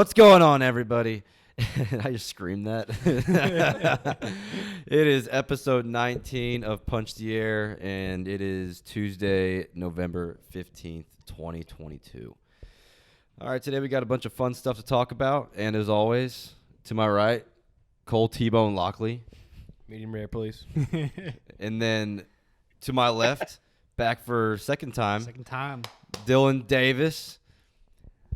What's going on, everybody? I just screamed that. It is episode 19 of Punch the Air, and it is Tuesday, November 15th, 2022. All right, today we got a bunch of fun stuff to talk about, and as always, to my right, Cole, T-Bone, Lockley. Medium rare, please. And then to my left, back for second time, Dylan Davis.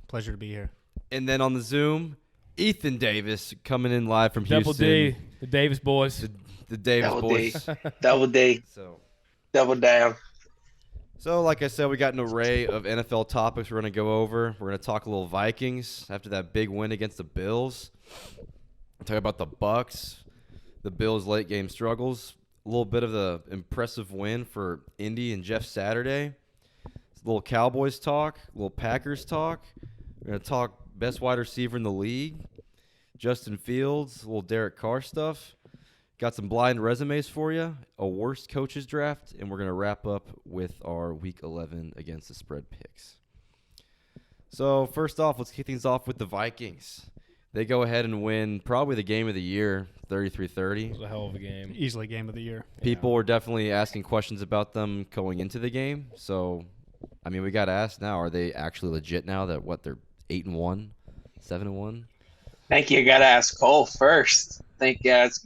Pleasure to be here. And then on the Zoom, Ethan Davis coming in live from Houston. Double D, the Davis boys. The Davis Double boys. D. Double D. Double down. So, like I said, we got an array of NFL topics we're going to go over. We're going to talk a little Vikings after that big win against the Bills. We'll talk about the Bucs, the Bills' late game struggles, a little bit of the impressive win for Indy and Jeff Saturday. A little Cowboys talk, a little Packers talk. We're going to talk best wide receiver in the league, Justin Fields, a little Derek Carr stuff. Got some blind resumes for you, a worst coaches draft, and we're going to wrap up with our Week 11 against the spread picks. So first off, let's kick things off with the Vikings. They go ahead and win probably the game of the year, 33-30. It was a hell of a game. Easily game of the year. People were definitely asking questions about them going into the game. So, I mean, we got to ask now, are they actually legit now that, they're 8-1, 7-1? Think you got to ask Cole first. Thanks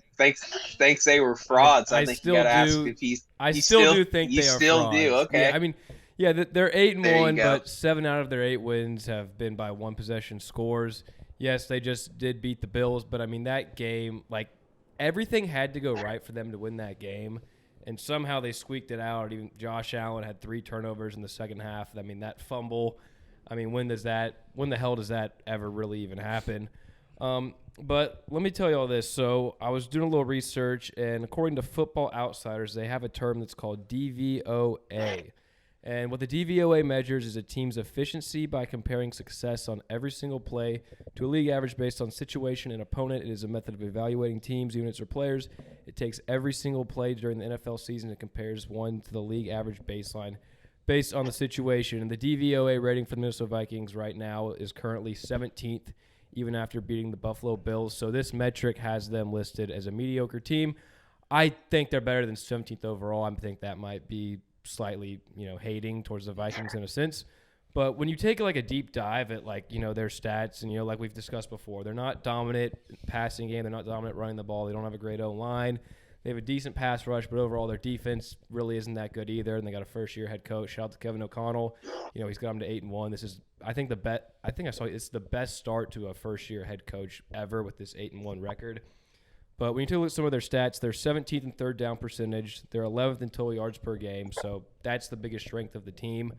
they were frauds. I think you got to ask if he's. I still do think they are still frauds. do. Okay. Yeah, I mean, yeah, they're 8-1, go. but 7 out of their 8 wins have been by one possession scores. Yes, they just did beat the Bills, but I mean that game, like everything had to go right for them to win that game, and somehow they squeaked it out. Even Josh Allen had 3 turnovers in the second half. I mean that fumble. I mean when the hell does that ever really even happen? But let me tell you all this. So I was doing a little research, and according to Football Outsiders, they have a term that's called DVOA. And what the DVOA measures is a team's efficiency by comparing success on every single play to a league average based on situation and opponent. It is a method of evaluating teams, units, or players. It takes every single play during the NFL season and compares one to the league average baseline based on the situation. And the DVOA rating for the Minnesota Vikings right now is currently 17th, even after beating the Buffalo Bills. So this metric has them listed as a mediocre team. I think they're better than 17th overall. I think that might be slightly, hating towards the Vikings in a sense. But when you take like a deep dive at their stats and, like we've discussed before, they're not dominant passing game. They're not dominant running the ball. They don't have a great O-line. They have a decent pass rush, but overall their defense really isn't that good either. And they got a first-year head coach. Shout out to Kevin O'Connell. He's got them to 8-1. This is, I think it's the best start to a first-year head coach ever with this 8-1 record. But when you take a look at some of their stats, they're 17th in third down percentage. They're 11th in total yards per game. So that's the biggest strength of the team.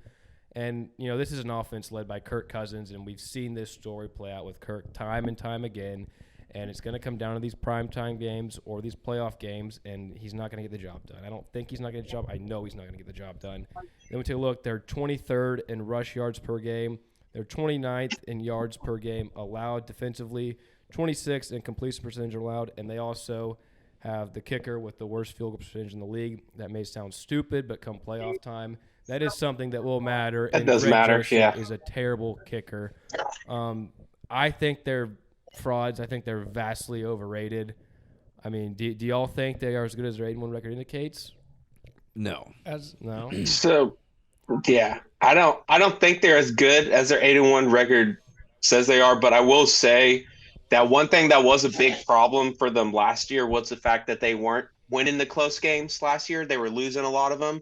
And, this is an offense led by Kirk Cousins, and we've seen this story play out with Kirk time and time again. And it's going to come down to these primetime games or these playoff games, and he's not going to get the job done. I don't think he's not going to get the job. I know he's not going to get the job done. Then we take a look. They're 23rd in rush yards per game. They're 29th in yards per game allowed defensively. 26th in completion percentage allowed, and they also have the kicker with the worst field goal percentage in the league. That may sound stupid, but come playoff time, that is something that will matter. That does matter, yeah. Is a terrible kicker. I think they're frauds. I think they're vastly overrated. I mean, do y'all think they are as good as their 8-1 record indicates? No. No? So, yeah, I don't think they're as good as their 8-1 record says they are, but I will say that one thing that was a big problem for them last year was the fact that they weren't winning the close games last year. They were losing a lot of them.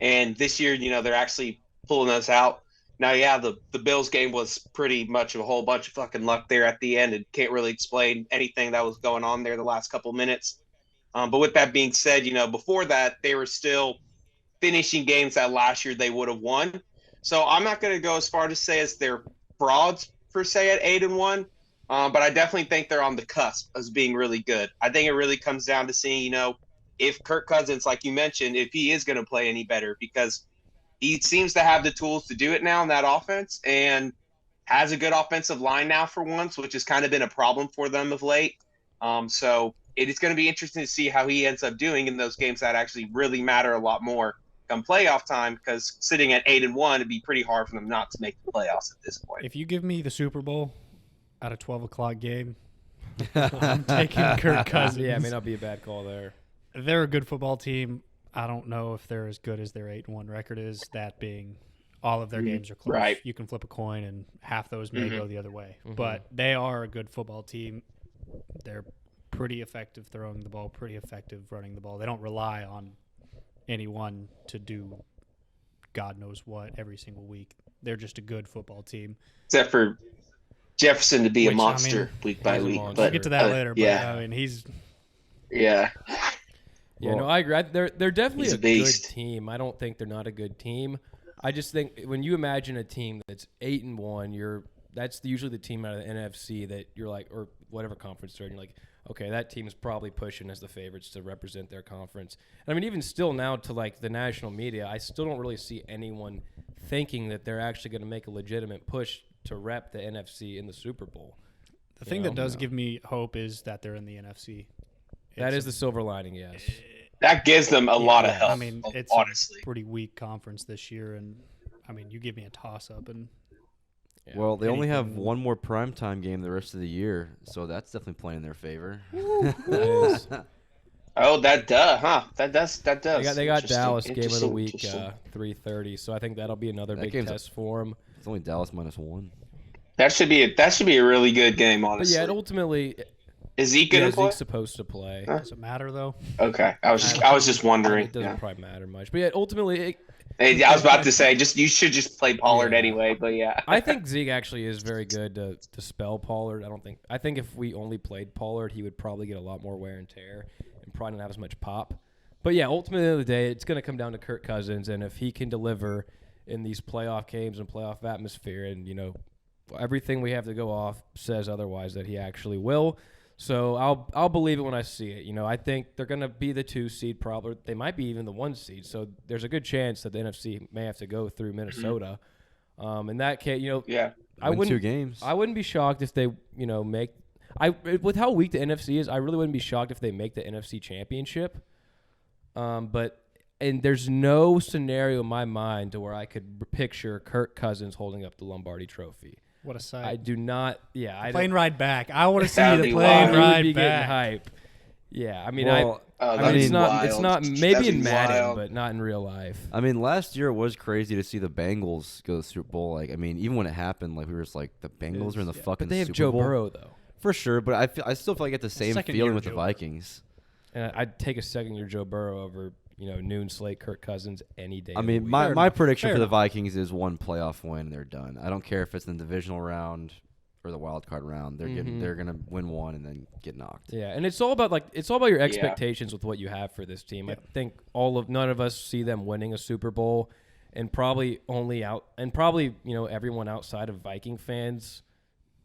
And this year, they're actually pulling us out. Now, yeah, the Bills game was pretty much a whole bunch of fucking luck there at the end. And can't really explain anything that was going on there the last couple minutes. But with that being said, before that, they were still finishing games that last year they would have won. So I'm not going to go as far to say as they're frauds per se at 8-1. But I definitely think they're on the cusp of being really good. I think it really comes down to seeing, if Kirk Cousins, like you mentioned, if he is going to play any better, because he seems to have the tools to do it now in that offense and has a good offensive line now for once, which has kind of been a problem for them of late. So it is going to be interesting to see how he ends up doing in those games that actually really matter a lot more come playoff time, because sitting at 8-1, it'd be pretty hard for them not to make the playoffs at this point. If you give me the Super Bowl At a 12 o'clock game, I'm taking Kirk Cousins. Yeah, it may not be a bad call there. They're a good football team. I don't know if they're as good as their 8-1 record is, that being all of their games are close. Right. You can flip a coin, and half those may go the other way. Mhm. But they are a good football team. They're pretty effective throwing the ball, pretty effective running the ball. They don't rely on anyone to do God knows what every single week. They're just a good football team. Except for Jefferson to be a Which, I monster mean, week by he's a week. monster. But We'll get to that later, but yeah. I mean, he's Yeah. Yeah, no, I agree. They're definitely he's a a good beast. team. I don't think they're not a good team. I just think when you imagine a team that's 8-1, that's usually the team out of the NFC that you're like, or whatever conference they're in, you're like, okay, that team is probably pushing as the favorites to represent their conference. And I mean, even still now to like the national media, I still don't really see anyone thinking that they're actually going to make a legitimate push to rep the NFC in the Super Bowl. the thing that does give me hope is that they're in the NFC. That is the silver lining, yes. That gives them a lot of help. I mean, it's honestly. a pretty weak conference this year, and I mean, you give me a toss-up, and Yeah. Well, they only have Anything- one more primetime game the rest of the year, so that's definitely playing in their favor. That is. Oh, that does, huh? That does. They got Interesting, Dallas game of the interesting, week, interesting. 3:30. So I think that'll be another That big game's test for them. It's only Dallas -1. That should be a really good game, But honestly. yeah, ultimately, Is Zeke gonna play? Zeke's supposed to play. Huh? does it matter though? Okay, I was just wondering. It doesn't Yeah. probably matter much. But yeah, ultimately, Hey, I was about to say, you should just play Pollard Yeah. anyway. But yeah, I think Zeke actually is very good to spell Pollard. I think if we only played Pollard, he would probably get a lot more wear and tear and probably not have as much pop. But yeah, ultimately, at the end of the day, it's going to come down to Kirk Cousins, and if he can deliver in these playoff games and playoff atmosphere, and everything we have to go off says otherwise that he actually will. So I'll believe it when I see it. I think they're going to be the 2 seed probably. They might be even the 1 seed. So there's a good chance that the NFC may have to go through Minnesota. In that case, yeah. I Win 2 wouldn't games. I wouldn't be shocked if they make. With how weak the NFC is, I really wouldn't be shocked if they make the NFC Championship. And there's no scenario in my mind to where I could picture Kirk Cousins holding up the Lombardi Trophy. What a sight! I do not. Yeah, I plane don't. ride back. I want to see That'd the be plane wild. He would ride be getting back. hype. Yeah, I mean, Well, Oh, I that'd mean, it's be not. wild. It's not. That'd Maybe be in Madden, wild. but not in real life. I mean, last year it was crazy to see the Bengals go to the Super Bowl. Like, I mean, even when it happened, like we were just like, the Bengals are in the fucking But they have Super Joe Bowl. Burrow though, For sure, but I still feel like I get the same second feeling year with the Joe Burrow. Vikings. and I'd take a second-year Joe Burrow over noon slate Kirk Cousins any day. I of the mean, week. my prediction Fair for the enough. Vikings is 1 playoff win and they're done. I don't care if it's in the divisional round or the wild card round. They're gonna win 1 and then get knocked. Yeah, and it's all about your expectations with what you have for this team. Yeah. I think none of us see them winning a Super Bowl, and probably everyone outside of Viking fans,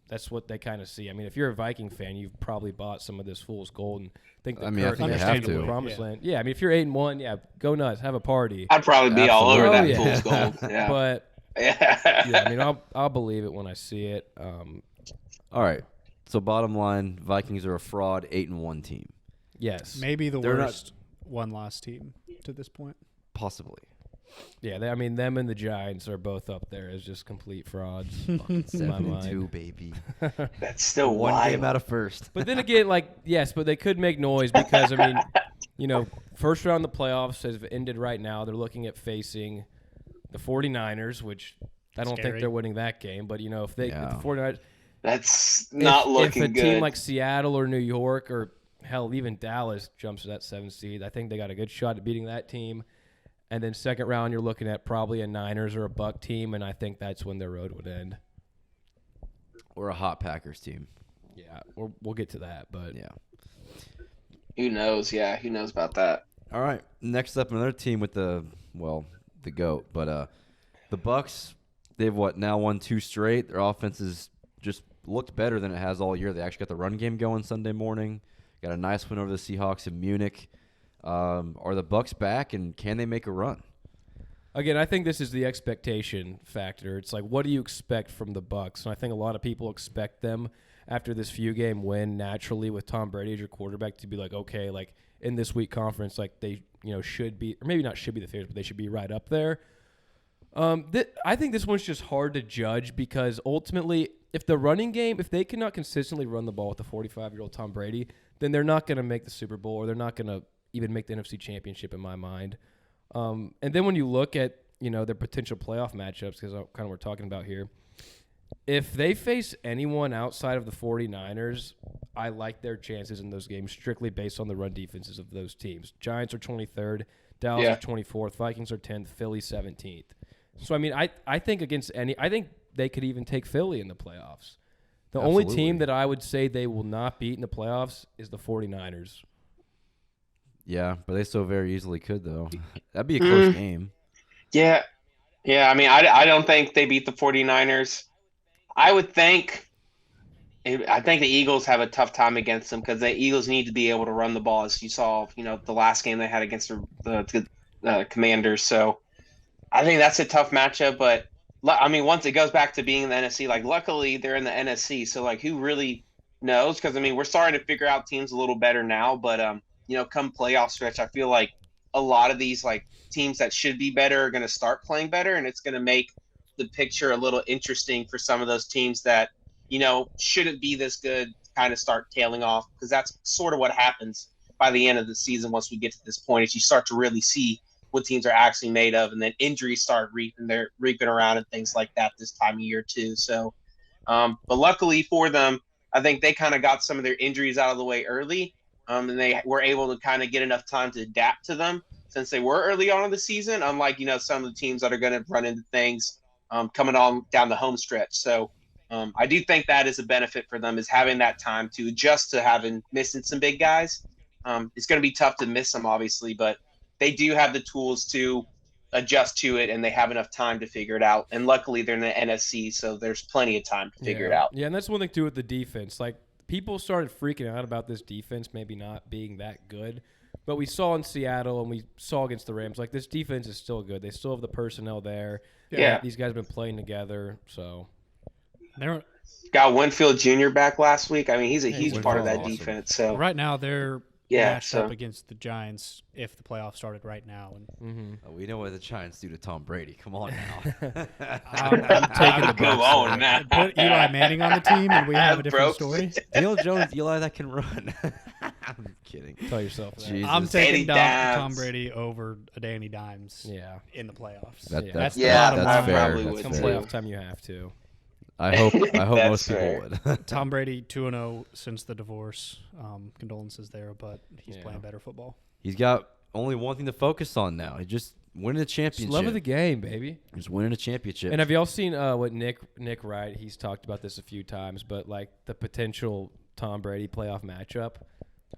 that's what they kind of see. I mean, if you're a Viking fan, you've probably bought some of this fool's gold and think that I mean, I Kirk think is they have taking to. the promised Yeah. land. Yeah, I mean, if you're 8-1, yeah, go nuts, have a party. I'd probably be all over that Absolutely. fool's gold. Yeah. But yeah. yeah, I mean, I'll believe it when I see it. All right. So bottom line, Vikings are a fraud 8-1 team, Maybe Yes, the They're not- worst one-loss team to this point. possibly. yeah. Them and the Giants are both up there as just complete frauds. in my 7-2, mind. baby. That's still 1 wild. game out of first. But then again, yes, but they could make noise because, I mean, first round of the playoffs has ended right now. They're looking at facing the 49ers, which I don't think Scary. they're winning that game. But, if the 49ers – That's not looking if a good. team like Seattle or New York or, hell, even Dallas jumps to that 7th seed, I think they got a good shot at beating that team. And then second round, you're looking at probably a Niners or a Buck team, and I think that's when their road would end. Or a hot Packers team. Yeah, we'll get to that, but Yeah. Who knows? Yeah, who knows about that? All right. Next up, another team with the GOAT. But the Bucs, they've now won 2 straight. Their offenses just looked better than it has all year. They actually got the run game going Sunday morning. Got a nice win over the Seahawks in Munich. Are the Bucs back, and can they make a run? Again, I think this is the expectation factor. It's like, what do you expect from the Bucs? And I think a lot of people expect them after this few-game win naturally with Tom Brady as your quarterback to be like, okay, like in this week conference, like they should be, or maybe not should be the favorites, but they should be right up there. I think this one's just hard to judge because ultimately if the running game, if they cannot consistently run the ball with the 45-year-old Tom Brady, then they're not going to make the Super Bowl, or they're not going to even make the NFC Championship in my mind. And then when you look at, their potential playoff matchups, because kind of we're talking about here, if they face anyone outside of the 49ers, I like their chances in those games strictly based on the run defenses of those teams. Giants are 23rd, Dallas are 24th, Vikings are 10th, Philly 17th. So, I mean, I think I think they could even take Philly in the playoffs. The only team that I would say they will not beat in the playoffs is the 49ers. Yeah, but they so very easily could, though. That'd be a close game. Yeah. Yeah, I mean, I don't think they beat the 49ers. I think the Eagles have a tough time against them because the Eagles need to be able to run the ball, as you saw, the last game they had against the Commanders. So I think that's a tough matchup. But, I mean, once it goes back to being in the NFC, luckily they're in the NFC. So, who really knows? Because, I mean, we're starting to figure out teams a little better now. But, come playoff stretch, I feel like a lot of these, teams that should be better are going to start playing better, and it's going to make the picture a little interesting for some of those teams that, shouldn't be this good kind of start tailing off, because that's sort of what happens by the end of the season once we get to this point, is you start to really see what teams are actually made of, and then injuries start reaping around and things like that this time of year too. So, but luckily for them, I think they kind of got some of their injuries out of the way early, and they were able to kind of get enough time to adapt to them since they were early on in the season, unlike, some of the teams that are going to run into things coming on down the home stretch. So I do think that is a benefit for them, is having that time to adjust to missing some big guys. It's going to be tough to miss them, obviously, but they do have the tools to adjust to it, and they have enough time to figure it out. And luckily they're in the NFC, so there's plenty of time to figure it out. Yeah, and that's one thing too with the defense. People started freaking out about this defense maybe not being that good. But we saw in Seattle and we saw against the Rams, this defense is still good. They still have the personnel there. Yeah. These guys have been playing together, so. Got Winfield Jr. back last week. I mean, he's a huge part of that awesome. defense. So Right now, they're matched up against the Giants if the playoffs started right now. And We know what the Giants do to Tom Brady. Come on now. I'm taking the Come Bucs. on now. Put Eli Manning on the team, and we have a different story. Daniel Jones, Eli that can run. I'm kidding. Tell yourself that. Jesus. I'm taking Danny Tom Dimes. Brady over a Danny Dimes Yeah. in the playoffs. That's Yeah, that's I fair. probably That's would Come fair. playoff time, you have to. I hope That's most fair. people would. Tom Brady 2-0 since the divorce. Condolences there, but he's Yeah. playing better football. He's got only one thing to focus on now. He just winning a Just championship. love of the game, baby. Just winning a championship. And have y'all seen what Nick Wright? He's talked about this a few times, but the potential Tom Brady playoff matchup,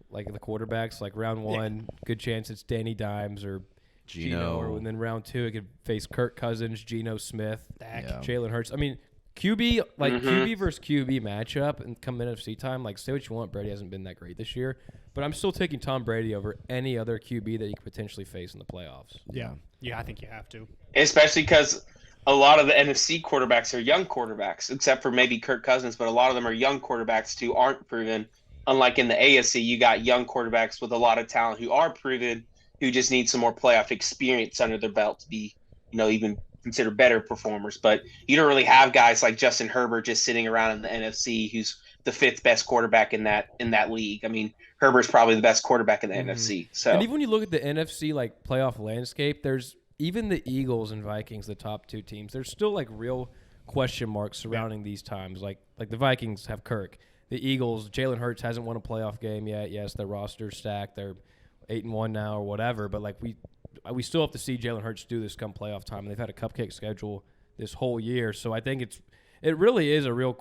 the quarterbacks, round one, good chance it's Danny Dimes or Geno, and then round two it could face Kirk Cousins, Geno Smith, Dak. Yeah. Jalen Hurts. I mean, QB QB versus QB matchup, and come NFC time, say what you want, Brady hasn't been that great this year, but I'm still taking Tom Brady over any other QB that you could potentially face in the playoffs. Yeah, I think you have to. Especially because a lot of the NFC quarterbacks are young quarterbacks, except for maybe Kirk Cousins, but a lot of them are young quarterbacks who aren't proven. Unlike in the AFC, you got young quarterbacks with a lot of talent who are proven, who just need some more playoff experience under their belt to be, even considered better performers. But you don't really have guys like Justin Herbert just sitting around in the NFC, who's the fifth best quarterback in that league. I mean, Herbert's probably the best quarterback in the NFC. So, and even when you look at the NFC playoff landscape, there's even the Eagles and Vikings, the top two teams. There's still real question marks surrounding these times. Like the Vikings have Kirk. The Eagles, Jalen Hurts hasn't won a playoff game yet. Yes, their roster's stacked. They're 8-1 now or whatever. But we still have to see Jalen Hurts do this come playoff time. And they've had a cupcake schedule this whole year. So I think it really is a real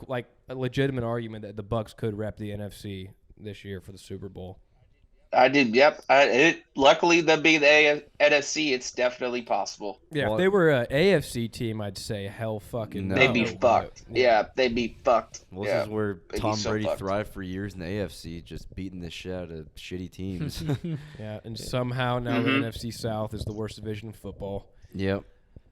a legitimate argument that the Bucs could rep the NFC this year for the Super Bowl. I did. Yep. Luckily, them being the NFC, it's definitely possible. Yeah, if they were an AFC team, I'd say hell fucking no. They'd be fucked. Yeah, they'd be fucked. Well, yeah. this is where They'd be Tom so Brady fucked. thrived for years in the AFC, just beating the shit out of shitty teams. Yeah, and somehow now the NFC South is the worst division in football. Yep.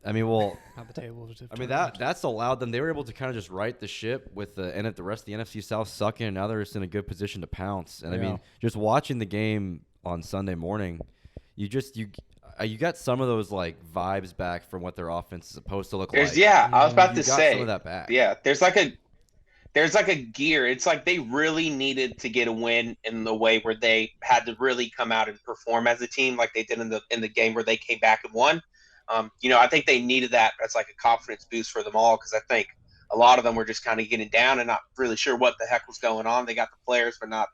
I mean, well, How the tables have I mean turned. that's allowed them. They were able to kind of just right the ship with the rest of the NFC South sucking, and now they're just in a good position to pounce. And I mean, just watching the game on Sunday morning, you got some of those vibes back from what their offense is supposed to look like. I was about to You got say. some of that back. Yeah, there's there's like a gear. It's like they really needed to get a win in the way where they had to really come out and perform as a team, like they did in the game where they came back and won. I think they needed that as like a confidence boost for them all, because I think a lot of them were just kind of getting down and not really sure what the heck was going on. They got the players, but not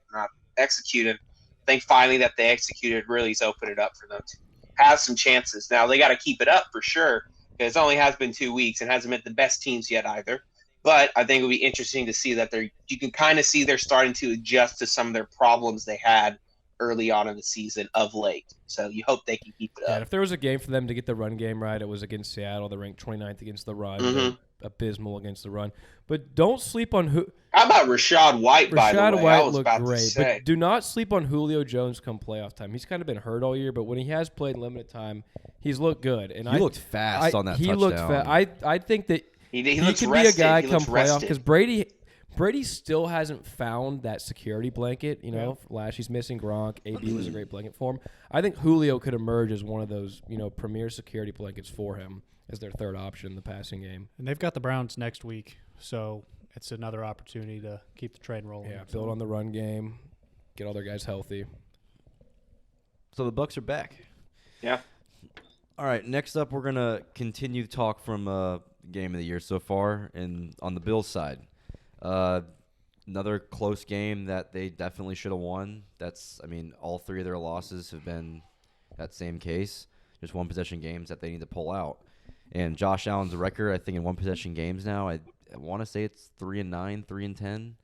executing. I think finally that they executed really has opened it up for them to have some chances. Now they got to keep it up for sure, because it only has been 2 weeks and hasn't met the best teams yet either. But I think it'll be interesting to see that you can kind of see they're starting to adjust to some of their problems they had early on in the season of late. So you hope they can keep it up. Yeah, if there was a game for them to get the run game right, it was against Seattle. They ranked 29th against the run. Mm-hmm. Abysmal against the run. But don't sleep on who. How about Rashad White, by the way? Rashad White I was looked about great. to say. But do not sleep on Julio Jones come playoff time. He's kind of been hurt all year, but when he has played limited time, he's looked good. And he looked fast on that touchdown. He looked fast. I think that he could rested. be a guy come playoff, rested. because Brady still hasn't found that security blanket. Last he's missing Gronk. AB was a great blanket for him. I think Julio could emerge as one of those premier security blankets for him as their third option in the passing game. And they've got the Browns next week, so it's another opportunity to keep the train rolling. Yeah, build on the run game, get all their guys healthy. So the Bucs are back. Yeah. All right, next up we're going to continue to talk from game of the year so far, and on the Bills side. Another close game that they definitely should have won. All three of their losses have been that same case. Just one possession games that they need to pull out. And Josh Allen's record, I think, in one possession games now, I want to say it's 3-9, 3-10,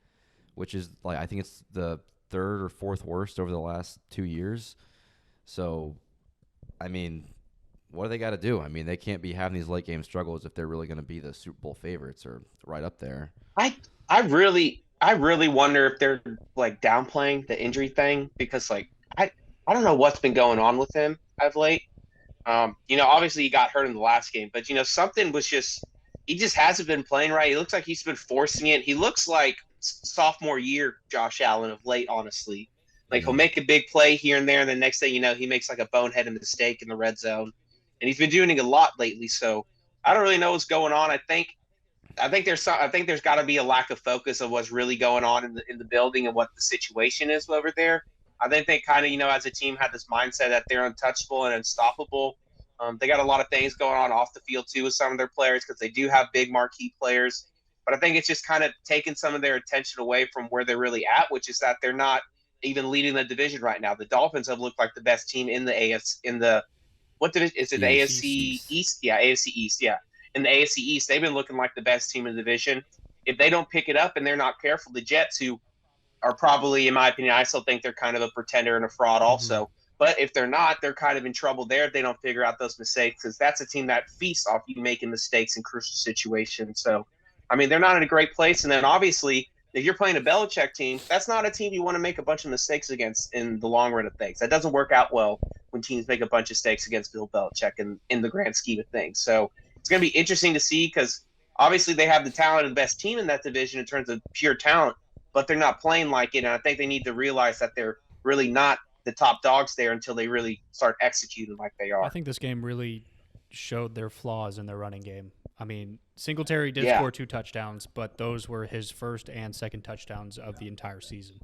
which is I think it's the third or fourth worst over the last 2 years. So, what do they got to do? They can't be having these late game struggles if they're really going to be the Super Bowl favorites or right up there. I really wonder if they're downplaying the injury thing, because I don't know what's been going on with him of late. Obviously he got hurt in the last game, but something was he just hasn't been playing right. He looks like he's been forcing it. He looks like sophomore year Josh Allen of late, honestly. He'll make a big play here and there, and the next thing you know, he makes a boneheaded mistake in the red zone. And he's been doing it a lot lately, so I don't really know what's going on. I think there's got to be a lack of focus of what's really going on in the building and what the situation is over there. I think they kind of, as a team, had this mindset that they're untouchable and unstoppable. They got a lot of things going on off the field, too, with some of their players, because they do have big marquee players. But I think it's just kind of taken some of their attention away from where they're really at, which is that they're not even leading the division right now. The Dolphins have looked like the best team in the AFC. What division is it? The AFC East? Yeah, AFC East. Yeah. In the AFC East, they've been looking like the best team in the division. If they don't pick it up and they're not careful, the Jets, who are probably, in my opinion, I still think they're kind of a pretender and a fraud also. Mm-hmm. But if they're not, they're kind of in trouble there if they don't figure out those mistakes, because that's a team that feasts off you making mistakes in crucial situations. So, they're not in a great place. And then, obviously, if you're playing a Belichick team, that's not a team you want to make a bunch of mistakes against in the long run of things. That doesn't work out well when teams make a bunch of mistakes against Bill Belichick in the grand scheme of things. So it's going to be interesting to see, because obviously they have the talent of the best team in that division in terms of pure talent, but they're not playing like it. And I think they need to realize that they're really not the top dogs there until they really start executing like they are. I think this game really showed their flaws in their running game. Singletary did score 2 touchdowns, but those were his first and second touchdowns of the entire season.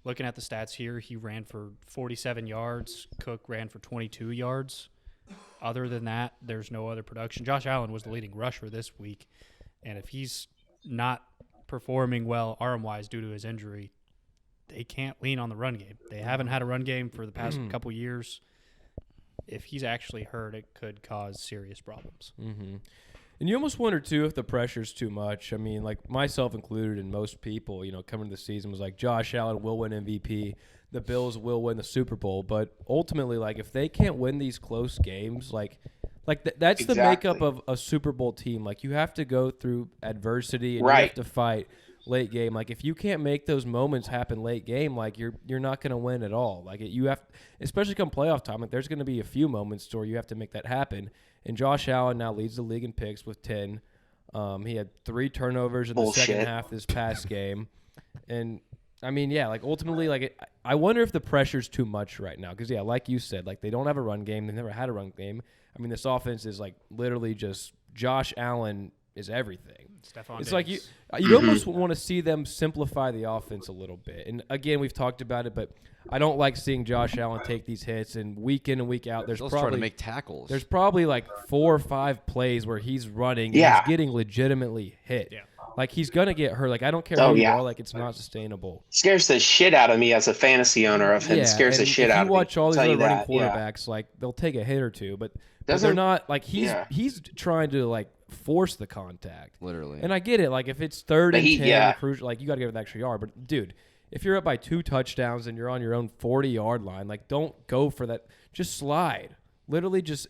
Looking at the stats here, he ran for 47 yards. Cook ran for 22 yards. Other than that, there's no other production. Josh Allen was the leading rusher this week, and if he's not performing well arm-wise due to his injury, they can't lean on the run game. They haven't had a run game for the past couple years. If he's actually hurt, it could cause serious problems. Mm-hmm. And you almost wonder, too, if the pressure's too much. Myself included, and most people, coming to the season was like, Josh Allen will win MVP. The Bills will win the Super Bowl. But ultimately, if they can't win these close games, that's exactly the makeup of a Super Bowl team. You have to go through adversity and you have to fight late game. If you can't make those moments happen late game, you're not going to win at all. You have, especially come playoff time, there's going to be a few moments where you have to make that happen. And Josh Allen now leads the league in picks with 10. He had 3 turnovers in the second half this past game. And, ultimately, I wonder if the pressure's too much right now. Because, like you said, they don't have a run game. They never had a run game. This offense is, literally just Josh Allen is everything. Stephon It's Diggs. like you almost want to see them simplify the offense a little bit. And again, we've talked about it, but I don't like seeing Josh Allen take these hits and week in and week out. There's Still probably trying to make tackles. There's probably like 4 or 5 plays where he's running and Yeah. he's getting legitimately hit. Yeah. Like he's gonna get hurt. Like I don't care Oh, who you yeah. are. Like it's not sustainable. Scares the shit out of me as a fantasy owner of him. Scares the and shit if out of you me. watch all these I'll tell other you running that, yeah. quarterbacks, like they'll take a hit or two, but they're Doesn't- not like he's yeah. he's trying to like force the contact. Literally. And I get it. Like if it's 3rd But and he- 10, yeah. crucial, like you got to get the extra yard. But dude, if you're up by 2 touchdowns and you're on your own 40-yard line, like don't go for that. Just slide. Literally, just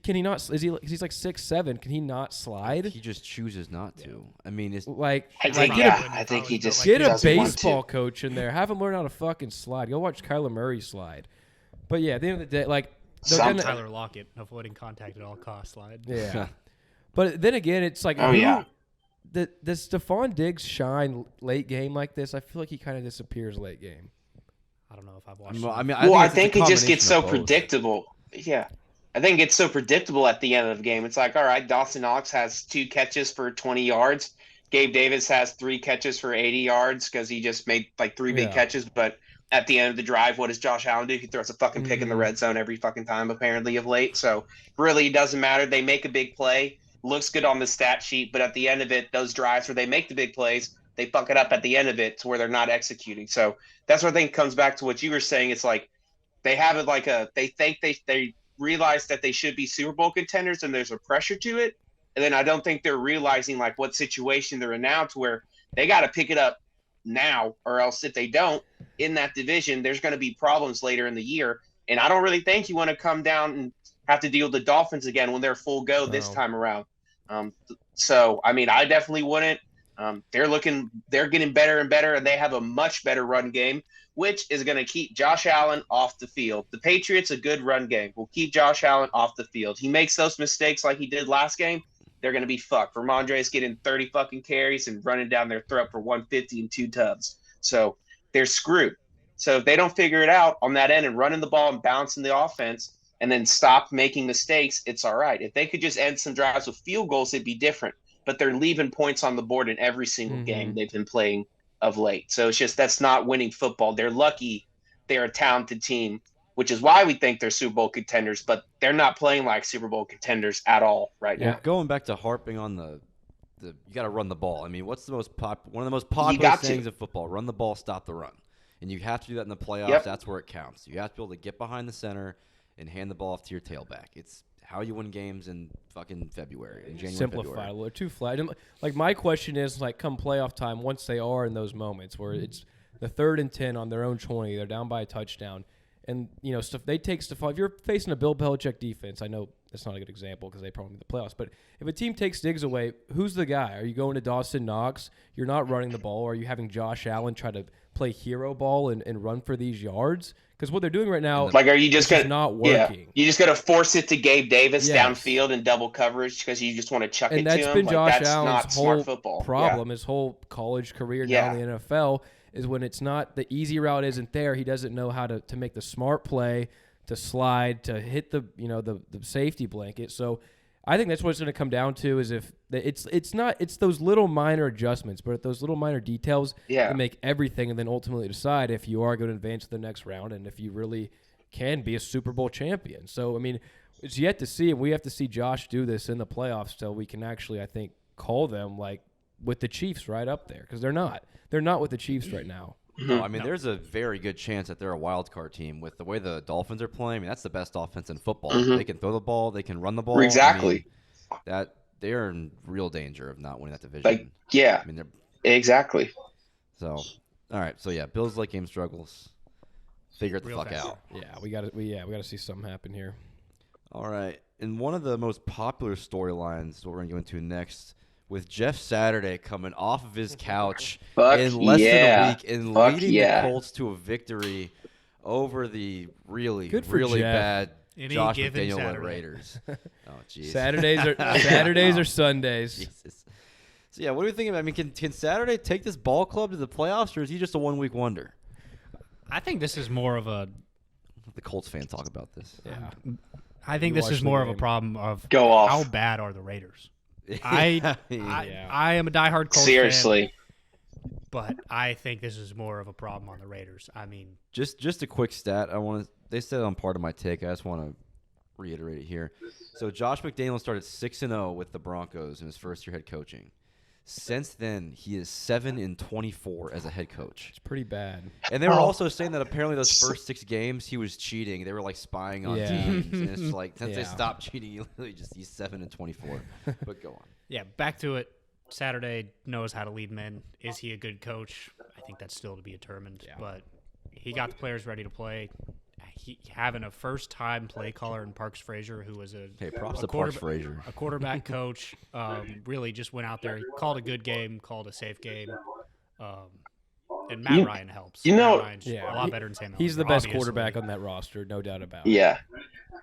can he not? Is he? He's like 6'7". Can he not slide? He just chooses not to. I mean, it's Like, I think, I think he just get a doesn't want baseball to. coach in there. Have him learn how to fucking slide. Go watch Kyler Murray slide. But yeah, at the end of the day, like they're gonna, Tyler Lockett, avoiding contact at all costs slide. yeah. But then again, it's like Oh, yeah. Does Stephon Diggs shine late game like this? I feel like he kind of disappears late game. I don't know if I've watched. Well, I mean, Well, I it's think a he just gets combination so of both. predictable. Yeah. I think it's so predictable at the end of the game. It's like, all right, Dawson Knox has 2 catches for 20 yards. Gabe Davis has 3 catches for 80 yards because he just made like 3 big Yeah. catches. But at the end of the drive, what does Josh Allen do? He throws a fucking pick in the red zone every fucking time, apparently, of late. So really, it doesn't matter. They make a big play. Looks good on the stat sheet. But at the end of it, those drives where they make the big plays, they fuck it up at the end of it to where they're not executing. So that's what I think comes back to what you were saying. It's like they have it like they think they realize that they should be Super Bowl contenders and there's a pressure to it. And then I don't think they're realizing like what situation they're in now to where they got to pick it up now, or else if they don't in that division, there's going to be problems later in the year. And I don't really think you want to come down and have to deal with the Dolphins again when they're full go this No. time around. So, I mean, I definitely wouldn't. They're getting better and better, and they have a much better run game, which is going to keep Josh Allen off the field. The Patriots, a good run game, will keep Josh Allen off the field. He makes those mistakes like he did last game, they're going to be fucked. Ramondre's getting 30 fucking carries and running down their throat for 150 and 2 tubs. So they're screwed. So if they don't figure it out on that end and running the ball and bouncing the offense and then stop making mistakes, it's all right. If they could just end some drives with field goals, it'd be different. But they're leaving points on the board in every single game they've been playing of late. So it's just that's not winning football. They're lucky they're a talented team, which is why we think they're Super Bowl contenders, but they're not playing like Super Bowl contenders at all right now. Going back to harping on the you got to run the ball. I mean, what's the most one of the most popular things of football? Run the ball, stop the run. And you have to do that in the playoffs. Yep. That's where it counts. You have to be able to get behind the center and hand the ball off to your tailback. It's how you win games in fucking February, in January, Simplify February. a little, too flat. And, like my question is, like, come playoff time, once they are in those moments where it's the 3rd and 10 on their own 20, they're down by a touchdown, and you know stuff. They take Stephon. If you're facing a Bill Belichick defense, I know that's not a good example because they probably made the playoffs. But if a team takes Diggs away, who's the guy? Are you going to Dawson Knox? You're not running the ball. Or are you having Josh Allen try to play hero ball and run for these yards? Because what they're doing right now, Like, are you just it's gonna not Yeah, working? you just gonna force it to Gabe Davis Yes. downfield in double coverage because you just want to chuck And it that's to him? been Like, Josh that's Allen's not whole smart football. problem. His whole college career now in the NFL is when it's not the easy route isn't there. He doesn't know how to make the smart play, to slide, to hit the safety blanket. So I think that's what it's going to come down to is if it's those little minor adjustments, but those little minor details that make everything, and then ultimately decide if you are going to advance to the next round and if you really can be a Super Bowl champion. So I mean, it's yet to see, and we have to see Josh do this in the playoffs so we can actually, I think, call them like with the Chiefs right up there, because they're not with the Chiefs right now. No, I mean, there's a very good chance that they're a wild card team with the way the Dolphins are playing. I mean, that's the best offense in football. They can throw the ball, they can run the ball. Exactly. I mean, that they're in real danger of not winning that division. Like, yeah, I mean, they're exactly. so. All right, so yeah, Bills late game struggles. Figure it the Real fuck fast. out. Yeah, we got to see something happen here. All right, and one of the most popular storylines, what we're gonna go into next, with Jeff Saturday coming off of his couch Fuck in less than a week and Fuck leading yeah. the Colts to a victory over the really, Good for really Jeff. bad Any Josh given McDaniel led Saturday. Raiders. Oh, jeez. Saturdays are Sundays. Jesus. So yeah, what are we thinking? I mean, can Saturday take this ball club to the playoffs, or is he just a 1 week wonder? I think this is more of a. Let the Colts fan talk about this. Yeah. I think You this watch is the more of a game. problem of Go off. how bad are the Raiders. I am a diehard Colts Seriously. fan, but I think this is more of a problem on the Raiders. I mean, just a quick stat. They said on part of my take. I just want to reiterate it here. So Josh McDaniels started 6-0 with the Broncos in his first year head coaching. Since then, he is 7-24 as a head coach. It's pretty bad. And they were also saying that apparently those first 6 games he was cheating. They were like spying on teams, and it's like since they stopped cheating, he's 7-24. But go on. yeah, back to it. Saturday knows how to lead men. Is he a good coach? I think that's still to be determined. Yeah. But he got the players ready to play. He having a first-time play caller in Parks Frazier, who was Props to Parks Frazier, a quarterback coach. Really just went out there, he called a good game, called a safe game. And Matt Ryan helps. Matt Ryan's a lot better than Sam Ellinger. He's the best obviously. quarterback on that roster, no doubt about it.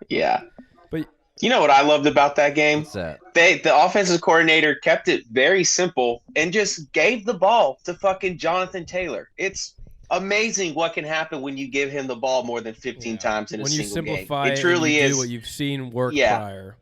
Yeah. But You know what I loved about that game? what's that? The offensive coordinator kept it very simple and just gave the ball to fucking Jonathan Taylor. It's amazing what can happen when you give him the ball more than 15 times in a single game. When you simplify It truly and you is. do what you've seen work prior.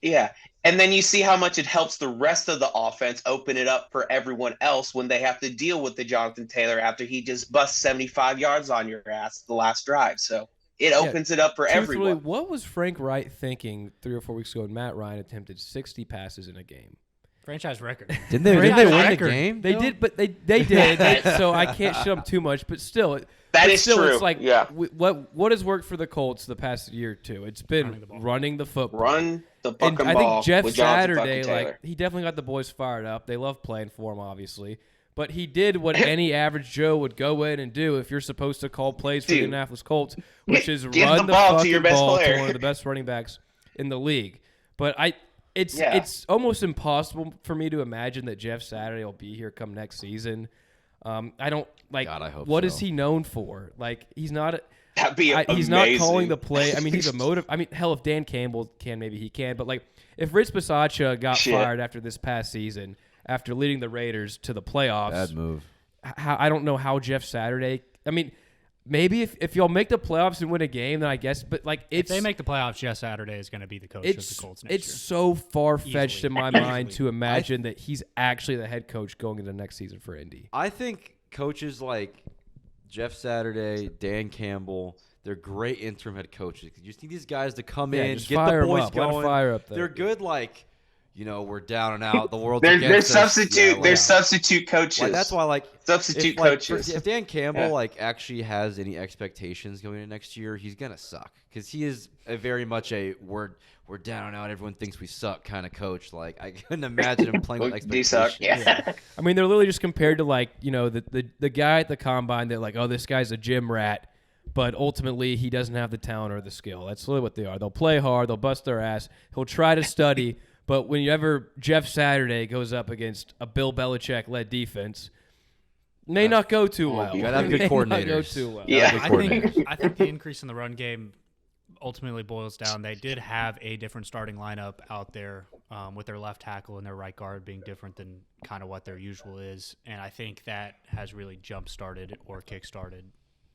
Yeah. And then you see how much it helps the rest of the offense open it up for everyone else when they have to deal with the Jonathan Taylor after he just busts 75 yards on your ass the last drive. So it opens it up for Truthfully, everyone. what was Frank Wright thinking 3 or 4 weeks ago when Matt Ryan attempted 60 passes in a game? Franchise record. Didn't they win the game? They did, but they did. So I can't shut them too much. But still, That is true. It's like, yeah. What has worked for the Colts the past year or two? It's been running the football. Run the And fucking I ball. think Jeff with Jonathan Saturday, fucking Taylor. he definitely got the boys fired up. They love playing for him, obviously. But he did what any average Joe would go in and do if you're supposed to call plays for the Indianapolis Colts, which is Give run the the ball to fucking your best ball player. to one of the best running backs in the league. But it's almost impossible for me to imagine that Jeff Saturday will be here come next season. I don't like. God, I hope what so. is he known for? Like he's not. That'd be He's not amazing. calling the play. I mean, he's a motive. I mean, hell, if Dan Campbell can, maybe he can. But like, if Rich Bisaccia got fired after this past season, after leading the Raiders to the playoffs, Bad move. I don't know how Jeff Saturday. I mean, maybe if y'all make the playoffs and win a game, then I guess. But like, If they make the playoffs, Jeff Saturday is going to be the coach of the Colts next year. It's so far fetched Easily. in my mind to imagine that he's actually the head coach going into next season for Indy. I think coaches like Jeff Saturday, Dan Campbell, they're great interim head coaches. You just need these guys to come in, just get fire the 'em boys up. Let 'em going. fire up there. They're good, like, we're down and out. The world's They're against us. substitute. Yeah, They're substitute coaches. like, that's why, substitute coaches. If Dan Campbell actually has any expectations going into next year, he's gonna suck because he is very much a we're down and out. Everyone thinks we suck kind of coach. Like I couldn't imagine him playing with Do expectations. suck. Yeah. I mean, they're literally just compared to the guy at the combine that like, oh, this guy's a gym rat, but ultimately he doesn't have the talent or the skill. That's literally what they are. They'll play hard. They'll bust their ass. He'll try to study. But whenever Jeff Saturday goes up against a Bill Belichick-led defense, may not go too well. You gotta have good May not coordinators. go too well. Yeah. I think the increase in the run game ultimately boils down. They did have a different starting lineup out there with their left tackle and their right guard being different than kind of what their usual is, and I think that has really jump-started or kick-started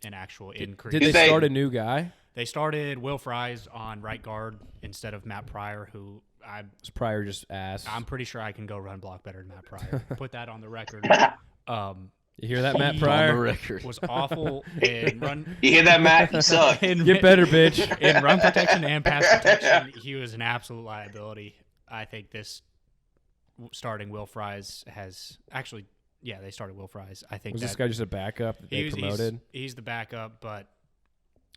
an actual increase. Did they start a new guy? They started Will Fries on right guard instead of Matt Pryor, who Was Pryor just ass? I'm pretty sure I can go run block better than Matt Pryor. Put that on the record. You hear that, Matt He- Pryor? On the record. Was awful in run. You hear that, Matt? You suck. Get better, bitch. In run protection and pass protection, he was an absolute liability. I think this starting Will Fries has actually, they started Will Fries. I think Was this guy just a backup that they promoted? He's the backup, but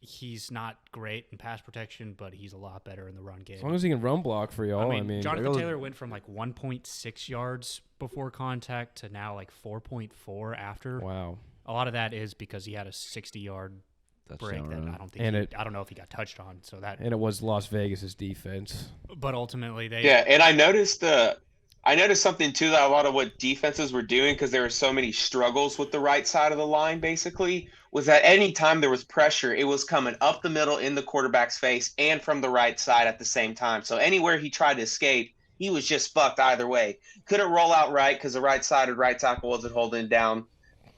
he's not great in pass protection, but he's a lot better in the run game. As long as he can run block for y'all, I mean, Jonathan Taylor went from like 1.6 yards before contact to now like 4.4 after. wow. A lot of that is because he had a 60-yard break Touchdown that run. I don't think I don't know if he got touched on. So that, And it was Las Vegas' defense. but ultimately they Yeah, and I noticed something too, that a lot of what defenses were doing, because there were so many struggles with the right side of the line, basically, was that any time there was pressure, it was coming up the middle in the quarterback's face and from the right side at the same time. So anywhere he tried to escape, he was just fucked either way. Couldn't roll out right because the right side of right tackle wasn't holding down.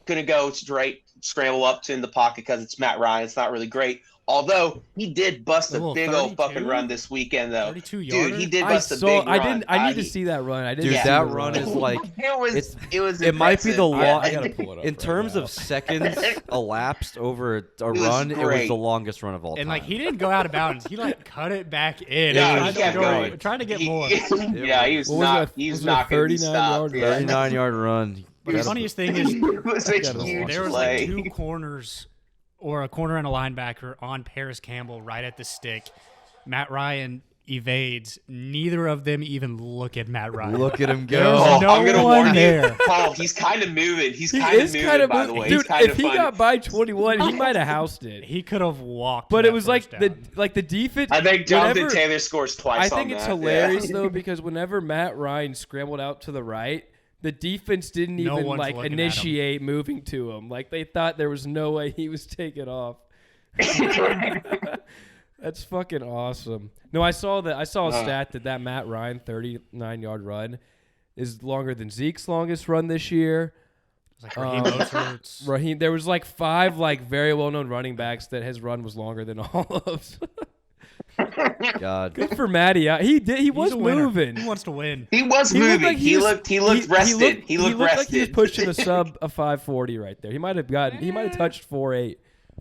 Couldn't go straight scramble up to in the pocket because it's Matt Ryan. It's not really great. Although he did bust a big old fucking run this weekend, though. 32-yarder? Dude, he did bust a big run. I need to see that run. I didn't. Dude, see that the run is like it might be the long. I gotta pull it up In right terms now. of seconds elapsed over a was run, it was great. the longest run of all time. And like he didn't go out of bounds. He like cut it back in. Yeah, and he kept going. trying to get more. Yeah, he was What was not. that- He's was it not going to be 39-yard stopped. run? Yeah. 39-yard run. But the Gotta- funniest thing is It was a gotta huge watch there was play. like 2 corners or a corner and a linebacker on Paris Campbell right at the stick. Matt Ryan evades. Neither of them even look at Matt Ryan. Look at him There's go. no I'm gonna one warn there. you, Paul. He's kind of moving. He's He kind of is moving. kind of By the way, dude. he's kind If of he funny. got by 21, he might have housed it. He could have walked. But that it was like first down. the defense. I think Jonathan whenever- Taylor scores twice. I think on it's that. hilarious Yeah. though because whenever Matt Ryan scrambled out to the right, the defense didn't No even one's like looking at him. initiate moving to him. Like they thought there was no way he was taking off. That's fucking awesome. No, I saw a stat that Matt Ryan 39-yard run is longer than Zeke's longest run this year. It's like Raheem Mostert's. Raheem, there was like 5 like very well-known running backs that his run was longer than all of. God. Good for Matty. He He's was a winner. moving. He wants to win. He was He looked moving. like He looked rested. He looked rested. like he was pushing a 540 right there. He might have touched 4.8,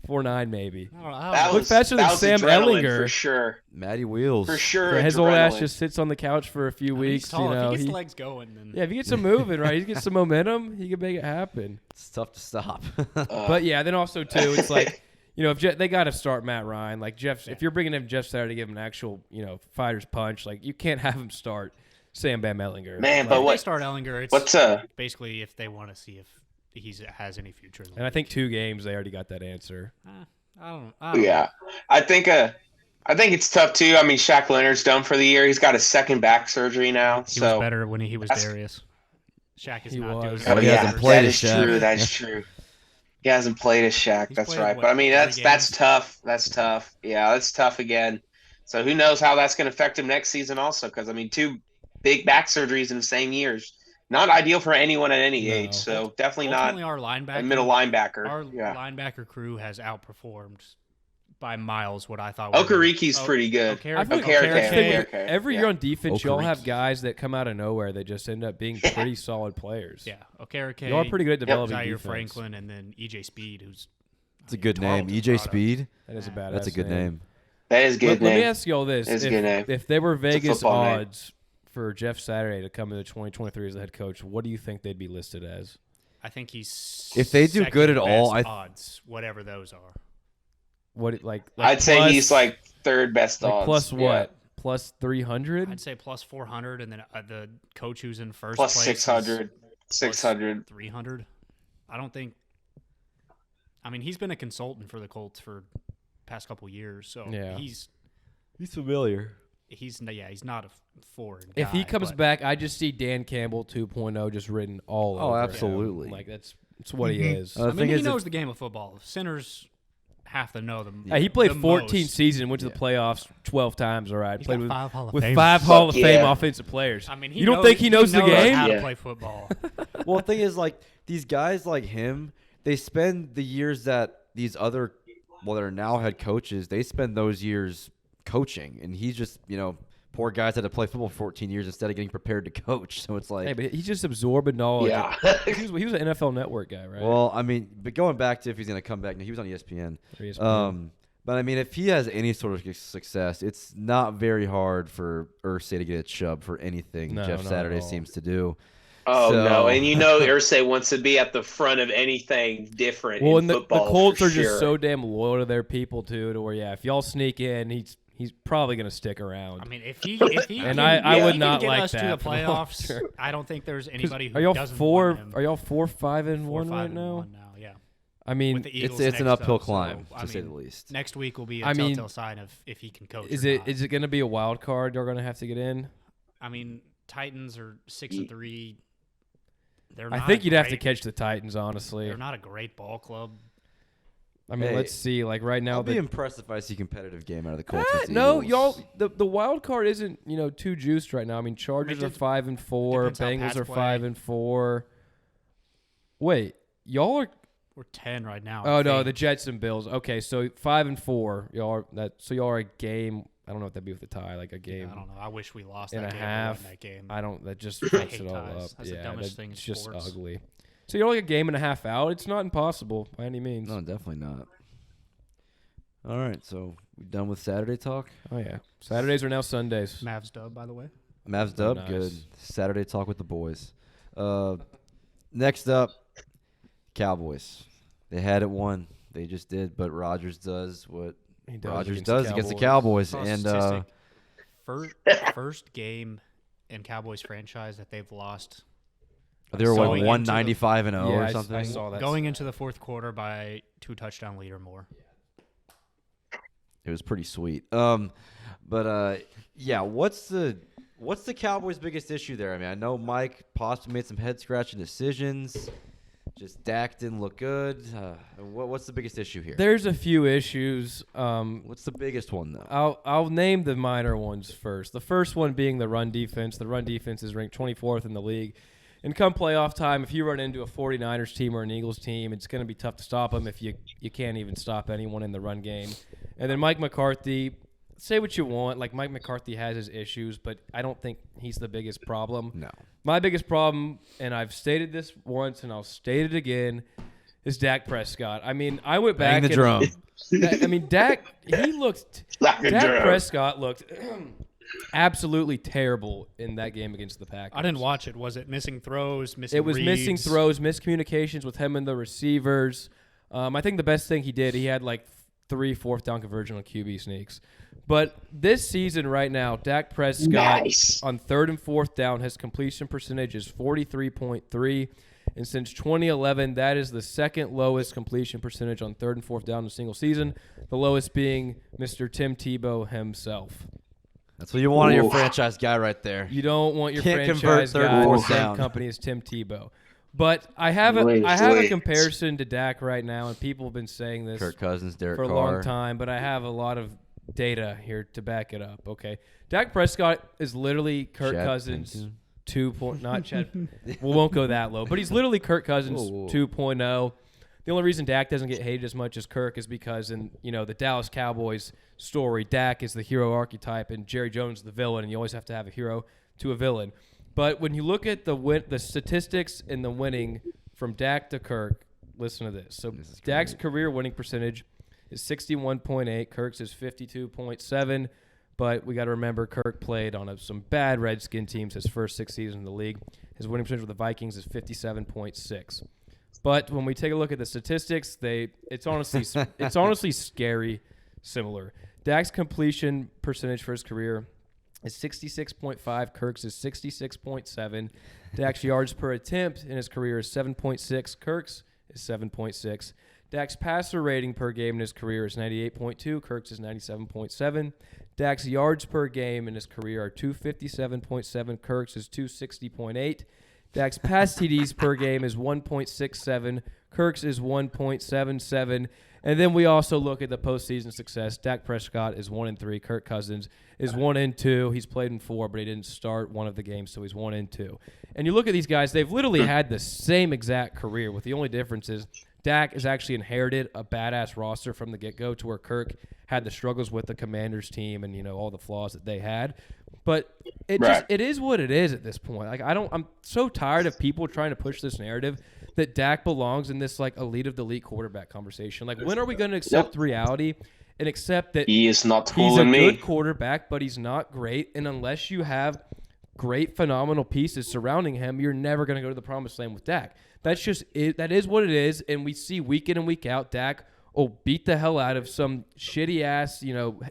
4.9 maybe. I don't know. That Look was faster than that was Sam adrenaline Ehlinger. for sure. Matty Wheels. For sure. Yeah, his old ass adrenaline. just sits on the couch for a few I mean, he's weeks. tall. You know, if he gets he- the legs going, then yeah, if he gets some moving, right, he gets some momentum, he can make it happen. It's tough to stop. But yeah, then also too, it's like, you know, if they got to start Matt Ryan, like if you're bringing in Jeff Saturday to give him an actual, you know, fighter's punch, like you can't have him start Sam Bam Ehlinger. Man, Like, but if they what? start Ellinger, it's What's basically if they want to see if he has any future. In the and I think 2 games they already got that answer. I don't know. Yeah, I think it's tough too. I mean, Shaq Leonard's done for the year. He's got a second back surgery now. He So was better when he was That's- Darius. Shaq is He not was. doing Oh, it. he hasn't played that as is Shaq. true. That is true. He hasn't played as Shaq. He's That's played, right. what, But I mean, 3 that's games? tough. That's tough. Yeah, that's tough again. So who knows how that's going to affect him next season also? Because I mean, 2 big back surgeries in the same years, not ideal for anyone at any No. age. So definitely not Ultimately, our linebacker, a middle linebacker. Our Yeah, linebacker crew has outperformed by miles what I thought. we were. Okariki's pretty good. I feel like Okay. every year on defense, y'all have Okereke. guys that come out of nowhere that just end up being pretty solid players. Yeah, Okereke. Y'all are pretty good at developing Zaire defense. Franklin, and then EJ Speed, who's It's a good name. Tarleton's EJ product. Speed. That is a badass. That's a good name. That is a good Let me name. ask y'all this: It's a good name. if there were Vegas football name. odds for Jeff Saturday to come into 2023 as the head coach, what do you think they'd be listed as? I think he's If they do good at all, second-best I- odds, whatever those are. What like I'd say plus- he's like third best like odds. plus Yeah. what? Plus 300? I'd say plus 400, and then the coach who's in first Plus place 600. is 600. 300. I don't think. I mean, he's been a consultant for the Colts for past couple years, so Yeah. he's familiar. not a foreign. If he guy, comes but back, I just see Dan Campbell 2.0 just written all Oh, over him. absolutely. Like that's what he is. The I thing mean, he is, knows the game of football. Sinners have to know them. Hey, he played the 14 most. seasons, went to the playoffs 12 times. All right, He's played got with 5 Hall of with Famers. 5 Hall of Fuck Fame yeah. offensive players. I mean, you don't think he knows the game? how Yeah. to play football? well, the thing is, like these guys like him, they spend the years that these other, well, that are now head coaches, they spend those years coaching, and he's just, poor guys had to play football for 14 years instead of getting prepared to coach. So it's like, Hey, but he's just absorbing knowledge. Yeah. he was an NFL Network guy, right? well, I mean, but going back to if he's going to come back, he was on ESPN. Or ESPN. But I mean, if he has any sort of success, it's not very hard for Irsay to get a chub for anything No, Jeff not Saturday at all. seems to do. Oh, So- no. And Irsay wants to be at the front of anything different well, in and the football. Colts for are sure. just so damn loyal to their people too, to where if y'all sneak in, he's probably gonna stick around. I mean, if he And can, I if would he not can get like us that to the for the long playoffs. term. I don't think there's 'Cause anybody who are y'all doesn't four? want him. Are y'all 4-5-1 4, 5, right and now? 1 now? Yeah. I mean, With the Eagles It's an next uphill up, so, climb, I to say mean, the least. Next week will be a I mean, telltale sign of if he can coach. is or it not. is it gonna be a wild card? They're gonna have to get in. I mean, Titans are 6-3. They're I not think a you'd have to great- catch the Titans, honestly. They're not a great ball club. I mean, Hey, let's see. Like right now, I'll be impressed if I see a competitive game out of the Colts. against the no, Eagles. y'all. The wild card isn't too juiced right now. I mean, Chargers are it 5-4. depends how Bengals Pats are play. 5-4. Wait, y'all are We're 10 right now. Oh I no, think. the Jets and Bills. Okay, so 5-4. Y'all are a game. I don't know what that'd be with the tie, like a game I don't know. I wish we lost and that a game. half. That game. I don't. That just I fucks hate it all ties. up. That's the dumbest thing in It's just sports. ugly. So you're like a game and a half out. It's not impossible by any means. No, definitely not. All right, so we done with Saturday talk? Oh yeah, Saturdays are now Sundays. Mavs dub, by the way. Mavs Oh, dub, nice. good. Saturday talk with the boys. Next up, Cowboys. They had it won. They just did, but Rodgers does what He does Rodgers against does the against the Cowboys. Cowboys. Saw a And statistic. First game in Cowboys franchise that they've lost they were Going like into the- 195 and 0 Yeah, or I something. saw that. going into the fourth quarter by 2 touchdown lead or more. It was pretty sweet. Yeah, what's the Cowboys' biggest issue there? I mean, I know Mike possibly made some head scratching decisions. Just Dak didn't look good. What's the biggest issue here? There's a few issues. What's the biggest one though? I'll name the minor ones first. The first one being the run defense. The run defense is ranked 24th in the league. And come playoff time, if you run into a 49ers team or an Eagles team, it's going to be tough to stop them if you can't even stop anyone in the run game. And then Mike McCarthy, say what you want. Like, Mike McCarthy has his issues, but I don't think he's the biggest problem. No. My biggest problem, and I've stated this once and I'll state it again, is Dak Prescott. I mean, I went back. Bang the drum. Dak Like a Dak drum. Prescott looked absolutely terrible in that game against the Packers. I didn't watch it. Was it missing throws, missing It was missing reads? throws, miscommunications with him and the receivers. I think the best thing he did, he had like 3 fourth-down conversion on QB sneaks. But this season right now, Dak Prescott Nice. on 3rd and 4th down, his completion percentage is 43.3. And since 2011, that is the second lowest completion percentage on 3rd and 4th down in a single season, the lowest being Mr. Tim Tebow himself. That's what you want in your Oof. franchise guy right there. You don't want your Can't convert franchise third guy and in the fourth same down. company as Tim Tebow. But I have a Wait. comparison to Dak right now, and people have been saying this Kirk Cousins, Derek for a Carr. long time, but I have a lot of data here to back it up. Okay, Dak Prescott is literally Kirk Chad Cousins Pennington. 2. Not Chad. We won't go that low, but he's literally Kirk Cousins Whoa. 2.0. The only reason Dak doesn't get hated as much as Kirk is because in the Dallas Cowboys story, Dak is the hero archetype and Jerry Jones is the villain, and you always have to have a hero to a villain. But when you look at the statistics and the winning from Dak to Kirk, listen to this. So This is Dak's great. career winning percentage is 61.8. Kirk's is 52.7. But we got to remember Kirk played on some bad Redskin teams his first 6 seasons in the league. His winning percentage with the Vikings is 57.6. But when we take a look at the statistics, it's honestly scary similar. Dak's completion percentage for his career is 66.5. Kirk's is 66.7. Dak's yards per attempt in his career is 7.6. Kirk's is 7.6. Dak's passer rating per game in his career is 98.2. Kirk's is 97.7. Dak's yards per game in his career are 257.7. Kirk's is 260.8. Dak's pass TDs per game is 1.67. Kirk's is 1.77. And then we also look at the postseason success. Dak Prescott is 1-3. Kirk Cousins is 1-2. He's played in 4, but he didn't start one of the games, so he's 1-2. And you look at these guys; they've literally had the same exact career. With the only difference is Dak has actually inherited a badass roster from the get-go, to where Kirk had the struggles with the Commanders team and all the flaws that they had. But it is what it is at this point. Like I'm so tired of people trying to push this narrative that Dak belongs in this like elite of the elite quarterback conversation. Like, when are we going to accept reality and accept that He is not he's a fooling me. good quarterback, but he's not great? And unless you have great, phenomenal pieces surrounding him, you're never going to go to the promised land with Dak. That's just it. That is what it is. And we see week in and week out, Dak will beat the hell out of some shitty ass,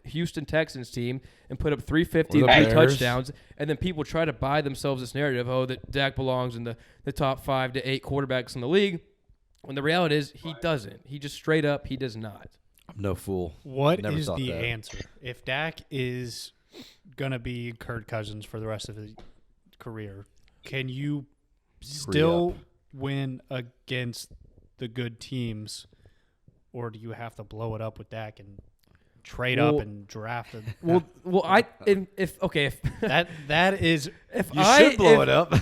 Houston Texans team and put up 350 Or and the 3 Bears. touchdowns. And then people try to buy themselves this narrative, that Dak belongs in the top 5 to 8 quarterbacks in the league. When the reality is he doesn't. He just straight up, he does not. I'm no fool. What Never is thought the that. answer? If Dak is going to be Kirk Cousins for the rest of his career, can you still win against the good teams, or do you have to blow it up with Dak and trade up and draft it. Well, if That is if You I should blow if- it up.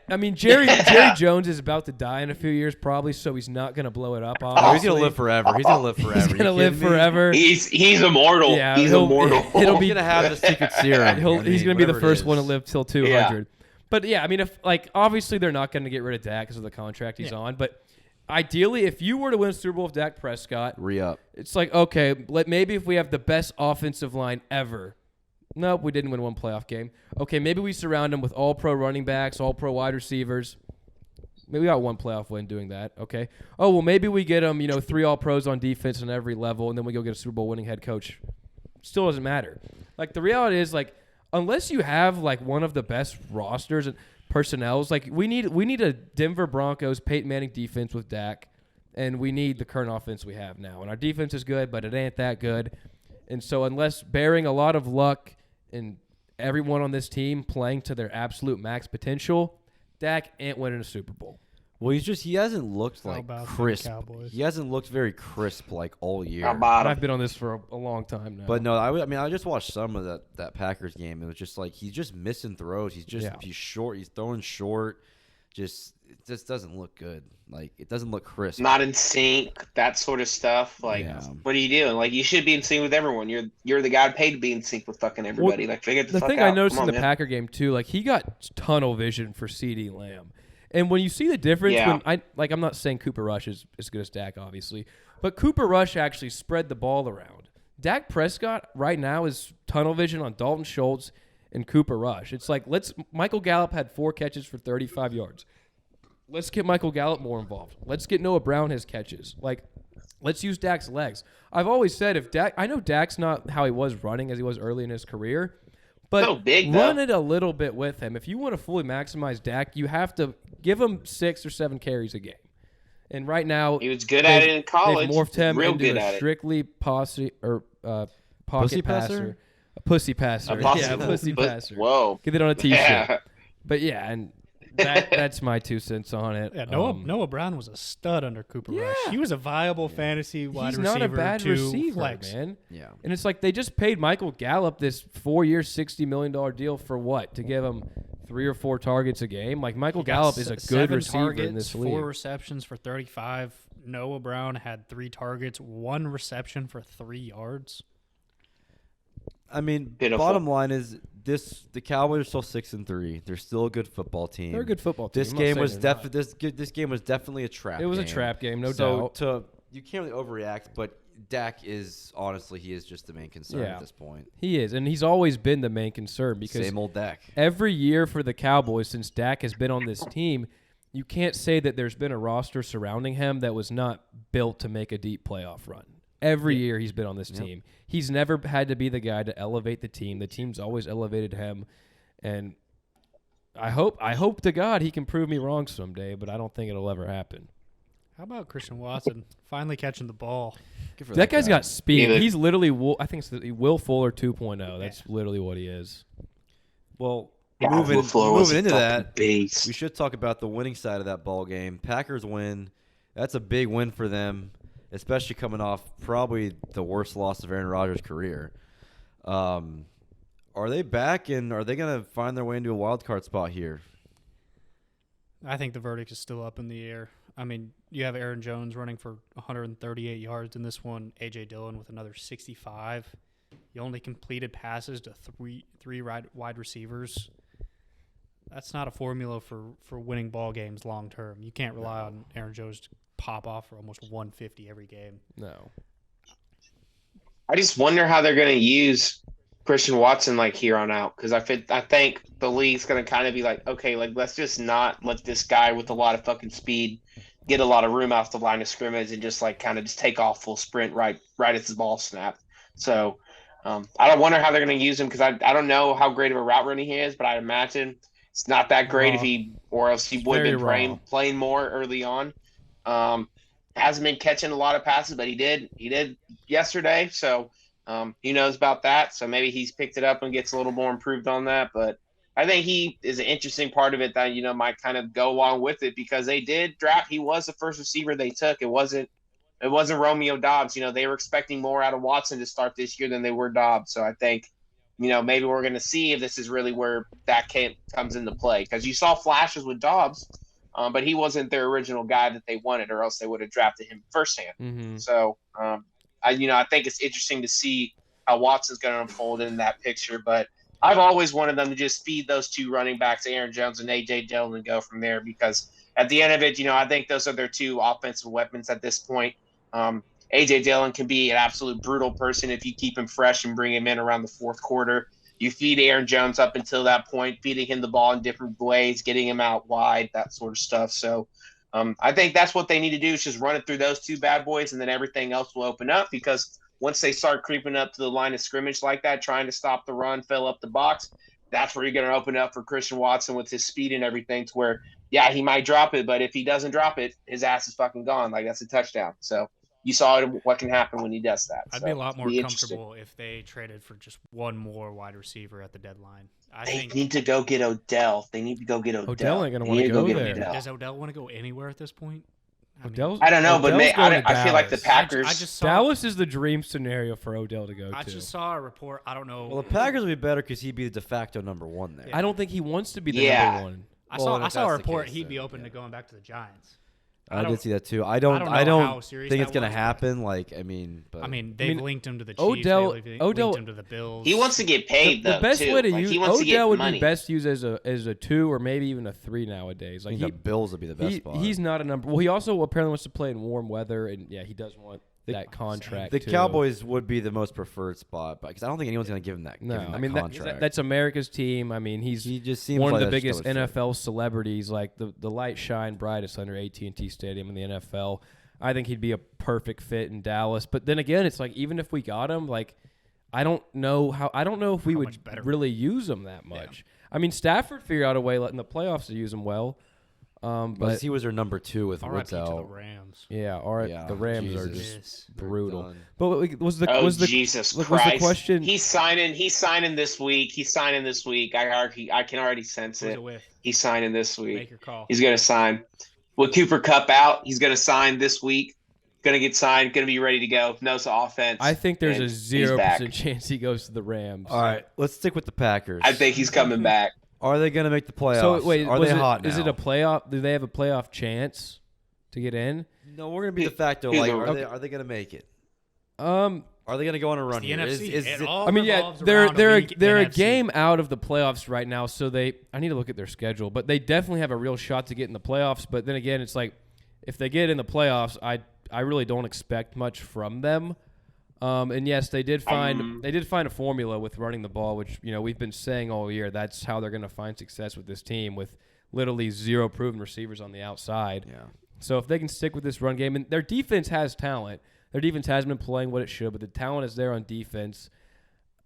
I mean Jerry Jones is about to die in a few years probably, so he's not gonna blow it up. Oh, Obviously. he's gonna live forever. He's gonna live forever. He's gonna You live kidding me? forever. He's immortal. Yeah, he's he'll- immortal. it'll He's be- gonna have the secret serum. He's gonna be the whatever it first one to is. live till 200. But yeah, I mean, if obviously they're not gonna get rid of Dak because of the contract he's on, but. Ideally, if you were to win a Super Bowl with Dak Prescott, Re-up. it's like, okay, maybe if we have the best offensive line ever. Nope, we didn't win one playoff game. Okay, maybe we surround him with all-pro running backs, all-pro wide receivers. Maybe we got one playoff win doing that, okay? Oh, well, maybe we get him, 3 all-pros on defense on every level, and then we go get a Super Bowl winning head coach. Still doesn't matter. Like, the reality is, like, unless you have, like, one of the best rosters and personnels, like, we need a Denver Broncos Peyton Manning defense with Dak, and we need the current offense we have now. And our defense is good, but it ain't that good. And so unless bearing a lot of luck and everyone on this team playing to their absolute max potential, Dak ain't winning a Super Bowl. Well, he hasn't looked How like about the crisp. Cowboys? He hasn't looked very crisp like all year. How about And him? I've been on this for a long time now. But no, I just watched some of that Packers game. It was just like he's just missing throws. He's short. He's throwing short. It just doesn't look good. Like it doesn't look crisp. Not in sync, that sort of stuff. Like, Yeah. what are you doing? Like, you should be in sync with everyone. You're the guy paid to be in sync with fucking everybody. Like, figure the fuck thing out. I noticed Come in on, the man. Packer game too, like he got tunnel vision for CeeDee Lamb, and when you see the difference, Yeah. I'm not saying Cooper Rush is as good as Dak, obviously, but Cooper Rush actually spread the ball around. Dak Prescott right now is tunnel vision on Dalton Schultz and Cooper Rush. It's like Michael Gallup had 4 catches for 35 yards. Let's get Michael Gallup more involved. Let's get Noah Brown his catches. Like, let's use Dak's legs. I've always said I know Dak's not how he was running as he was early in his career, but So big, though. run it a little bit with him. If you want to fully maximize Dak, you have to give him 6 or 7 carries a game. And right now, He was good at it in college. they've morphed him Real into good a at it. strictly pocket Pussy passer. passer? A pussy passer. A posse- Yeah, a pussy but- passer. Whoa. Get it on a t-shirt. Yeah. But yeah, and that's my 2 cents on it. Yeah, Noah Brown was a stud under Cooper Rush. Yeah. He was a viable fantasy wide He's receiver. not a bad to receiver, flex. man. Yeah. And it's like they just paid Michael Gallup this 4-year, $60 million deal for what? To give him 3 or 4 targets a game? Like Michael He got Gallup is a good 7 receiver targets, in this 4 league. receptions for 35. Noah Brown had 3 targets, 1 reception for 3 yards. I mean, Pitiful. bottom line is the Cowboys are still 6-3. They're still a good football team. They're a good football team. This I'm not game saying was they're not. definitely this game was definitely a trap. It was a game. trap game, no so doubt. you can't really overreact, but Dak is honestly he is just the main concern Yeah. at this point. He is, and he's always been the main concern because Same old Dak. every year for the Cowboys since Dak has been on this team, you can't say that there's been a roster surrounding him that was not built to make a deep playoff run. Every year he's been on this team. He's never had to be the guy to elevate the team. The team's always elevated him. And I hope to God he can prove me wrong someday, but I don't think it'll ever happen. How about Christian Watson finally catching the ball? Good for That guy's guy. got speed. Either- He's literally I think it's the Will Fuller 2.0. That's literally what he is. Well, Yeah, moving LaFleur was into a fucking that, beast. we should talk about the winning side of that ball game. Packers win. That's a big win for them, especially coming off probably the worst loss of Aaron Rodgers' career. Are they back, and are they going to find their way into a wild card spot here? I think the verdict is still up in the air. I mean, you have Aaron Jones running for 138 yards in this one, A.J. Dillon with another 65. You only completed passes to three wide receivers. That's not a formula for winning ball games long term. You can't rely on Aaron Jones to pop off for almost 150 every game. No. I just wonder how they're going to use Christian Watson like here on out, because I think the league's going to kind of be like, okay, like let's just not let this guy with a lot of fucking speed get a lot of room off the line of scrimmage and just like kind of just take off full sprint right as the ball snapped. So I don't wonder how they're going to use him, because I don't know how great of a route running he is, but I imagine it's not that great or else he would have been playing more early on. Hasn't been catching a lot of passes, but he did yesterday. So he knows about that. So maybe he's picked it up and gets a little more improved on that. But I think he is an interesting part of it that, might kind of go along with it, because they did draft. He was the first receiver they took. It wasn't It wasn't Romeo Dobbs. They were expecting more out of Watson to start this year than they were Dobbs. So I think, maybe we're going to see if this is really where that comes into play. Because you saw flashes with Dobbs, but he wasn't their original guy that they wanted, or else they would have drafted him firsthand. Mm-hmm. So, I think it's interesting to see how Watson's going to unfold in that picture. But I've always wanted them to just feed those two running backs, Aaron Jones and A.J. Dillon, and go from there, because at the end of it, I think those are their two offensive weapons at this point. A.J. Dillon can be an absolute brutal person if you keep him fresh and bring him in around the fourth quarter. You feed Aaron Jones up until that point, feeding him the ball in different ways, getting him out wide, that sort of stuff. So I think that's what they need to do, is just run it through those two bad boys, and then everything else will open up, because once they start creeping up to the line of scrimmage like that, trying to stop the run, fill up the box, that's where you're going to open up for Christian Watson with his speed and everything, to where, yeah, he might drop it, but if he doesn't drop it, his ass is fucking gone. Like, that's a touchdown. So you saw what can happen when he does that. I'd be a lot more comfortable if they traded for just one more wide receiver at the deadline. They need to go get Odell. They need to go get Odell. Odell ain't gonna want to go there. Does Odell want to go anywhere at this point? I don't know, but I feel like the Packers. Dallas is the dream scenario for Odell to go to. I just saw a report. I don't know. Well, the Packers would be better because he'd be the de facto number one there. I don't think he wants to be the number one. I saw a report he'd be open to going back to the Giants. I did see that too. I don't think it's gonna happen. They've linked him to the Chiefs. Odell linked him to the Bills. He wants to get paid though. The best way to use Odell would money. be best used as a 2 or maybe even a 3 nowadays. Like the Bills would be the best spot. He's not a number. Well, he also apparently wants to play in warm weather, and yeah, he does want that contract. The Cowboys would be the most preferred spot, because I don't think anyone's going to give him that. No, contract. That's America's team. I mean, he just seems one of the biggest NFL celebrities. Like the light shine brightest under AT&T Stadium in the NFL. I think he'd be a perfect fit in Dallas. But then again, it's like, even if we got him, like, I don't know if we would really use him that much. Yeah. I mean, Stafford figured out a way in the playoffs to use him well. But he was their number 2 with Woods out. to the Rams. Yeah, the Rams are just brutal. But was the question? He's signing this week. I can already sense it. He's signing this week. Make your call. He's gonna sign. With Cooper Kupp out, he's gonna sign this week. Gonna get signed. Gonna be ready to go. Knows the offense. I think there's a 0% chance he goes to the Rams. All right, let's stick with the Packers. I think he's coming back. Are they going to make the playoffs? So wait, are they hot now? Is it a playoff? Do they have a playoff chance to get in? No, we're going to be de facto. Are they going to make it? Are they going to go on a run the here? NFC. They're a game out of the playoffs right now. So I need to look at their schedule, but they definitely have a real shot to get in the playoffs. But then again, it's like, if they get in the playoffs, I really don't expect much from them. And yes, they did find a formula with running the ball, which we've been saying all year. That's how they're going to find success with this team, with literally 0 proven receivers on the outside. Yeah. So if they can stick with this run game, and their defense has talent. Their defense has been playing what it should, but the talent is there on defense.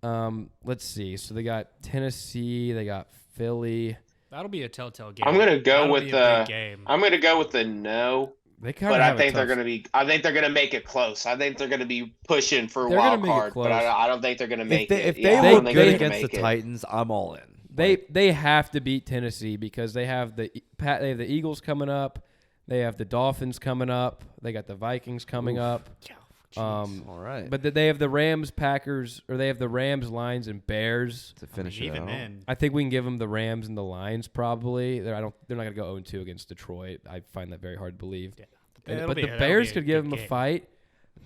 Let's see. So they got Tennessee, they got Philly. That'll be a telltale game. I'm gonna go with the no. I think they're gonna make it close. I think they're gonna be pushing for a wild card, but I don't think they're gonna make it. If they look good against the Titans, I'm all in. They have to beat Tennessee, because they have the Eagles coming up, they have the Dolphins coming up, they got the Vikings coming up. All right, but they have the Rams, Packers, or they have the Rams, Lions, and Bears to finish it out. I think we can give them the Rams and the Lions probably. They're not gonna go 0-2 against Detroit. I find that very hard to believe. Yeah. But the Bears could give them a fight.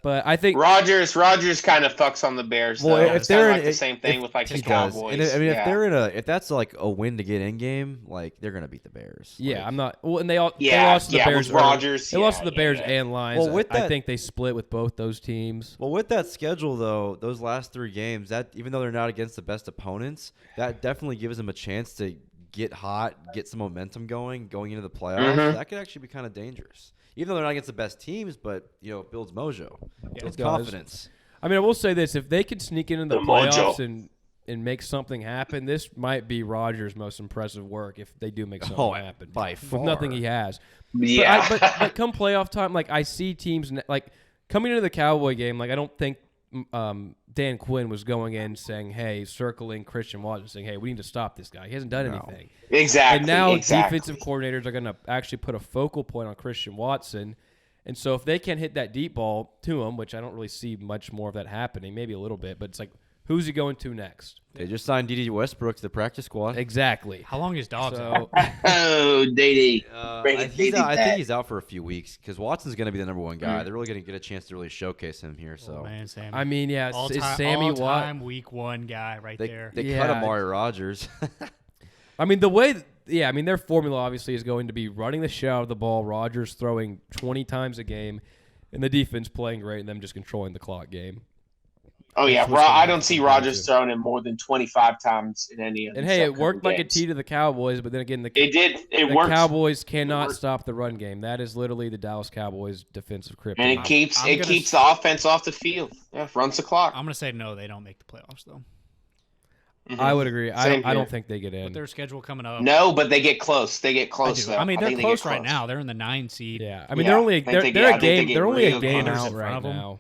But I think Rodgers kind of fucks on the Bears. Well, though. if they're the same thing with the Cowboys. If that's like a win to get in game, like, they're gonna beat the Bears. Yeah, I'm not. Well, and they lost to the Bears. Rodgers. They lost to the Bears and Lions. Well, I think they split with both those teams. Well, with that schedule though, those last 3 games, that even though they're not against the best opponents, that definitely gives them a chance to get hot, get some momentum going into the playoffs. Mm-hmm. That could actually be kind of dangerous. Even though they're not against the best teams, but it builds mojo, builds confidence. I mean, I will say this: if they could sneak into the playoffs and make something happen, this might be Rodgers' most impressive work. If they do make something happen, by far, with nothing he has. Yeah. But come playoff time, like, I see teams like coming into the Cowboy game. Like, I don't think Dan Quinn was going in saying, "Hey," circling Christian Watson, saying, "Hey, we need to stop this guy. He hasn't done anything." Exactly. And now defensive coordinators are going to actually put a focal point on Christian Watson, And so if they can't hit that deep ball to him, which I don't really see much more of that happening, maybe a little bit, but it's like, who's he going to next? They just signed D.D. Westbrook to the practice squad. Exactly. How long is Dobbs So, out? Oh, Didi. I think he's out for a few weeks because Watson's going to be the number one guy. They're really going to get a chance to really showcase him here. So, Oh, man, Sammy. I mean, yeah, it's Sammy Watt. All-time week 1 guy right there. they Yeah. cut Amari Rodgers. I mean, their formula obviously is going to be running the shit out of the ball, Rodgers throwing 20 times a game, and the defense playing great, and them just controlling the clock game. Oh, yeah. That's what's gonna I don't happen see to Rodgers them. throwing it more than 25 times in any of the And hey, it upcoming worked like a games. T to the Cowboys, but then again, the It worked. Cowboys cannot worked. stop the run game. That is literally the Dallas Cowboys defensive kryptonite. And it keeps I'm gonna the offense off the field. Yeah, runs the clock. I'm going to say no, they don't make the playoffs, though. Mhm. I would agree. Same I here. don't think they get With in. their schedule coming up. No, but they get close. They get I close. do. Though. I mean, they're think they close get right now. They're in the 9 seed. Yeah, I mean Yeah, they're only I think they they're get- a I think game. they get They're only a real game close. out In front right of 'em. now.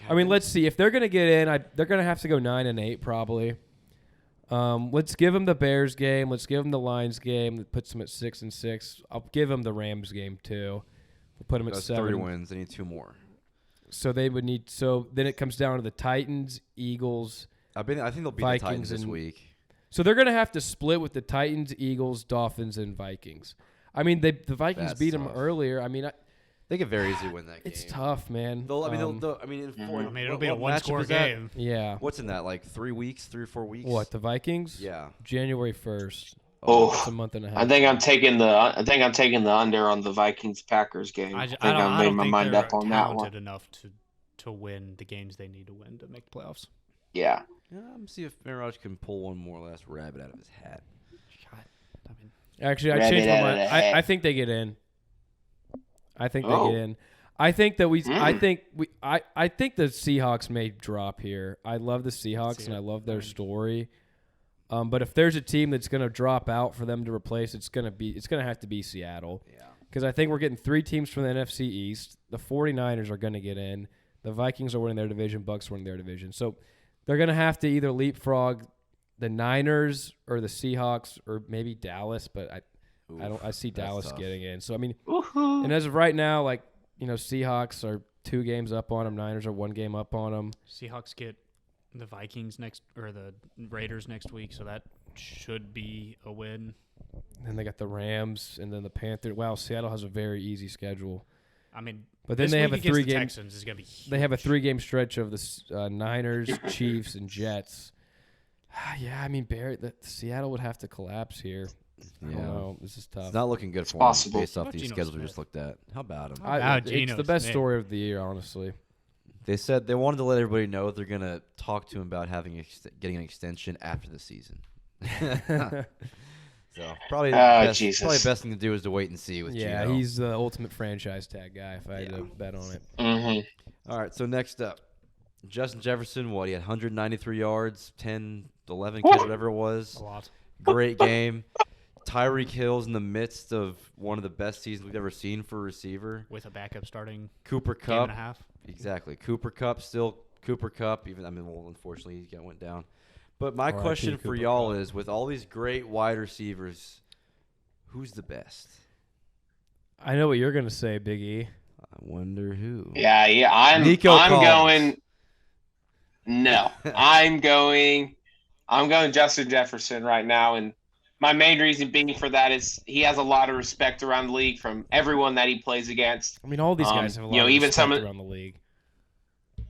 I mean, let's see if they're gonna get in. They're gonna have to go 9-8 probably. Let's give them the Bears game. Let's give them the Lions game. That puts them at 6-6. I'll give them the Rams game too. We'll put them at That's 7. 3 wins. They need 2 more. So they would need. So then it comes down to the Titans, Eagles. I think they'll beat the Vikings Titans this and- week. So they're gonna have to split with the Titans, Eagles, Dolphins, and Vikings. I mean, the Vikings That's beat them tough. earlier. I mean, They could very easily win that game. it's tough, man. They'll, I mean, Um, they'll, I mean, in four, I mean, it'll what- be a what matchup one-score is that? game. yeah. What's in that? Like 3 weeks, 3 or 4 weeks? What, the Vikings? Yeah. January 1st. Oh, It's a month and a half. I think I'm taking the under on the Vikings Packers game. I think I made my mind up on that one. talented enough to win the games they need to win to make the playoffs. Yeah. I'm see if Aaron Rodgers can pull one more last rabbit out of his hat. I mean, Actually, I Rabbit changed my out of mind. the hat. I think they get in. I think they Oh. get in. I think that Mm. I think the Seahawks may drop here. I love the Seahawks See and it. I love their story. But if there's a team that's going to drop out for them to replace, it's going to have to be Seattle. Yeah. Because I think we're getting 3 teams from the NFC East. The 49ers are going to get in. The Vikings are winning their division. Bucs winning their division. So they're going to have to either leapfrog the Niners or the Seahawks or maybe Dallas. But I see that's Dallas tough. getting in. So I mean, Woohoo. and as of right now, like Seahawks are 2 games up on them. Niners are 1 game up on them. Seahawks get the Vikings or the Raiders next week, so that should be a win. Then they got the Rams and then the Panthers. Wow, Seattle has a very easy schedule. I mean, But then this they have a week against 3 the game. Texans is going to be huge. They have a 3-game stretch of the Niners, Chiefs, and Jets. Yeah, I mean, Seattle would have to collapse here. I don't Yeah. know. This is tough. It's not looking good for possible. him based off How about these Geno schedules we Smith? just looked at. How about him? about It's Geno the best Smith? story of the year, honestly. They said they wanted to let everybody know they're going to talk to him about getting an extension after the season. So probably Jesus. probably the best thing to do is to wait and see with Yeah, Geno. he's the ultimate franchise tag guy if I had to bet on it. Mm-hmm. All right, so next up, Justin Jefferson, he had 193 yards, 10, 11 Woo! catch, whatever it was. a lot. Great game. Tyreek Hill's in the midst of one of the best seasons we've ever seen for a receiver. With a backup starting Cooper game and Kupp, a half. exactly. Cooper Kupp, still Cooper Kupp. Unfortunately, he went down. But my R.I.P. question for Cooper y'all Kupp. is, with all these great wide receivers, who's the best? I know what you're going to say, Big E. I wonder who. Yeah. I'm Nico Collins. going. No, I'm going Justin Jefferson right now, and my main reason being for that is he has a lot of respect around the league from everyone that he plays against. I mean, all these guys have a lot of even respect some of- around the league.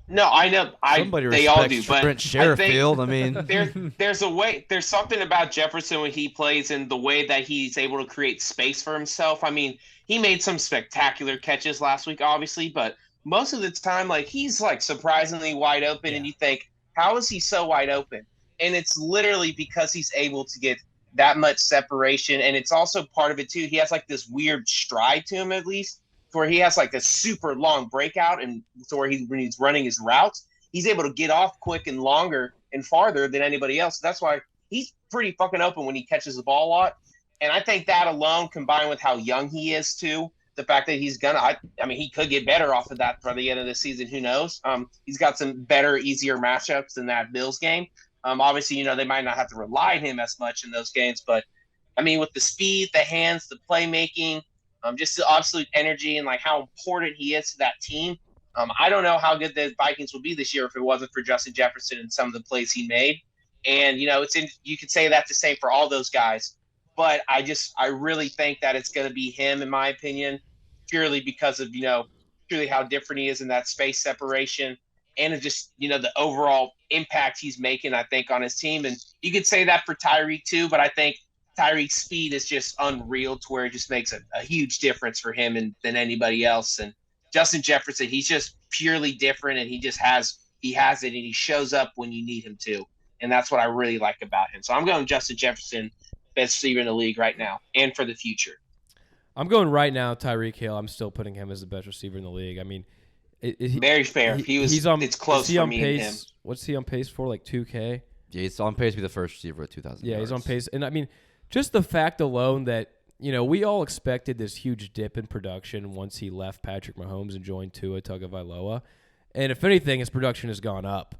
No, I know, Somebody they all respects do, but Trent I think Sherfield. I mean, there's something about Jefferson when he plays and the way that he's able to create space for himself. I mean, he made some spectacular catches last week, obviously, but most of the time, like, he's like surprisingly wide open, and you think, how is he so wide open? And it's literally because he's able to get that much separation, and it's also part of it too. He has like this weird stride to him, at least, where he has like a super long breakout, and so when he's running his routes, he's able to get off quick and longer and farther than anybody else. That's why he's pretty fucking open when he catches the ball a lot. And I think that alone, combined with how young he is too, the fact that he's I mean, he could get better off of that for the end of the season. Who knows? He's got some better, easier matchups than that Bills game. Obviously, they might not have to rely on him as much in those games, but I mean, with the speed, the hands, the playmaking, Just the absolute energy and like how important he is to that team. I don't know how good the Vikings would be this year if it wasn't for Justin Jefferson and some of the plays he made. And you could say that the same for all those guys, but I really think that it's going to be him, in my opinion, purely because of purely how different he is in that space separation and just the overall impact he's making, I think, on his team. And you could say that for Tyreek too, but I think Tyreek's speed is just unreal to where it just makes a huge difference for him than anybody else. And Justin Jefferson, he's just purely different, and he has it, and he shows up when you need him to. And that's what I really like about him. So I'm going Justin Jefferson, best receiver in the league right now and for the future. I'm going right now Tyreek Hill. I'm still putting him as the best receiver in the league. I mean, very fair. It's close for me and him. What's he on pace for? Like 2K? Yeah, he's on pace to be the first receiver at 2,000 Yeah, yards. he's on pace. And I mean, just the fact alone that, we all expected this huge dip in production once he left Patrick Mahomes and joined Tua Tagovailoa. And if anything, his production has gone up.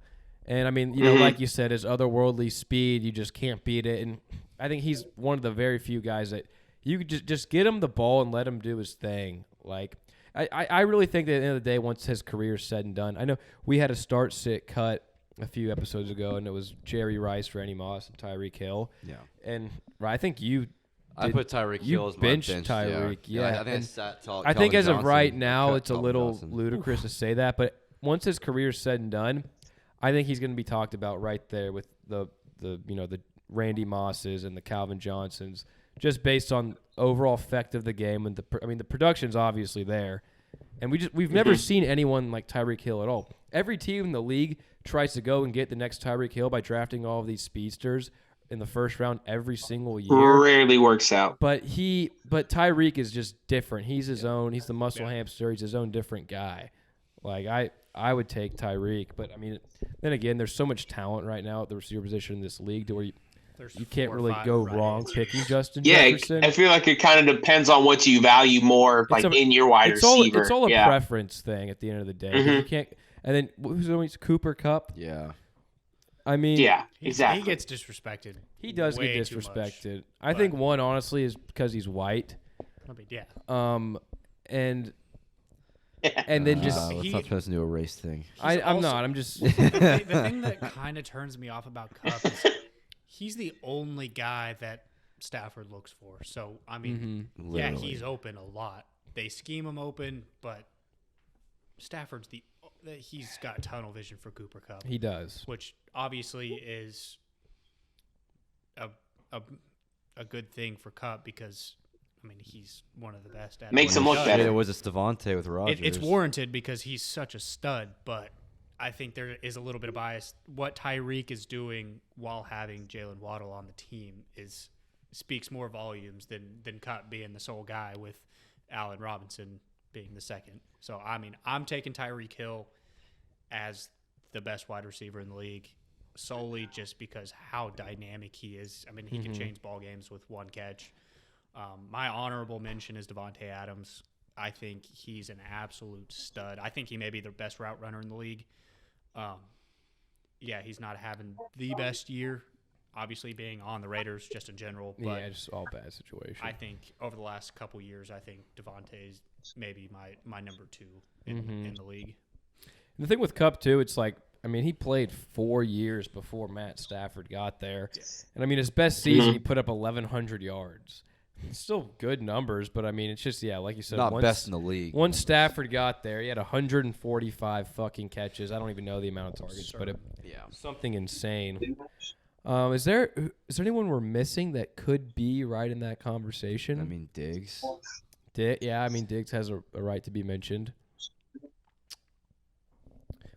And I mean, like you said, his otherworldly speed, you just can't beat it. And I think he's one of the very few guys that you could just get him the ball and let him do his thing. Like, I really think that at the end of the day, once his career is said and done, I know we had a start-sit cut a few episodes ago, and it was Jerry Rice, Randy Moss, and Tyreek Hill. Yeah. And I think I put Tyreek Hill as my bench bench. Tyreek, yeah. I think as of Johnson, right now, it's a Calvin little Johnson. ludicrous to say that, but once his career is said and done, I think he's going to be talked about right there with the Randy Mosses and the Calvin Johnsons, just based on overall effect of the game. And the production's obviously there, and we've never seen anyone like Tyreek Hill at all. Every team in the league tries to go and get the next Tyreek Hill by drafting all of these speedsters in the first round every single year. Rarely works out. But Tyreek is just different. He's his own. He's the muscle hamster. He's his own different guy. Like I would take Tyreek, but I mean, then again, there's so much talent right now at the receiver position in this league to where you can't really go wrong picking Justin Jefferson. I feel like it kind of depends on what you value more, in your wide receiver. It's all a preference thing at the end of the day. You can't. And then who's always Cooper Kupp? Yeah. I mean, yeah, exactly. He gets disrespected. He does get disrespected. I think one, honestly, is because he's white. Yeah. And then just let's not supposed to do a race thing. I'm not. I'm just the thing that kind of turns me off about Kupp is he's the only guy that Stafford looks for. So I mean, Literally. he's open a lot. They scheme him open, but Stafford's he's got tunnel vision for Cooper Kupp. He does, which obviously is a good thing for Kupp because I mean he's one of the best at Makes what him he look does. better. Yeah, it was a Stavante with Rodgers. It's warranted because he's such a stud, but I think there is a little bit of bias. What Tyreek is doing while having Jalen Waddle on the team speaks more volumes than Kupp being the sole guy with Allen Robinson being the second. So, I mean, I'm taking Tyreek Hill as the best wide receiver in the league solely just because how dynamic he is. I mean, he can change ball games with one catch. My honorable mention is Devontae Adams. I think he's an absolute stud. I think he may be the best route runner in the league. He's not having the best year, obviously being on the Raiders just in general. But yeah, just all bad situation. I think over the last couple years, I think Devontae's maybe my number two in the league. And the thing with Kupp too, it's like, I mean, he played 4 years before Matt Stafford got there, and I mean, his best season he put up 1,100 yards. It's still good numbers, but I mean, it's just like you said, not best in the league. Once Stafford got there, he had 145 fucking catches. I don't even know the amount of targets, but something insane. Is there anyone we're missing that could be right in that conversation? I mean, Diggs. Diggs has a right to be mentioned.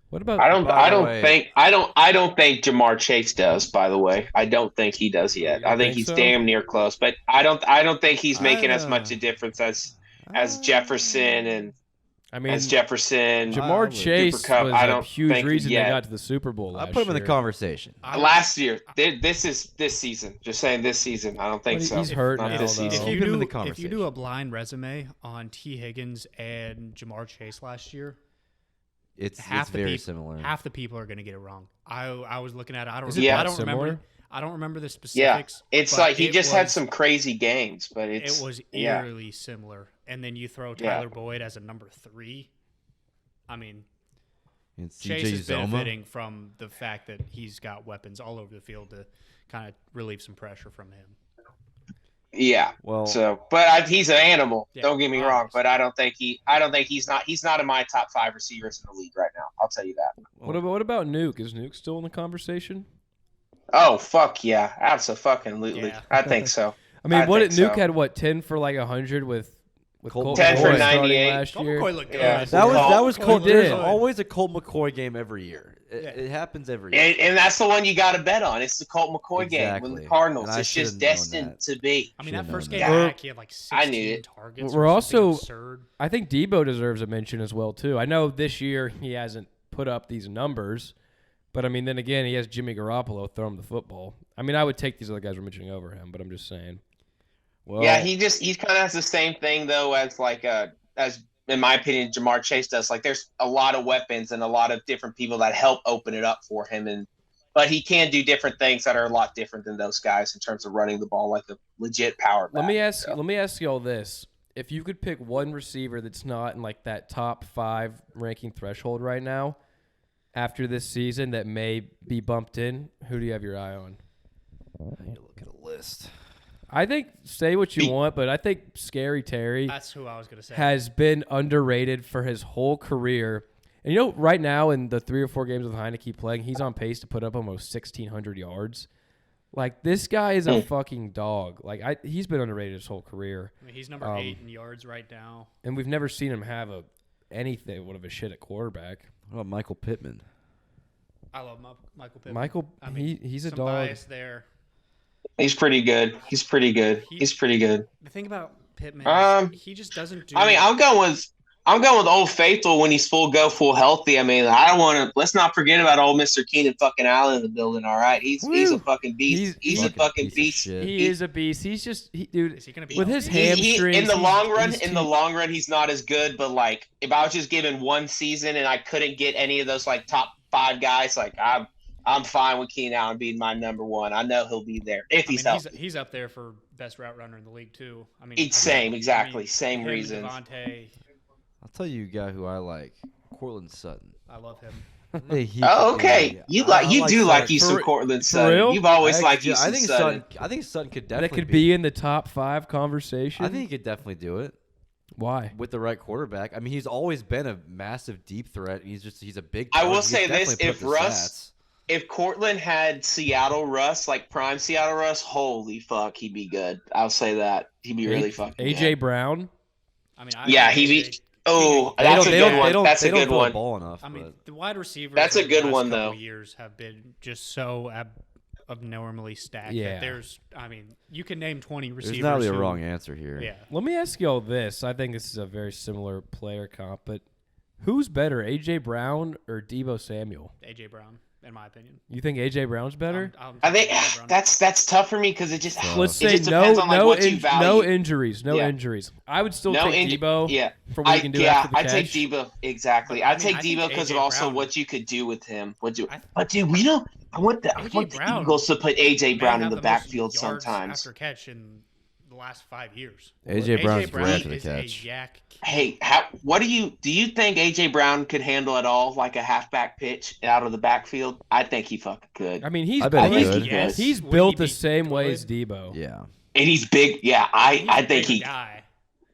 What about? I don't think Jamar Chase does. By the way, I don't think he does yet. I think he's damn near close, but I don't think he's making as much a difference as Jefferson and Jamar Chase was a huge reason they got to the Super Bowl last year. I put him in the conversation. Last year, this season. Just saying, this season. I don't think so. He's hurt now, this though. season. If you do a blind resume on T. Higgins and Jamar Chase last year. It's very similar. Half the people are going to get it wrong. I was looking at it. I don't remember. I don't remember the Yeah, specifics. it's but like he it just had was- some crazy games, but It it's was yeah. eerily similar. And then you throw Yeah. Tyler Boyd as a number 3. I mean, And Chase CJ is Zoma. benefiting from the fact that he's got weapons all over the field to kind of relieve some pressure from him. Yeah. Well, So, but he's an animal. Yeah, Don't get me wrong, obviously. but I don't think he's not in my top 5 receivers in the league right now. I'll tell you that. What about Nuke? Is Nuke still in the conversation? Oh fuck yeah, absolutely. Yeah. I think so. I mean, I what think Nuke so. had 10 for like 100 with Colt Colt 10 for McCoy starting 98. last Colt year. McCoy looked good. Yeah. that was Colt. He There's did. always a Colt McCoy game every year. It happens every year. And that's the one you got to bet on. It's the Colt McCoy game when the Exactly. Cardinals. And I It's just should've known destined that. to be. I mean, Should've that first known game that. back, he had like I knew 16 it. targets. We're or something also- absurd. I think Debo deserves a mention as well too. I know this year he hasn't put up these numbers, but I mean, then again, he has Jimmy Garoppolo throw him the football. I mean, I would take these other guys we're mentioning over him, but I'm just saying. Well, Yeah, he kind of has the same thing though as as in my opinion Jamar Chase does. Like there's a lot of weapons and a lot of different people that help open it up for him, but he can do different things that are a lot different than those guys in terms of running the ball like a legit power back. Let me ask you all this: if you could pick one receiver that's not in like that top 5 ranking threshold right now, after this season that may be bumped in, who do you have your eye on? I need to look at a list. I think say what you want, but I think Scary Terry That's who I was going to say. has been underrated for his whole career. And you know, right now in the 3 or 4 games with Heineke playing, he's on pace to put up almost 1,600 yards. Like, this guy is a fucking dog. Like, he's been underrated his whole career. I mean, he's number 8 in yards right now. And we've never seen him have anything of a shit at quarterback. What about Michael Pittman? I love Michael Pittman. Michael, I mean, he's a some dog. bias there. He's pretty good. He's pretty good. The thing about Pittman is he just doesn't do. I mean, I'm going with Old Faithful when he's full healthy. I mean, I don't want to. Let's not forget about old Mr. Keenan fucking Allen in the building. All right, he's a fucking beast. He's a fucking beast. He is a beast. He's just dude. Is he gonna be With his healthy? hamstrings? In the he's long run, he's not as good. But like, if I was just given one season and I couldn't get any of those like top 5 guys, like I'm fine with Keenan Allen being my number 1. I know he'll be there if he's healthy. He's up there for best route runner in the league too. I mean, Same him, reasons. Devontae, I'll tell you a guy who I like, Cortland Sutton. I love him. Hey, Okay, you do like you some Cortland Sutton. real? You've always liked you some I think Sutton. I think Sutton could that definitely could be in the top 5 conversation. I think he could definitely do it Why? with the right quarterback. I mean, he's always been a massive deep threat. He's a big. I will target. He's say this: definitely put up the stats. if Cortland had Seattle Russ, like prime Seattle Russ, holy fuck, he'd be good. I'll say that he'd be really fucking AJ good. Brown. I mean, Yeah, he'd be. Oh, that's a good one. That's a good one. Ball enough, I mean, but the wide receivers. That's a over the good last one, couple though. Years have been just so abnormally stacked. Yeah. That there's. I mean, you can name 20 receivers. there's not really a who- wrong answer here. Yeah. Let me ask you all this. I think this is a very similar player comp, but who's better, AJ Brown or Deebo Samuel? AJ Brown, in my opinion. You think AJ Brown's better? I think AJ Brown. that's tough for me because it just Let's it say just no, depends on like what you value. no injuries, no Yeah. injuries. I would still No take inju- Deebo Yeah, for what he can do after the I catch. take Debo exactly. I I mean, take I think Debo because of AJ also Brown- what you could do with him. But dude, I we don't. I want the Brown Eagles to put AJ may Brown in have the most backfield yards sometimes. After catch in the last 5 years. AJ Brown's great after the is catch. a yak. Hey, what do you think AJ Brown could handle at all, like a halfback pitch out of the backfield? I think he fucking could. I mean, he's I bet he he's, could. Yes. he's Would built he the be same way good? as Deebo. Yeah. And he's big. Yeah, I He's a think bigger he. guy.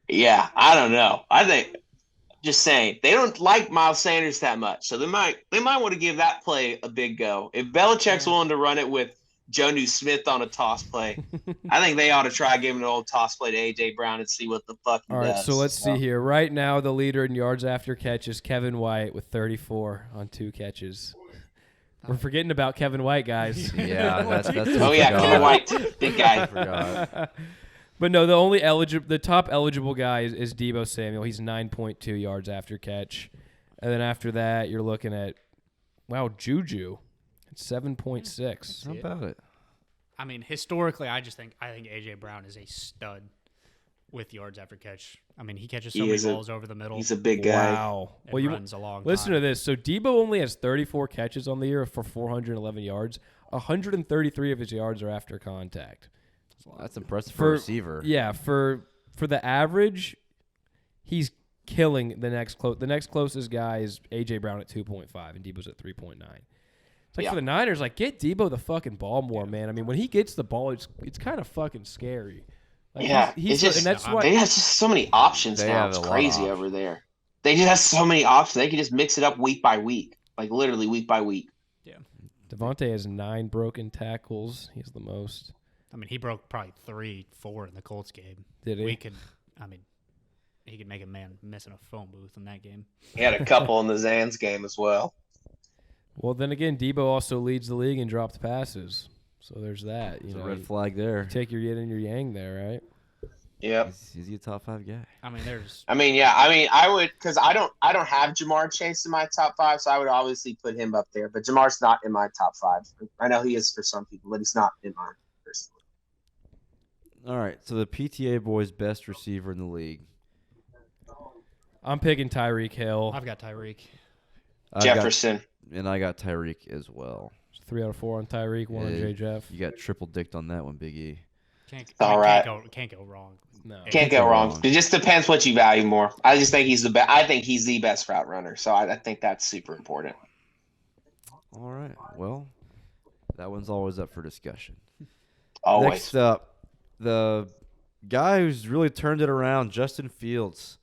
Yeah, I don't know. I think. Just saying, they don't like Miles Sanders that much, so they might want to give that play a big go. If Belichick's willing to run it with Jonnu Smith on a toss play, I think they ought to try giving an old toss play to AJ Brown and see what the fuck he All right, does. so let's see here. Right now, the leader in yards after catch is Kevin White with 34 on 2 catches. We're forgetting about Kevin White, guys. Yeah, that's. Oh yeah, Kevin White, big guy. I forgot. But no, the top eligible guy is Deebo Samuel. He's 9.2 yards after catch. And then after that, you're looking at, Juju. It's 7.6. How about it? I mean, historically, I think AJ Brown is a stud. with yards after catch. I mean, he catches He so many is a- balls over the middle. He's a big guy. Wow. and Well, you runs a long listen time. to this. So Debo only has 34 catches on the year for 411 yards. 133 of his yards are after contact. That's impressive for a receiver. Yeah, for the average, he's killing the next close. The next closest guy is AJ Brown at 2.5, and Debo's at 3.9. It's like for the Niners, like get Debo the fucking ball more, man. I mean, when he gets the ball, it's kind of fucking scary. Like It's just and that's why they have just so many options They now. have It's a lot of crazy options. over there. They just have so many options. They can just mix it up week by week, like literally week by week. Devontae has 9 broken tackles. He's the most. I mean, he broke probably 3-4 in the Colts game. Did he? He could make a man miss in a phone booth in that game. He had a couple in the Zans game as well. Well, then again, Debo also leads the league in dropped passes. So there's that. There's a red flag there. Take your yin and your yang there, right? Yep. Is he a top 5 guy? I mean, there's I would because I don't have Jamar Chase in my top 5, so I would obviously put him up there. But Jamar's not in my top 5. I know he is for some people, but he's not in mine personally. All right, so the PTA boys' best receiver in the league. I'm picking Tyreek Hill. I've got Tyreek. Jefferson. And I got Tyreek as well. 3 out of 4 on Tyreek, 1 on Yeah, J. Jeff. You got triple dicked on that one, Big E. All right. Can't go wrong. No. Can't go wrong. It just depends what you value more. I just think he's the best. I think he's the best route runner, so I think that's super important. All right, well, that one's always up for discussion. Always. Next up, the guy who's really turned it around, Justin Fields.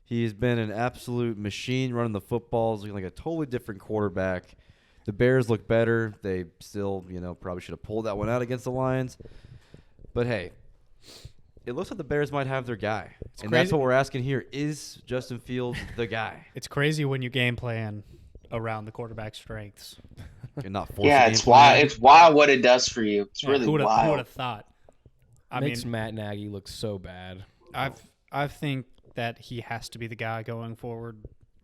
He's been an absolute machine running the footballs, looking like a totally different quarterback. The Bears look better. They still, probably should have pulled that one out against the Lions. But, hey, it looks like the Bears might have their guy. And that's what we're asking here. Is Justin Fields the guy? It's crazy when you game plan around the quarterback's strengths. And not force Yeah, the it's game plan. wild. It's wild what it does for you. It's really Who would wild. have thought? I Makes mean, Matt Nagy look so bad. I think that he has to be the guy going forward.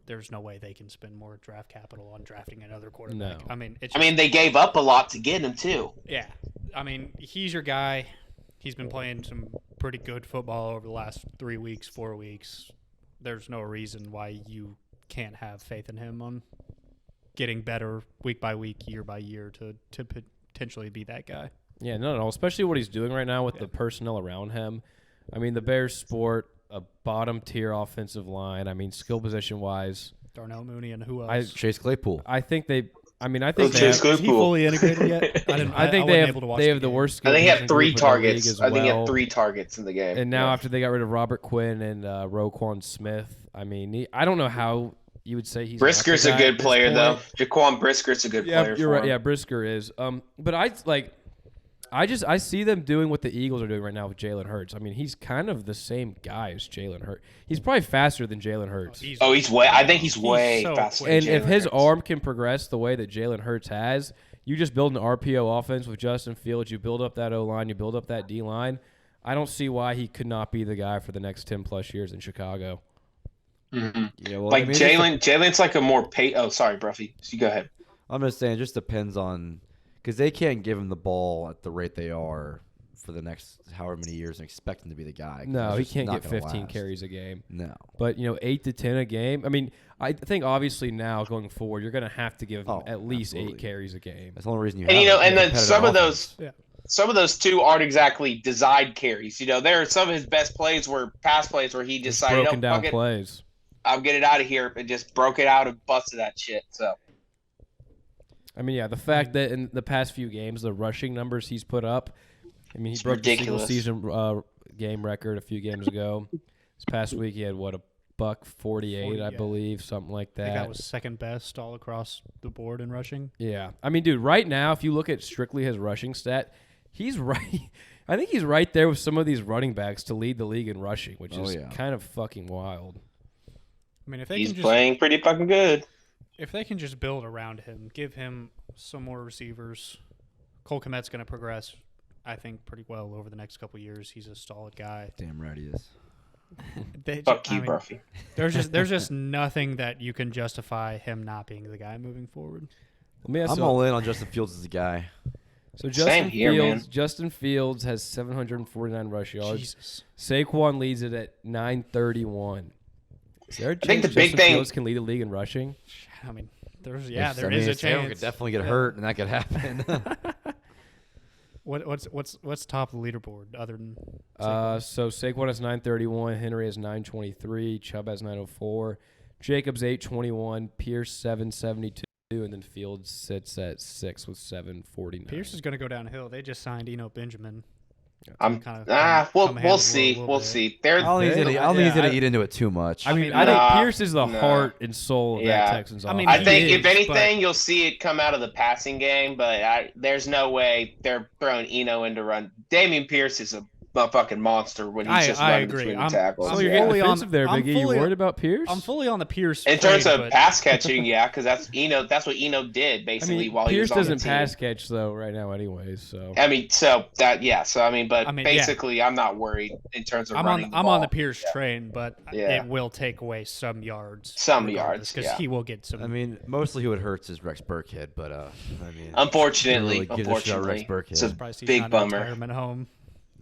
There's no way they can spend more draft capital on drafting another quarterback. No. I mean, they gave up a lot to get him too. yeah. I mean, he's your guy. He's been playing some pretty good football over the last 3 weeks, 4 weeks. There's no reason why you can't have faith in him on getting better week by week, year by year to potentially be that guy. Yeah, not at all. Especially what he's doing right now with the personnel around him. I mean, the Bears sport a bottom-tier offensive line. I mean, skill position-wise. Darnell Mooney and who else? Chase Claypool. I think they Chase have, Is he fully integrated yet? I think they have the worst skill I think he had position 3 group in the league targets. as I think he well. had 3 targets in the game. And now after they got rid of Robert Quinn and Roquan Smith, I mean, I don't know how you would say he's Brisker's not a the guy good at this player, though. point. Jaquan Brisker's a good player. You're for right. him. Yeah, Brisker is. But I see them doing what the Eagles are doing right now with Jalen Hurts. I mean, he's kind of the same guy as Jalen Hurts. He's probably faster than Jalen Hurts. I think he's way so faster. quick. And than if Jalen his Hurts. arm can progress the way that Jalen Hurts has, you just build an RPO offense with Justin Fields. You build up that O-line. You build up that D-line. I don't see why he could not be the guy for the next 10-plus years in Chicago. Mm-hmm. Yeah, well, Like I mean, Jalen's like a more Oh, sorry, Brophy. You go ahead. I'm just saying, it just depends on because they can't give him the ball at the rate they are for the next however many years and expect him to be the guy. 'cause No, it's he just can't not get gonna 15 last. carries a game. No. But, 8 to 10 a game. I mean, I think obviously now going forward, you're going to have to give him Oh, at least absolutely. 8 carries a game. That's the only reason you And have you know, a and then competitive some of offense. those too aren't exactly designed carries. There are some of his best plays were pass plays where he Just decided, broken down fuck it, plays. I'll get it out of here, and just broke it out and busted that shit. So I mean, yeah, the fact that in the past few games, the rushing numbers he's put up, I mean, he It's broke ridiculous. the single season game record a few games ago. This past week, he had, $148, I yeah. believe, something like I think that. that was second best all across the board in rushing. Yeah. I mean, dude, right now, if you look at strictly his rushing stat, he's right. I think he's right there with some of these running backs to lead the league in rushing, which is kind of fucking wild. I mean, if they he's can just playing pretty fucking good. if they can just build around him, give him some more receivers, Cole Kmet's going to progress, I think, pretty well over the next couple of years. He's a solid guy. Damn right he is. Fuck you, Brophy. There's just nothing that you can justify him not being the guy moving forward. Let me ask I'm you, all in on Justin Fields as a guy. So Justin Fields has 749 rush yards. Jesus. Saquon leads it at 931. Is there a chance think the big Justin thing- Fields can lead the league in rushing? I mean, there is a Saquon chance. could definitely get hurt, and that could happen. What's top of the leaderboard other than So Saquon has 931, Henry has 923, Chubb has 904, Jacobs 821, Pierce 772, and then Fields sits at 6 with 749. Pierce is going to go downhill. They just signed Eno Benjamin. We'll see. We'll see. I don't think he's going to eat into it too much. I mean, I think Pierce is the heart and soul of that Texans offense. I think if anything, you'll see it come out of the passing game, but there's no way they're throwing Eno in to run. Damian Pierce is a fucking monster when he's just running between the tackles. So you're getting defensive there, Biggie. You worried about Pierce? I'm fully on the Pierce. In terms of pass catching, because that's Eno. That's what Eno did basically while he was on the team. Pierce doesn't pass catch though right now, anyways. So basically, I'm not worried in terms of running. I'm on the Pierce train, but it will take away some yards. Because he will get some. I mean, mostly who it hurts is Rex Burkhead, but I mean, unfortunately, it's a big bummer. Home.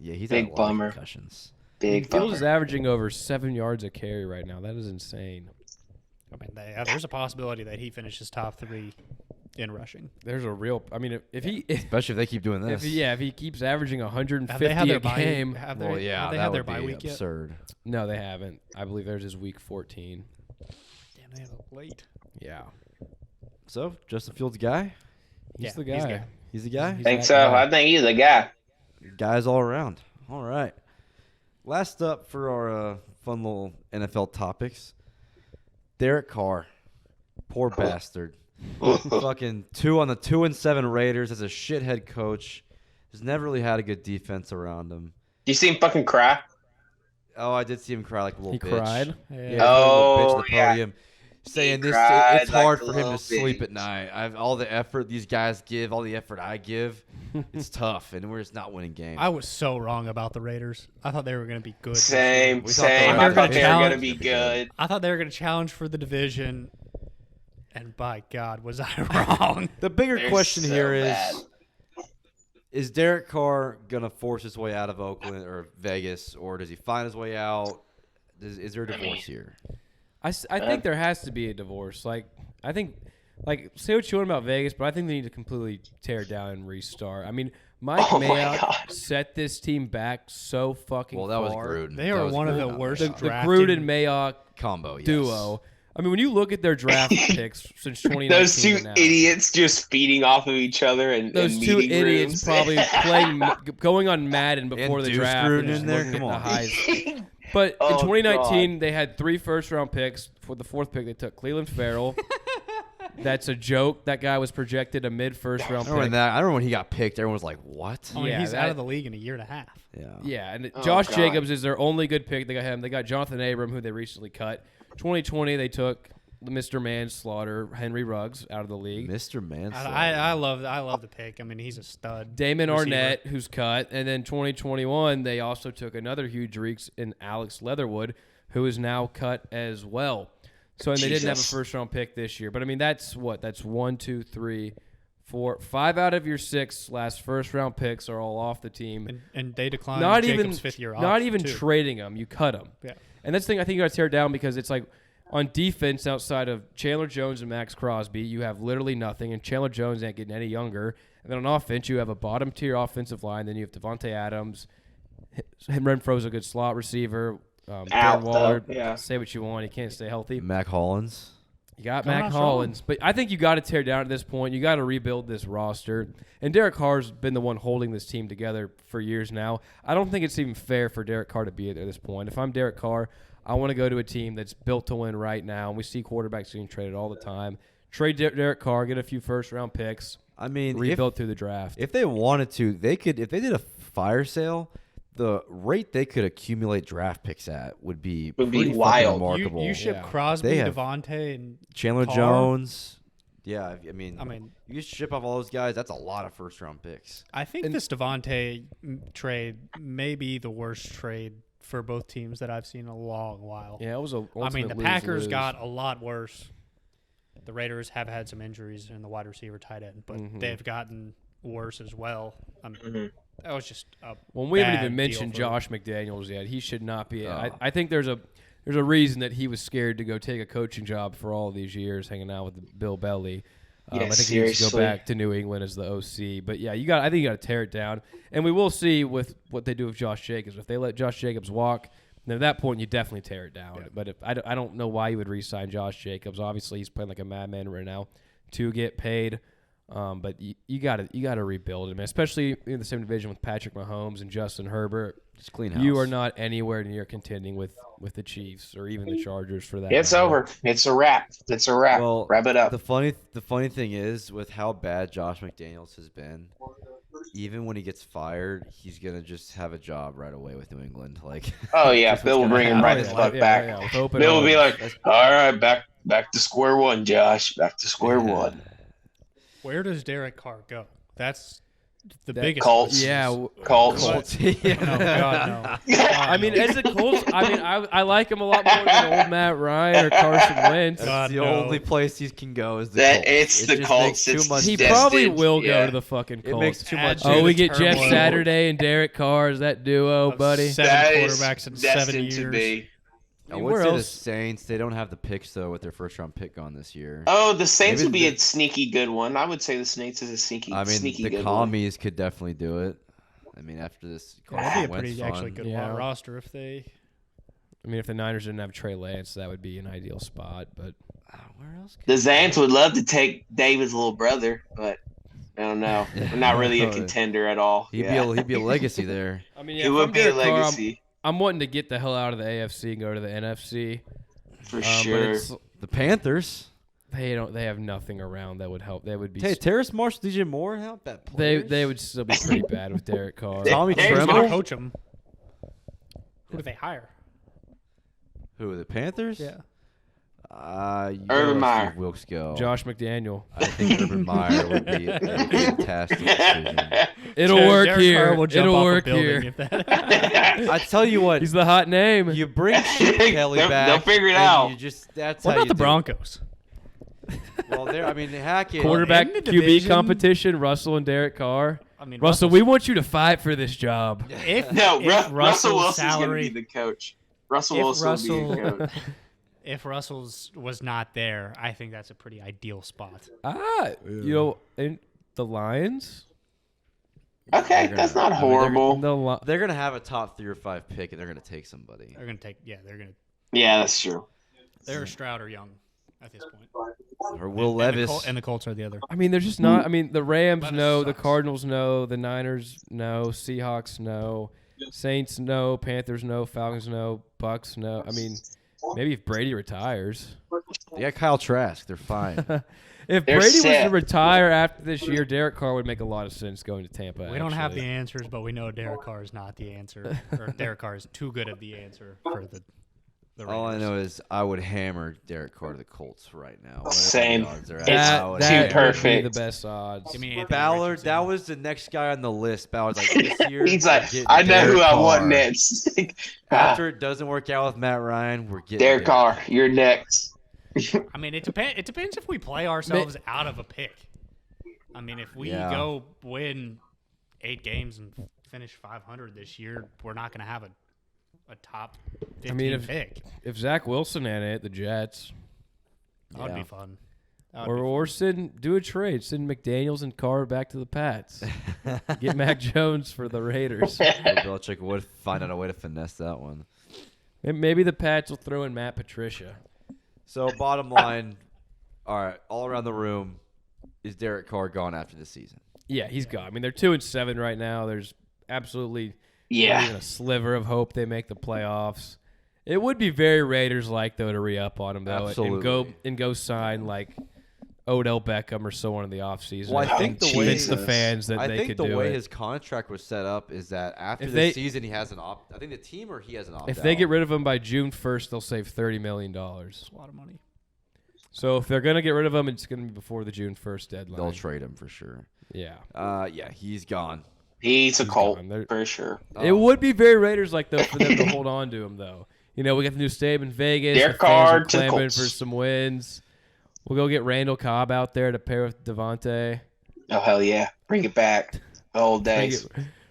Yeah, he's big had a lot bummer. of concussions. Big bummer. Fields is averaging over 7 yards a carry right now. That is insane. I mean, there's a possibility that he finishes top 3 in rushing. There's a real. I mean, Especially if they keep doing this. If he keeps averaging 150 have they had their a game. Have well, they that had their would bye be week absurd. No, they haven't. I believe theirs is week 14. Damn, they have it late. Yeah. So, Justin Fields guy? He's the guy. He's the guy? I think so. I think he's the guy. Guys all around. All right. Last up for our fun little NFL topics, Derek Carr. Poor bastard. Fucking 2 on the 2-7 Raiders as a shithead coach. Has never really had a good defense around him. You see him fucking cry? Oh, I did see him cry like a little bitch. He cried? Yeah, oh, the podium, saying it's hard for him to little sleep bitch. at night. All the effort these guys give, all the effort I give, it's tough, and we're just not winning games. I was so wrong about the Raiders. I thought they were going to be good. Same. We I thought they were going to challenge. be good. I thought they were going to challenge for the division, and by God, was I wrong. The bigger They're question so here bad. is Derek Carr going to force his way out of Oakland or Vegas, or does he find his way out? Is there a divorce here? I think there has to be a divorce. Say what you want about Vegas, but I think they need to completely tear down and restart. I mean, Mike Mayock set this team back so fucking far. Well, that was Gruden. They are one of the worst The drafting. Gruden and Mayock combo duo. I mean, when you look at their draft picks since 2019 Those two to now, idiots just feeding off of each other and those two meeting idiots rooms. probably going on Madden before And the Deuce draft Gruden and just in there? looking at Come the on. highs. But in 2019, they had 3 first-round picks. For the 4th pick, they took Cleveland Farrell. That's a joke. That guy was projected a mid-first-round pick. I remember when he got picked, everyone was like, what? I mean, Yeah, he's that- out of the league in a year and a half. Yeah. Yeah, and Oh, Josh God. Jacobs is their only good pick. They got him. They got Jonathan Abram, who they recently cut. 2020, they took Mr. Manslaughter, Henry Ruggs, out of the league. Mr. Manslaughter. I love the pick. I mean, he's a stud. Damon receiver. Arnett, who's cut. And then 2021, they also took another huge reeks in Alex Leatherwood, who is now cut as well. So, and they didn't have a Jesus. first-round pick this year. But, I mean, that's what? That's 1, 2, 3, 4, 5 out of your 6 last first-round picks are all off the team. And they declined Not Jacobs' even, 5th year off. not even too. trading them. You cut them. Yeah. And that's the thing I think you got to tear down because it's like on defense outside of Chandler Jones and Max Crosby, you have literally nothing, and Chandler Jones ain't getting any younger. And then on offense, you have a bottom-tier offensive line. Then you have Devontae Adams. Renfro's a good slot receiver. Darren Waller, yeah. say what you want. He can't stay healthy. Mac Hollins. You got Coming Mac out strong. Hollins. But I think you got to tear down at this point. You got to rebuild this roster. And Derek Carr's been the one holding this team together for years now. I don't think it's even fair for Derek Carr to be at this point. If I'm Derek Carr, I want to go to a team that's built to win right now. And we see quarterbacks getting traded all the time. Trade Derek Carr, get a few first-round picks, I mean, rebuild through the draft. if they wanted to, they could. If they did a fire sale, the rate they could accumulate draft picks at would be pretty wild. fucking remarkable. You ship Yeah. Crosby, They have- Devontae, and Chandler Carr. Jones. Yeah, I mean, I you just ship off all those guys. That's a lot of first-round picks. I think this Devontae trade may be the worst trade for both teams that I've seen in a long while. Yeah, it was a. I mean, the ultimate Packers lose-lose. got a lot worse. The Raiders have had some injuries in the wide receiver tight end, but they've gotten worse as well. I mean, Mhm. that was just a Well, we haven't bad even mentioned deal for- Josh McDaniels yet. He should not be. Oh. I think there's a reason that he was scared to go take a coaching job for all these years, hanging out with Bill Belly. Yeah, I think he needs to go seriously. back to New England as the OC. But yeah, I think you got to tear it down, and we will see with what they do with Josh Jacobs. If they let Josh Jacobs walk, then at that point you definitely tear it down. Yeah. But if I don't know why you would re-sign Josh Jacobs. Obviously, he's playing like a madman right now to get paid. But you got to rebuild him, especially in the same division with Patrick Mahomes and Justin Herbert. Just clean house. You are not anywhere near contending with the Chiefs or even the Chargers for that. It's matter. over. It's a wrap. It's a wrap. Well, Wrap it up. The funny thing is, with how bad Josh McDaniels has been, even when he gets fired, he's gonna just have a job right away with New England. Like, Oh yeah, that's what's Bill will gonna bring him happen. right the fuck back. Yeah, with open Bill will be arms. like, "All right, back to square one, Josh. Back to square one." Where does Derek Carr go? That's the That- biggest. Colts. Yeah, Colts. No, God, no. I mean, as a Colts, I like him a lot more than old Matt Ryan or Carson Wentz. That's God, the no. only place he can go is the That- Colts. it's It the just Colts. makes too It's much He destined. sense. probably will Yeah. go to the fucking It Colts. makes too much Add Oh, we to the get Jeff turmoil Saturday and Derek Carr. Is that duo, of buddy? 7 That is quarterbacks in 7 destined to years. be. I mean, would where say the else? Saints. They don't have the picks though with their first round pick gone this year. Oh, the Saints Maybe would be the- a sneaky good one. I would say the Saints is a sneaky, I mean, sneaky the good one. commies could definitely do it. I mean, after this, Yeah, that'd be a Wentz pretty fun. actually good Yeah. roster if they. I mean, if the Niners didn't have Trey Lance, that would be an ideal spot. But Where else? The Zans would love to take David's little brother, but I don't know. We're not really a contender at all. He'd Yeah. be a legacy there. I mean, He yeah, if would I'm be a Derek Carr, legacy I'm wanting to get the hell out of the AFC and go to the NFC. for But sure. it's, The Panthers. they have nothing around that would help. They would be. Hey, Terrace Marshall, DJ Moore, how bad they players? would still be pretty bad with Derek Carr. Tommy Hey, Who's Tremble. gonna coach them? Who do they hire? Who, the Panthers? Yeah. You Urban gotta let Meyer. Steve Wilkes go. Josh McDaniel. I think Urban Meyer would be a fantastic decision. It'll Derek work Carr here. will jump It'll off a work building here. if that- I tell you what, He's the hot name. you bring Chip Kelly They'll- back. they'll figure it and out. You just that's What how about you the do it. Broncos? Well, there. I mean, Hackett. Quarterback in the QB division- competition, Russell and Derek Carr. I mean, Russell, we want you to fight for this job. If No, if Russell Russell's Wilson's going to salary, be the coach. Russell if Wilson will be the Russell, coach. if Russell's was not there, I think that's a pretty ideal spot. You know, and the Lions. Okay, They're that's gonna- not I mean, they're- horrible. They're gonna have a top 3 or 5 pick, and they're gonna take somebody. They're gonna take. Yeah, they're gonna. Yeah, that's true. They're Stroud or Young at this point. Or Will And the Levis. and the Colts are the other. I mean, they're just not. I mean, the Rams Levis no, the sucks. Cardinals no, the Niners no, Seahawks no, Saints no, Panthers no, Falcons no, Bucs no. I mean, maybe if Brady retires. They got Kyle Trask. They're fine. If They're Brady was to set. retire after this year, Derek Carr would make a lot of sense going to Tampa. We don't have the actually. answers, but we know Derek Carr is not the answer. Or Derek Carr is too good of the answer for the All I Raiders. know is I would hammer Derek Carr to the Colts right now. Whatever Same. the odds are at, It's I would too hammer. would be perfect. the best odds. Give me Anthony Ballard, Richardson. that was the next guy on the list. Ballard's like, this year, He's we're like, getting I know Derek who I Carr. want next. After it doesn't work out with Matt Ryan, we're getting Derek Carr, you're next. I mean, it depends if we play ourselves out of a pick. I mean, if we Yeah. go win 8 games and finish 500 this year, we're not going to have a top 15 pick. If Zach Wilson had it, the Jets, That would Yeah. be fun. That would be or do a trade, send McDaniels and Carr back to the Pats, get Mac Jones for the Raiders. Bill Belichick would find out a way to finesse that one. And maybe the Pats will throw in Matt Patricia. So bottom line, all right, all around the room, is Derek Carr gone after this season? Yeah, he's gone. I mean, they're 2-7 right now. There's absolutely not Yeah. even a sliver of hope they make the playoffs. It would be very Raiders-like though to re-up on him though, Absolutely. and go sign like Odell Beckham or someone in the offseason. Well, I think the way convince the Jesus. fans that I they think could the do way it. his contract was set up is that after If the they- season he has an opt. I think the team or he has an opt. If they get rid of him by June 1st, they'll save $30 million. That's a lot of money. So if they're gonna get rid of him, it's gonna be before the June 1st deadline. they'll trade him for sure. Yeah. Yeah, he's gone. He's a Colt gone. They're- for sure. It would be very Raiders-like though for them to hold on to him though. You know, we got the new stadium in Vegas. Derek the fans Carr are to the clamoring Colts. for some wins. We'll go get Randall Cobb out there to pair with Devontae. Oh hell yeah! Bring it back. The old days.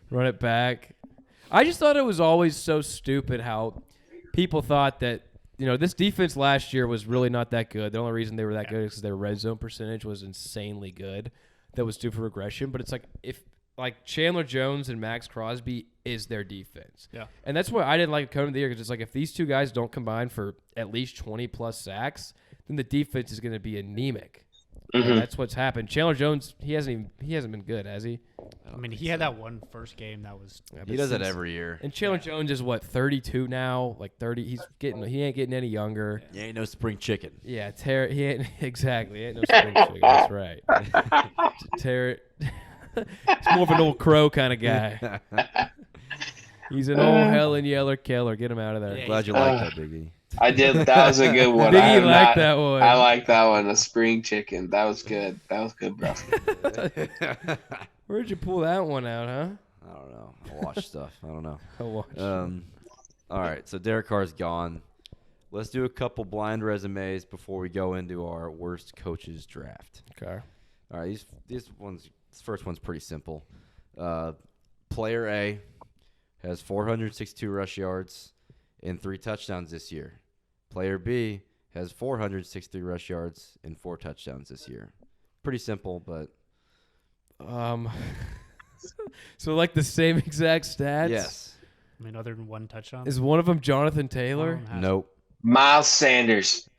Run it back. I just thought it was always so stupid how people thought that, this defense last year was really not that good. The only reason they were that good is because their red zone percentage was insanely good. That was due for regression. But it's like if Chandler Jones and Max Crosby is their defense. Yeah. And that's why I didn't like Coach of the Year, because it's like if these two guys don't combine for at least 20-plus sacks, then the defense is going to be anemic. Mm-hmm. And that's what's happened. Chandler Jones, he hasn't been good, has he? I mean, he had that one first game that was. Yeah, He does that every year. And Chandler Jones is what, 32 now? Like 30. He ain't getting any younger. You ain't no spring chicken. Yeah, he ain't exactly. He ain't no spring chicken. That's right. He's more of an old crow kind of guy. He's an old Helen Yeller killer. Get him out of there. Glad you like that, Biggie. I did. That was a good one. Biggie liked that one. I like that one. A spring chicken. That was good. That was good, bro. Where'd you pull that one out, huh? I don't know. I watch stuff. I don't know. I watched. All right, so Derek Carr's gone. Let's do a couple blind resumes before we go into our worst coaches draft. Okay. All right, these ones. This first one's pretty simple. Player A has 462 rush yards and 3 touchdowns this year. Player B has 463 rush yards and 4 touchdowns this year. Pretty simple, but so like the same exact stats? yes. I mean, other than one touchdown. Is one of them Jonathan One Taylor? of them has- Nope. Miles Sanders.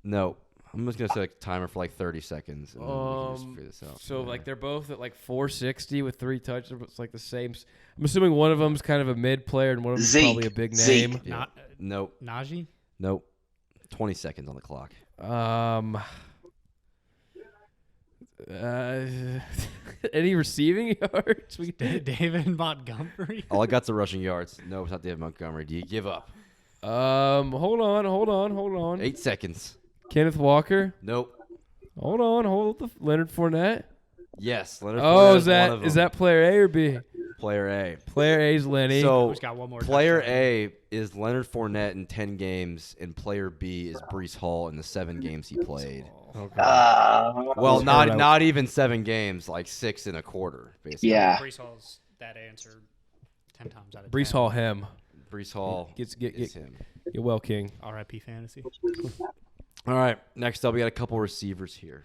Nope. I'm just gonna set a timer for like 30 seconds, and then we can just figure this out. So like they're both at like 460 with 3 touchdowns. It's like the same. I'm assuming one of them's kind of a mid player and one of them's Zeke. probably a big Zeke. name. Yeah. Nope. Najee? Nope. 20 seconds on the clock. Any receiving yards? David Montgomery? All I got's the rushing yards. No, it's not David Montgomery. Do you give up? Hold on. 8 seconds. Kenneth Walker. Nope. Hold the Leonard Fournette. Yes. Leonard Oh, Fournette is that player A or B? player A? Player A is Lenny. So Who's got one more player touchdown? A is Leonard Fournette in 10 games, and player B is Breece Hall in the 7 games he played. Okay. Well, Heard not even 7 games, like 6 and a quarter, basically. Yeah. Brees Hall's that answer 10 times out of 10. Brees Hall, him. Breece Hall Get him. well, King. R.I.P. Fantasy. All right, next up, we got a couple receivers here.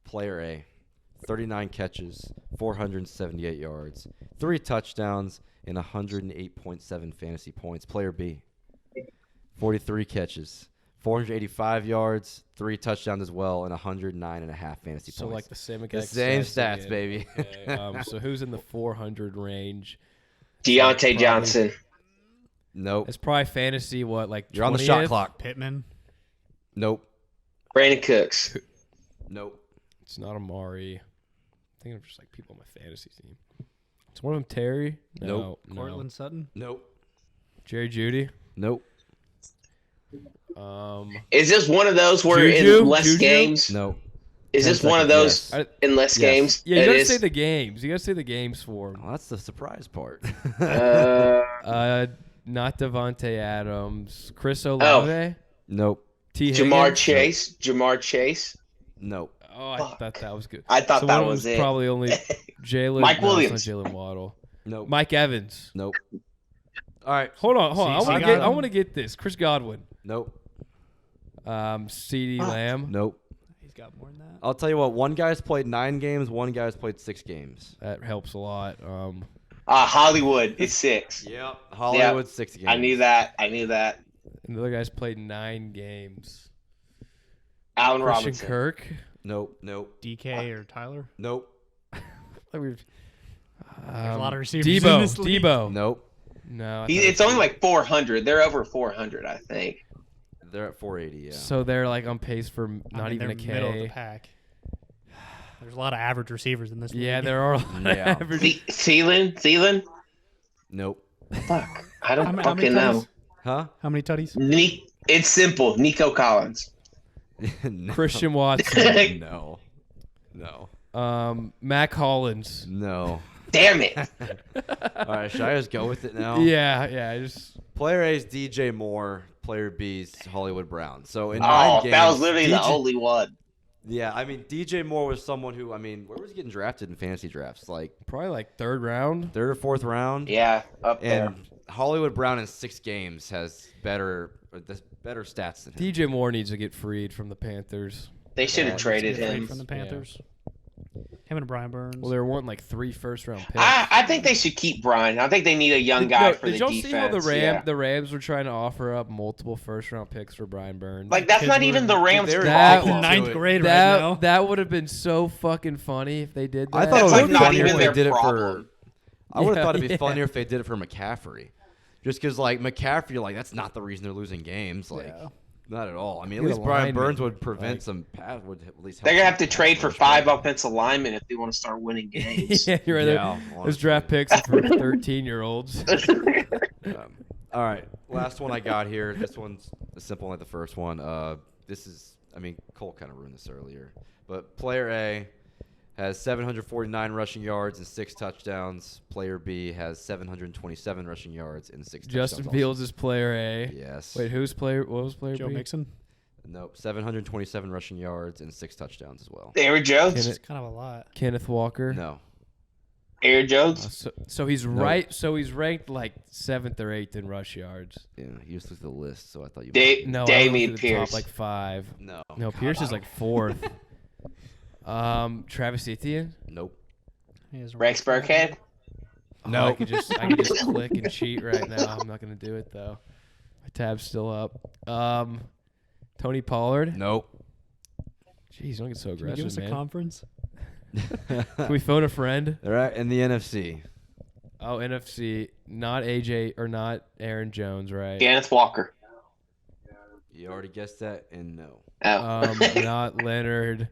Player A, 39 catches, 478 yards, 3 touchdowns, and 108.7 fantasy points. Player B, 43 catches, 485 yards, 3 touchdowns as well, and 109.5 fantasy So points. like the same The exact same stats stats, again. baby. Okay, so who's in the 400 range? Deontay Probably- Johnson. Nope. It's probably fantasy. What, like You're on the shot 20th? clock. Pittman. Nope. Brandon Cooks. Nope. It's not Amari. I think I'm just like people on my fantasy team. It's one of them Terry. No, no. Cortland Sutton. Nope. Jerry Judy. Nope. Is this one of those where Juju? in less Juju? games? Nope. Is 10 this one of seconds, those yes. in less Yes. games? Yeah, you It gotta is? say the games. You gotta say the games for him. Well, that's the surprise part. Not Devontae Adams. Chris Olave. Nope. T. Jamar Higgins? Chase. Jamar Chase. Nope. Oh, I Fuck. thought that was good. I thought So that one of was them's it. probably only Jalen. Mike no, Williams. It's not Jalen Waddle. Nope. Mike Evans. Nope. All right. Hold on. CeeDee I Lamb. want to get this. Chris Godwin. Nope. C.D. Lamb. Nope. He's got more than that. I'll tell you what. One guy's played 9 games. One guy's played 6 games. That helps a lot. Hollywood is 6. Yep. Hollywood 6 games. I knew that. And the other guy's played 9 games. Allen Christian Robinson. Kirk. Nope. Nope. DK or Tyler. Nope. There's a lot of receivers in this league. Debo. Nope. No. It's only like 400. They're over 400, I think. They're at 480. Yeah. So they're like on pace for not even a they're middle of the K. pack. There's a lot of average receivers in this league. Yeah, there are a lot Yeah. of average. Thielen? Nope. Fuck. I don't How many fucking know. tutties? Huh? How many tutties? It's simple. Nico Collins. No. Christian Watson. No. No. Mac Hollins. No. Damn it. All right. Should I just go with it now? Yeah. Just Player A is DJ Moore. Player B is Hollywood Brown. So in 9 games, That was literally the DJ only one. Yeah, I mean, DJ Moore was someone who, I mean, where was he getting drafted in fantasy drafts? Like Probably like third round. third or fourth round? Yeah, up there. And Hollywood Brown in 6 games has better stats than him. DJ Moore needs to get freed from the Panthers. They should have Yeah, traded Get away him. from the Panthers. Him and Brian Burns. Well, they're wanting like 3 first-round picks. I think they should keep Brian. I think they need a young guy for the did y'all defense. see how Yeah. the Rams were trying to offer up multiple first-round picks for Brian Burns? Like, that's Kids not were- even the Rams' they're problem. ninth it. grade right now. that would have been so fucking funny if they did that. I thought That's it like would be not funnier even if they their did it for. problem. I would have Yeah, thought it'd be yeah. funnier if they did it for McCaffrey, just because like McCaffrey, like that's not the reason they're losing games. Like, Yeah. not at all. I mean, at Get a least Brian lineman, Burns would prevent like- some pass. Would at least. They're help gonna have some to trade pass for rush, 5 but- offensive linemen if they want to start winning games. yeah, you're right. Yeah, Those draft picks are for 13-year-olds. All right, last one I got here. This one's simple like the first one. This is, I mean, Cole kind of ruined this earlier, but player A has 749 rushing yards and 6 touchdowns. Player B has 727 rushing yards and 6 Justin touchdowns. Fields is player A. Yes. Wait, what was player Joe B? Mixon. Nope. 727 rushing yards and 6 touchdowns as well. Aaron Jones. Kenneth, It's kind of a lot. Kenneth Walker. No. Aaron Jones. So he's No. right. So he's ranked like 7th or 8th in rush yards. Yeah, he just looked at the list, so I thought you. No, Damian I Pierce. top like 5. No. No, Pierce is like 4th. Travis Etienne. Nope. He is Rex Burkhead. No, I could just click and cheat right now. I'm not gonna do it though. My tab's still up. Tony Pollard. Nope. Jeez, don't get so Can you give aggressive, us a man. conference? Can we phone a friend? They're at in the NFC. Oh, NFC. Not AJ or not Aaron Jones, right? Kenneth Walker. You already guessed that, and no. Oh. Not Leonard.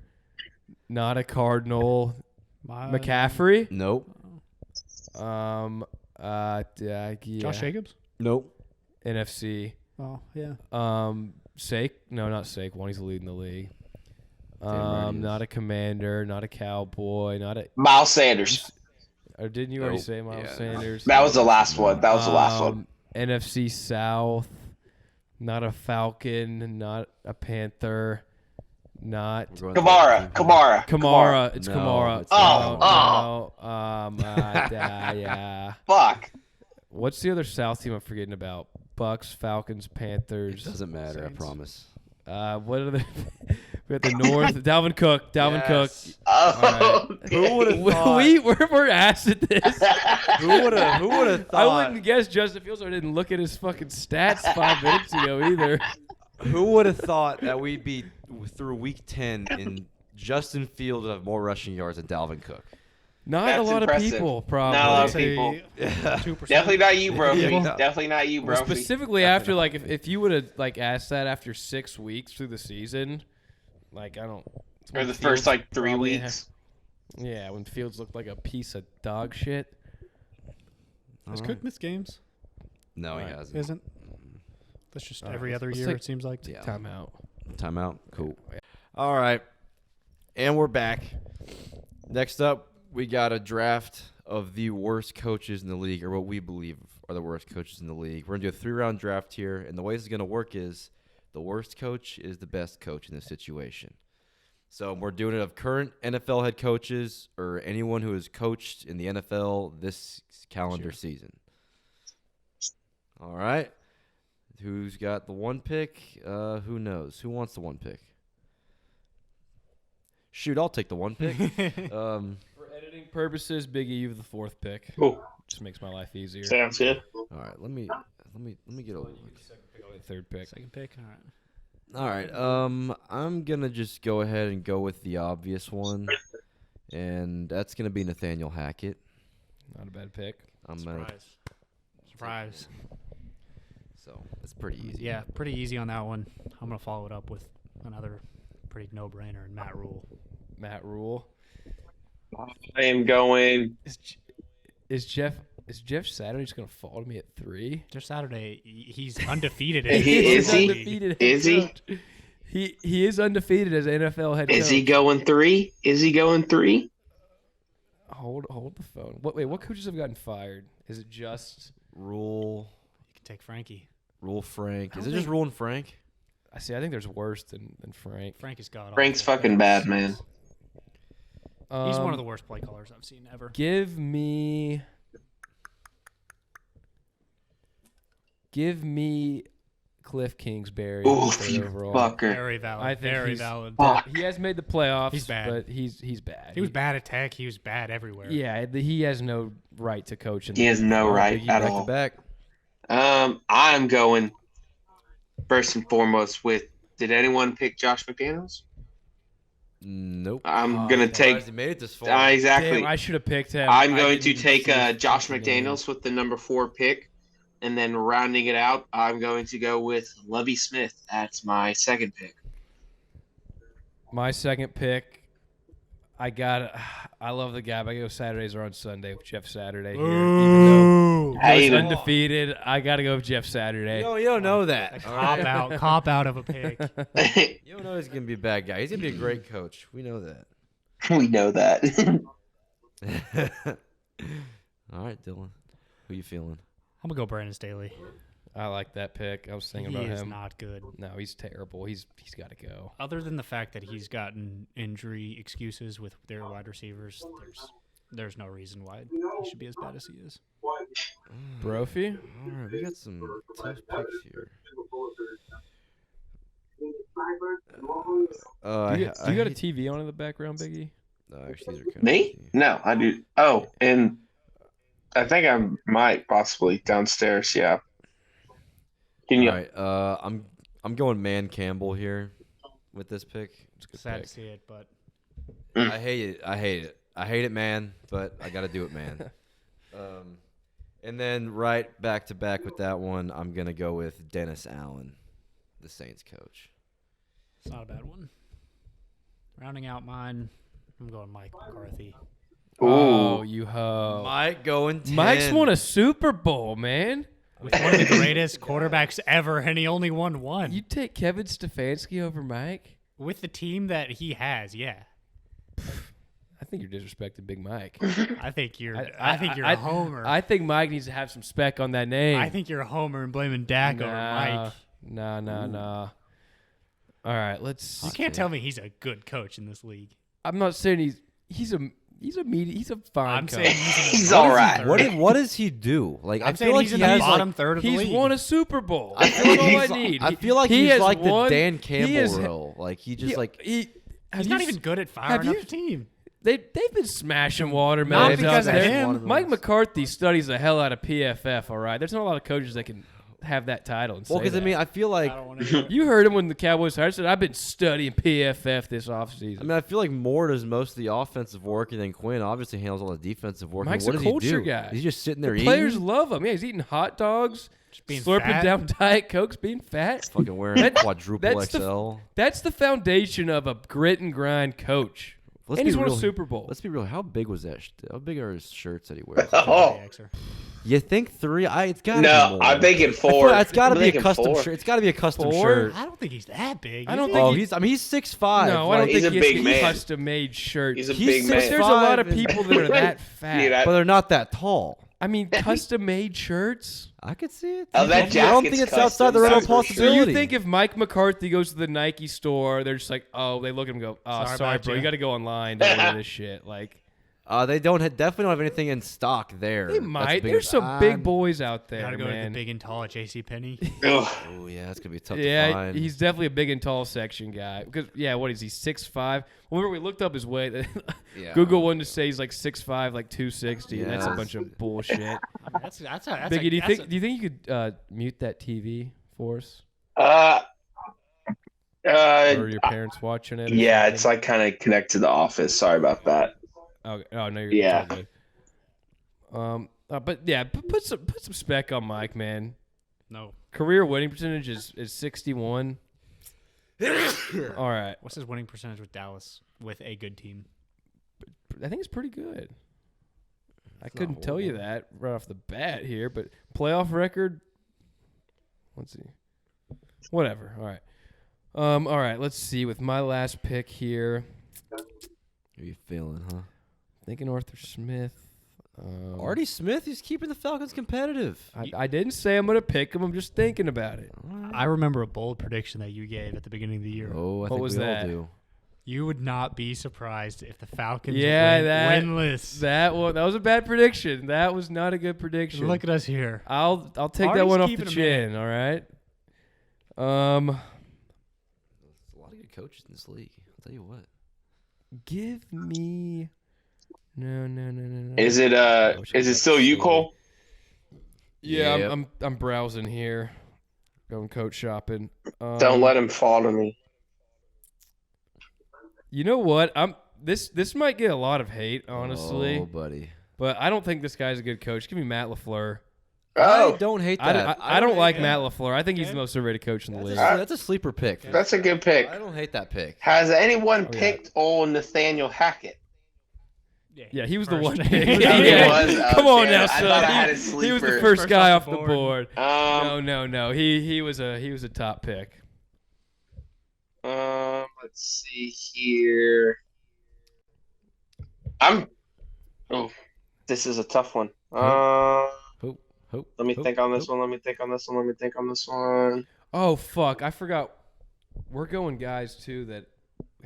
Not a Cardinal. My- McCaffrey. Nope. Yeah. Josh Jacobs? Nope. NFC. Oh, yeah. Sake? No, not Saquon. He's leading the league. Damn right he is. Not a Commander. Not a Cowboy. Not a. Miles Sanders. Or didn't you already Nope. say Miles Yeah. Sanders? That was the last one. That was the last one. NFC South. Not a Falcon. Not a Panther. Not We're going to Kamara. the- Kamara. Kamara. It's No, Kamara. it's not. No. Yeah. Fuck. What's the other South team I'm forgetting about? Bucs, Falcons, It Panthers. doesn't matter, Saints. I promise. What are the? We got the North. Dalvin Cook. Dalvin Cook. Yes. Oh, Who would've thought? We're asked at this. Who would have thought? I wouldn't guess Justin Fields. I didn't look at his fucking stats 5 minutes ago either. Who would have thought that we'd be through week 10 and Justin Fields would have more rushing yards than Dalvin Cook? Not That's a lot impressive. of people, probably. Not a lot of Say people. 2%. Definitely not you, Brophy. Yeah. Definitely not you, Brophy. Specifically after like if you would have like asked that after 6 weeks through the season, like I don't. Or when the first Fields like 3 probably weeks. Yeah, when Fields looked like a piece of dog shit. Has All Cook right. missed games? No, he Alright. hasn't. Isn't? That's just Alright, every other let's year, take- it seems like. Yeah. Timeout. Timeout. Cool. All right. And we're back. Next up, we got a draft of the worst coaches in the league, or what we believe are the worst coaches in the league. We're going to do a 3-round draft here, and the way this is going to work is the worst coach is the best coach in this situation. So we're doing it of current NFL head coaches or anyone who has coached in the NFL this calendar season. All right. Who's got the 1 pick? Who knows? Who wants the 1 pick? Shoot, I'll take the 1 pick. For editing purposes, Big E, you have the 4th pick. Cool. Just makes my life easier. Sounds good. All right, let me get a look. Third pick. Second pick. All right. All right, I'm gonna just go ahead and go with the obvious one, and that's gonna be Nathaniel Hackett. Not a bad pick. Surprise. So it's pretty easy. Yeah, pretty easy on that one. I'm going to follow it up with another pretty no-brainer, Matt Rule. Matt Rule. I am going. Is Jeff Saturday just gonna fall to me at 3? Just Saturday, he's undefeated. Is he? Undefeated head Is he? coach. He is undefeated as NFL head coach. Is he going 3? Is he going 3? Hold the phone. Wait, what coaches have gotten fired? Is it just Rule You can take Frankie. Frank. I Is don't it just think- Rule and Frank? I think there's worse than Frank. Frank is god. Frank's awful. fucking bad, man. Frank is god. Frank's awful. fucking bad, man. He's one of the worst play callers I've seen ever. Give me Cliff Kingsbury Ooh, third you overall. fucker. Very valid. I think very he's- valid. Fuck. He has made the playoffs. He's bad. But he's bad. He was bad at Tech. He was bad everywhere. Yeah, he has no right to coach. He has no right Biggie at back all. to back. I'm going first and foremost with. Did anyone pick Josh McDaniels? Nope. I'm gonna take Surprised he made it this far. exactly. Damn, I should have picked him. I'm I going didn't to even take see his Josh fucking name. McDaniels with the number 4 pick, and then rounding it out, I'm going to go with Lovie Smith. That's my second pick. My second pick. I love the guy, but I go Saturdays are on Sunday with Jeff Saturday here. Even though Hey, he's undefeated, I got to go with Jeff Saturday. You don't know that. all Cop right? out. Cop out of a pick. You don't know he's gonna be a bad guy. He's gonna be a great coach. We know that. We know that. All right, Dylan. Who you feeling? I'm gonna go Brandon Staley. I like that pick. I was thinking He about is him. not good. No, he's terrible. He's got to go. Other than the fact that he's gotten injury excuses with their wide receivers, there's no reason why he should be as bad as he is. Brophy? All right, we got some tough picks here. Do you got a TV on in the background, Biggie? No, actually, these are kind of Me? No, I do. Oh, and I think I might possibly downstairs. Yeah. Can you? All right, I'm going Man Campbell here with this pick. It's a good Sad pick. to see it, but I hate it, man. But I got to do it, man. And then right back to back with that one, I'm gonna go with Dennis Allen, the Saints coach. it's not a bad one. Rounding out mine, I'm going Mike McCarthy. Oh, you ho. Mike going 10. Mike's won a Super Bowl, man. With one of the greatest quarterbacks ever, and he only won one. You take Kevin Stefanski over Mike? With the team that he has, yeah. I think you're disrespecting Big Mike. I think you're a homer. I think Mike needs to have some spec on that name. I think you're a homer and blaming Dak over Mike. Nah. All right, let's. You can't tell me he's a good coach in this league. I'm not saying he's a fine I'm coach. saying He's all right. What does he do? Like I I'm feel saying like he's he in the has bottom third of the He's league. won a Super Bowl. I That's feel all like I need. I feel like he he's has like won- the Dan he Campbell has- role. Like he just He's not even good at firing up the team. They've been smashing Not watermelons because out of there. him. Mike McCarthy studies the hell out of PFF. All right, there's not a lot of coaches that can have that title. And well, say because I that. mean, I feel like You heard him when the Cowboys hired. Said, "I've been studying PFF this offseason." I mean, I feel like Moore does most of the offensive work, and then Quinn obviously handles all the defensive work. Mike's what a does he culture do? guy. He's just sitting there the players eating, love him. Yeah, he's eating hot dogs, Just being slurping fat. down Diet Cokes, being fat. fucking wearing quadruple XL. That's the foundation of a grit and grind coach. Let's and be he's won a real. Super Bowl. Let's be real. How big was that? How big are his shirts that he wears? Oh, You think 3? It's got to no, be more. I'm thinking I feel 4. like it's got to I'm be a thinking custom 4. shirt. It's got to be a custom 4? shirt. I don't think he's that big. I don't is think Oh, he- he's 6'5". No, I don't He's think a big he's man. custom made shirts. He's a He's big But man. there's a lot of 6'5" people that are that fat. Dude, But they're not that tall. I mean, custom made shirts. I could see it. Oh, that I don't jacket's think it's custom, outside the realm of that's for sure. So you possibility. think if Mike McCarthy goes to the Nike store, they're just like, oh, they look at him and go, oh, Sorry sorry, about bro, you. you got to go online to order this shit. Like, They definitely don't have anything in stock there. they That's might. big. There's some big boys out there, Gotta go to the man. big and tall at JCPenney. Ugh. Oh yeah, that's gonna be tough to Yeah, find. he's definitely a big and tall section guy. Because what is he? 6'5"? Remember we looked up his weight. Yeah. Google wanted to say he's like 6'5", like 260. And that's a Yeah. bunch of bullshit. That's a, Biggie, do you think you could mute that TV for us, or your parents watching it? Or Yeah, something? it's like kind of connected to the office. Sorry about that. Oh no, you're Yeah. it's all good. But yeah, put some spec on Mike, man. No. Career winning percentage is 61. All right, What's his winning percentage with Dallas with a good team? I think it's pretty good. I not couldn't tell you horrible. that right off the bat here, but playoff record. Let's see. Whatever. All right. All right. Let's see. With my last pick here, How you feeling, huh? thinking Arthur Smith. Artie Smith, he's keeping the Falcons competitive. I didn't say I'm going to pick him. I'm just thinking about it. I remember a bold prediction that you gave at the beginning of the year. Oh, I What think was we that? all do. You would not be surprised if the Falcons Yeah, winless. That was a bad prediction. That was not a good prediction. Look at us here. I'll take that Artie's one off the keeping 'em chin. All right. There's a lot of good coaches in this league. I'll tell you what. Give me. No. Is it still you, Cole? Yeah, Yep. I'm browsing here, going coach shopping. Don't let him fall to me. You know what? This might get a lot of hate, honestly, Oh, buddy. but I don't think this guy's a good coach. Give me Matt LaFleur. I don't hate I, that. I don't like Matt LaFleur. I think he's the most overrated coach in the league. That's a sleeper pick. That's a good pick. I don't hate that pick. Has anyone Oh, yeah. picked old Nathaniel Hackett? Yeah, he was the First. one. He was. Yeah. Come on now, I thought I had a son. He was the sleeper. first guy off off the the board. board. No. He was a top pick. Let's see here. This is a tough one. Hope. Let me think on this one. Oh fuck! I forgot. We're going guys too that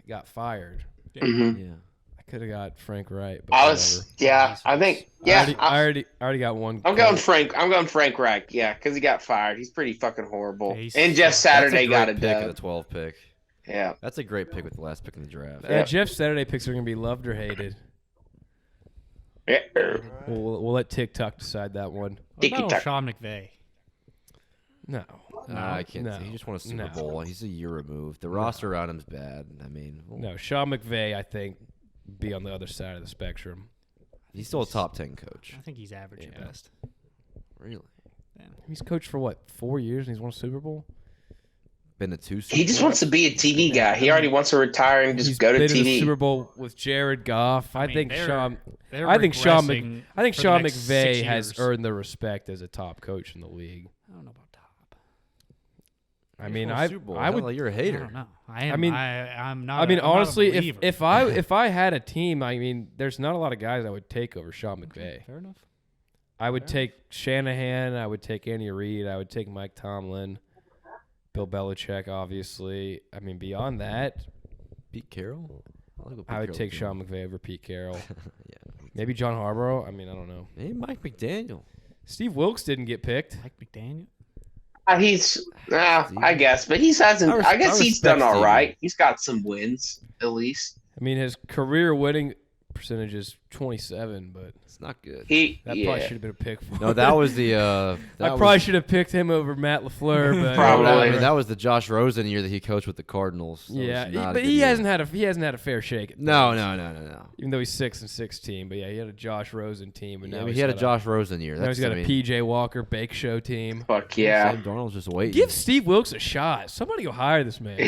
got fired. Mhm. Yeah. I could have got Frank Wright. But I was, yeah, I think, yeah. I already got one. I'm going Frank Reich, yeah, because he got fired. He's pretty fucking horrible. Yeah, he's and Jeff sucks. Saturday That's got a a great pick at dub. the 12 pick. Yeah. That's a great pick with the last pick in the draft. Yeah. Jeff Saturday picks are going to be loved or hated. Yeah. We'll let TikTok decide that one. What about Tiki-taka. Sean McVay? No. I can't No. say. He just won a Super No. Bowl. He's a year removed. The roster around him's bad. I mean, No, Sean McVay, I think, be on the other side of the spectrum. he's still a top 10 coach. I think he's average at Yeah. best. Really? He's coached for what, 4 years, and he's won a Super Bowl. Been to 2 Super He just Bowls? wants to be a TV guy. He already wants to retire and just He's go to been in the TV. Super Bowl with Jared Goff. I mean, think they're Sean regressing for the Sean next McVay 6 has years. earned the respect as a top coach in the league. I don't know about top. I mean, Won a Super Bowl. I would. Like you're a I hater. don't know. I mean- I'm not. I mean, I'm not a honestly, believer. if I had a team, I mean, there's not a lot of guys I would take over Sean McVay. Fair enough. I would take Shanahan. I would take Andy Reid. I would take Mike Tomlin, Bill Belichick, obviously. I mean, beyond that, Pete Carroll? I like what Pete I would Carroll's take doing. Sean McVay over Pete Carroll. Yeah. Maybe John Harbaugh. I mean, I don't know. Hey, Mike McDaniel. Steve Wilkes didn't get picked. Mike McDaniel. I guess, but he hasn't. I guess he's done respect all Steve. right. He's got some wins at least. I mean, his career winning percentage is 27, but It's not good. that probably Yeah. should have been a pick for No, that was the. I that probably was, should have picked him over Matt LaFleur, but Probably. I mean, that was the Josh Rosen year that he coached with the Cardinals. That yeah, was not a but good he year. hasn't had a fair shake. At No. things, Even though he's 6-16, but yeah, he had a Josh Rosen team, and Yeah, now I mean, he's he had a got Josh Rosen year. Now he's got I a mean, PJ Walker Bake Show team. Fuck yeah. Sam Darnold's just waiting. Give Steve Wilkes a shot. Somebody go hire this man.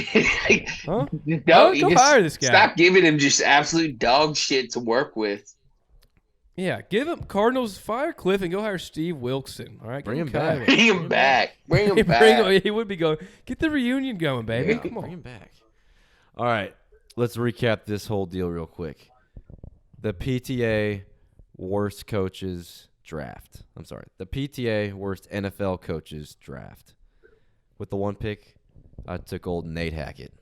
Huh? No, Go you just hire this guy. Stop giving him just absolute dog shit to work with. Yeah, give him Cardinals, fire Cliff, and go hire Steve Wilkson. All right, Bring give him back. Kyler. Bring him back. Bring him back. He would be going. Get the reunion going, baby. Yeah, Come bring on. him back. All right, let's recap this whole deal real quick. The PTA worst coaches draft. I'm sorry. The PTA worst NFL coaches draft. With the one pick, I took old Nate Hackett.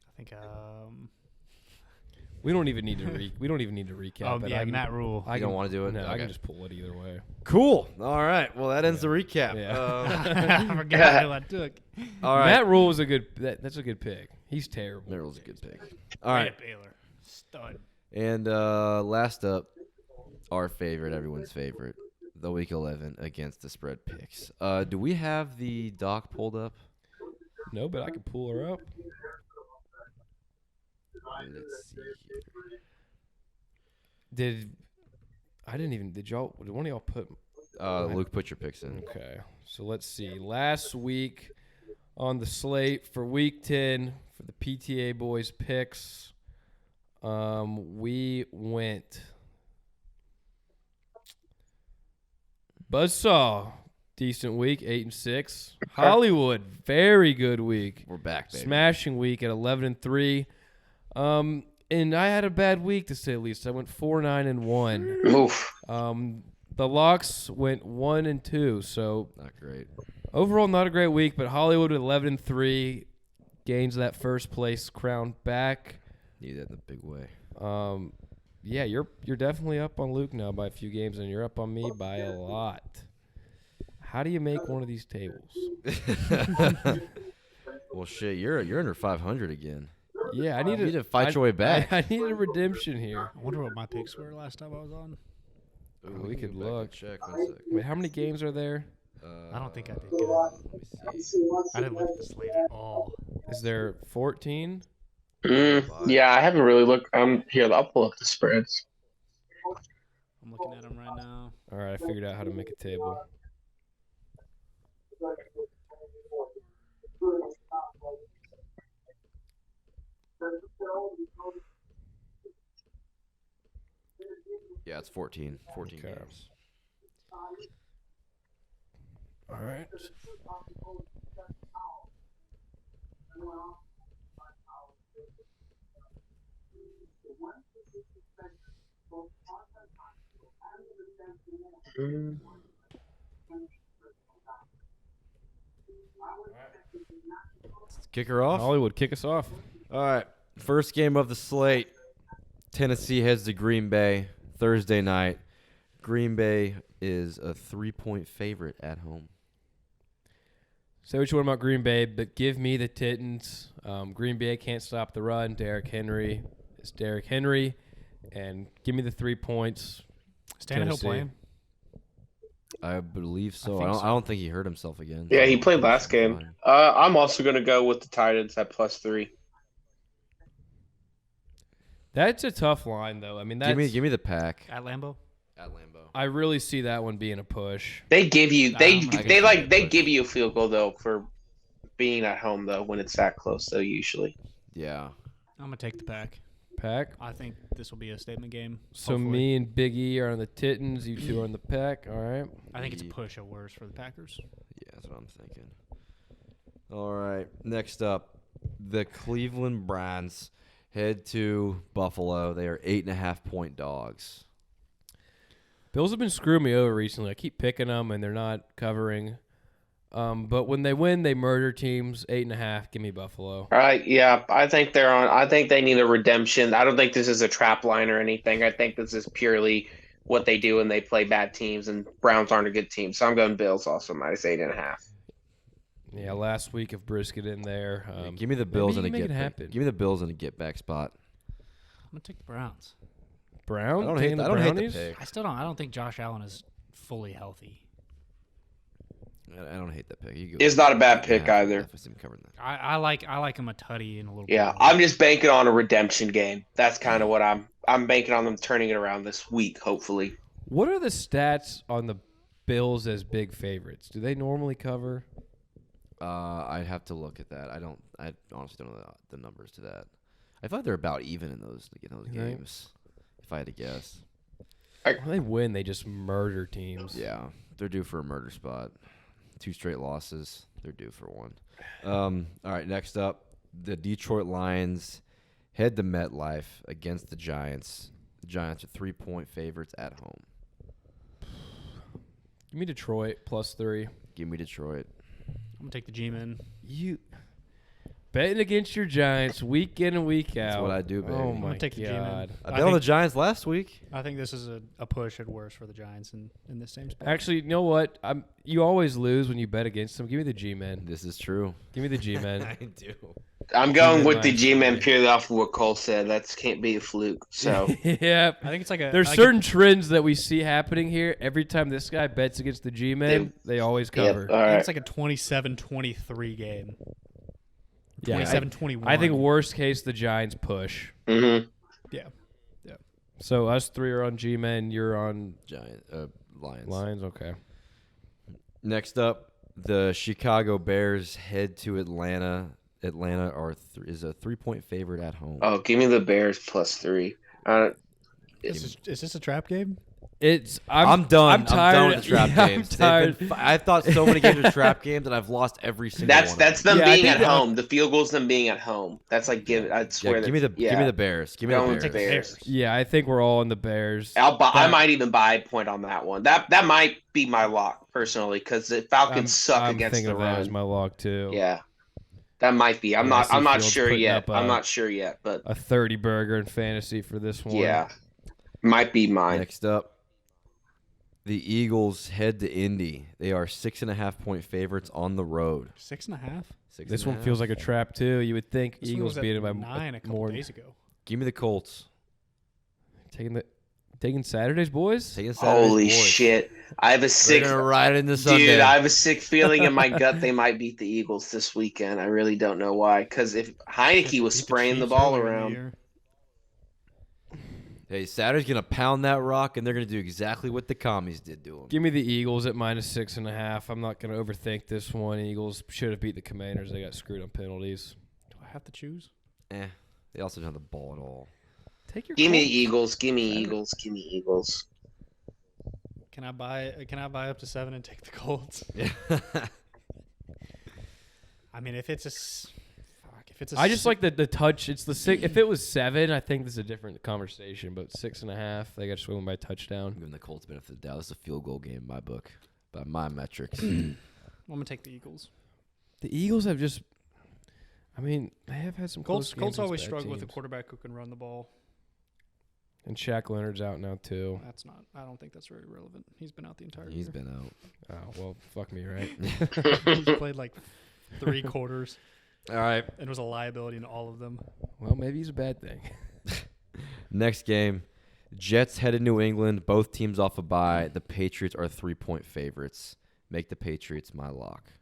I think. We don't even need to recap. Oh it. yeah, I can, Matt Rule. I You don't can- want to do it? No, I Okay. can just pull it either way. Cool. All right. Well, that ends the recap. Yeah. I forgot who I took. All right. Matt Rule is a good. That's a good pick. He's terrible. Matt Rule's a good pick. All right. Baylor. Stud. And last up, our favorite, everyone's favorite, the Week 11 against the spread picks. Do we have the doc pulled up? No, but I can pull her up. Let's see here. Did one of y'all put? Luke, put your picks in. Okay, so let's see. Last week on the slate for Week 10 for the PTA boys picks, we went Buzzsaw, decent week, 8-6. Hollywood, very good week. We're back, baby. Smashing week at 11-3. And I had a bad week to say the least. I went 4-9-1. Oof. The Locks went 1-2. So Not great. overall, not a great week. But Hollywood with 11-3 gains that first place crown back. Need that in a big way. Yeah, you're definitely up on Luke now by a few games, and you're up on me by a lot. How do you make one of these tables? Well, shit, you're under 500 again. Yeah, I You need to fight your way back. I need a redemption here. I wonder what my picks were last time I was on. Ooh, we could go back and look. check 1 sec. Wait, how many games are there? I don't think I did good. Let me see. I didn't look at the slate at all. Is there 14? Yeah, I haven't really looked. Here, I'll pull up the spreads. I'm looking at them right now. All right, I figured out how to make a table. Yeah, it's 14. 14 Okay. games. All right. Kick her off. Hollywood, kick us off. All right. First game of the slate. Tennessee heads to Green Bay Thursday night. Green Bay is a 3-point favorite at home. Say what you want about Green Bay, but give me the Titans. Green Bay can't stop the run. Derek Henry is Derek Henry. And give me the 3 points. Tannehill Tennessee. playing? I believe so. think so. I don't think he hurt himself again. Yeah, so he played he's last game. fine. I'm also going to go with the Titans at +3. That's a tough line, though. I mean, that's, Give me the pack At Lambeau? at Lambeau. I really see that one being a push. They give you I can they give you a field goal though for being at home though when it's that close though usually. Yeah. I'm going to take the pack. Pack. I think this will be a statement game. So hopefully. me and Big E are on the Titans. You two are on the pack. All right. I think it's a push at worst for the Packers. Yeah, that's what I'm thinking. All right. Next up, the Cleveland Browns head to Buffalo. They are 8.5-point dogs. Bills have been screwing me over recently. I keep picking them, and they're not covering. But when they win, they murder teams. 8.5. Give me Buffalo. All right, yeah, I think they're on. I think they need a redemption. I don't think this is a trap line or anything. I think this is purely what they do when they play bad teams, and Browns aren't a good team. So I'm going Bills also -8.5. Yeah, last week of Brisket in there. Give me the Bills and a maybe you get can make it back. happen. Give me the Bills and a get back spot. I'm going to take the Browns. Brown. I don't taking hate. the I don't hate the Brownies? pick. I don't think Josh Allen is fully healthy. I don't hate that pick. You go It's not a bad pick 8.5. either. Definitely covering that. I like him a tutty and a little Yeah, bit. I'm just banking on a redemption game. That's kind of what I'm banking on them turning it around this week, hopefully. What are the stats on the Bills as big favorites? Do they normally cover? I'd have to look at that. I honestly don't know the numbers to that. I thought they're about even in those Right. games. If I had to guess. When they win, they just murder teams. Yeah, they're due for a murder spot. 2 straight losses. They're due for one. All right, next up, the Detroit Lions head to MetLife against the Giants. The Giants are 3-point favorites at home. Give me Detroit +3. Give me Detroit. I'm going to take the G-Men. You betting against your Giants week in and week out. That's what I do, baby. Oh I'm my gonna take the G-Men. God! I bet on the Giants last week. I think this is a push at worst for the Giants in this same spot. Actually, you know what? You always lose when you bet against them. Give me the G-Men. This is true. Give me the G-Men. I do. I'm going G-Men with the line. G-Men purely off of what Cole said. That can't be a fluke. So Yeah. I think it's like a. There's like certain trends that we see happening here. Every time this guy bets against the G-Men, they always cover. all I think right. it's like a 27-23 game. Yeah, 27-21. I think worst case the Giants push. Mm-hmm. Yeah. So us three are on G-Men. You're on Lions. Lions. Okay. Next up, the Chicago Bears head to Atlanta. Atlanta is a 3-point favorite at home. Oh, give me the Bears +3. Is this a trap game? I'm done. I'm tired. I'm done with the trap Yeah, games. I'm tired. I thought so many games are trap games, and I've lost every single one. That's them Yeah, I being think at home. The field goals them being at home. That's like I swear. Give me the Bears. Give me Going the with the Bears. Bears. Yeah, I think we're all in the Bears. I might even buy a point on that one. That might be my lock personally because the Falcons suck I'm against thinking the of that as run. my log too. Yeah, that might be. I'm Yeah, I not. see I'm not Fields sure putting yet. up I'm not sure yet, but A 30 burger in fantasy for this one. yeah, might be mine. Next up, the Eagles head to Indy. They are 6.5-point favorites on the road. 6.5. This one feels like a trap too. You would think This one Eagles was at beat it by 9 a couple more. days ago. Give me the Colts. Taking Saturdays, boys. Taking Saturday's Holy boys. shit! I have a They're sick gonna ride into Sunday. dude. I have a sick feeling in my gut they might beat the Eagles this weekend. I really don't know why. Because if Heineke was spraying the ball around. Hey, Saturday's gonna pound that rock, and they're gonna do exactly what the commies did to them. Give me the Eagles at -6.5. I'm not going to overthink this one. Eagles should have beat the Commanders. They got screwed on penalties. Do I have to choose? They also don't have the ball at all. Take your Give me Colts. Eagles. Give me Eagles. Give me Eagles. Can I buy up to 7 and take the Colts? Yeah. I mean, if it's a I just like the touch. It's the 6. If it was 7, I think this is a different conversation. But 6.5, they got swung by a touchdown. Giving the Colts benefit of the doubt. This is a field goal game in my book, by my metrics. I'm gonna take the Eagles. The Eagles have just. I mean, they have had some Colts close games always against bad struggle with a teams. quarterback who can run the ball. And Shaq Leonard's out now too. That's not. I don't think that's very relevant. He's been out the entire He's year. been out. Oh well, fuck me, right? He's played like 3 quarters All right. and was a liability in all of them. Well, maybe he's a bad thing. Next game, Jets headed New England. Both teams off a bye. The Patriots are 3-point favorites. Make the Patriots my lock.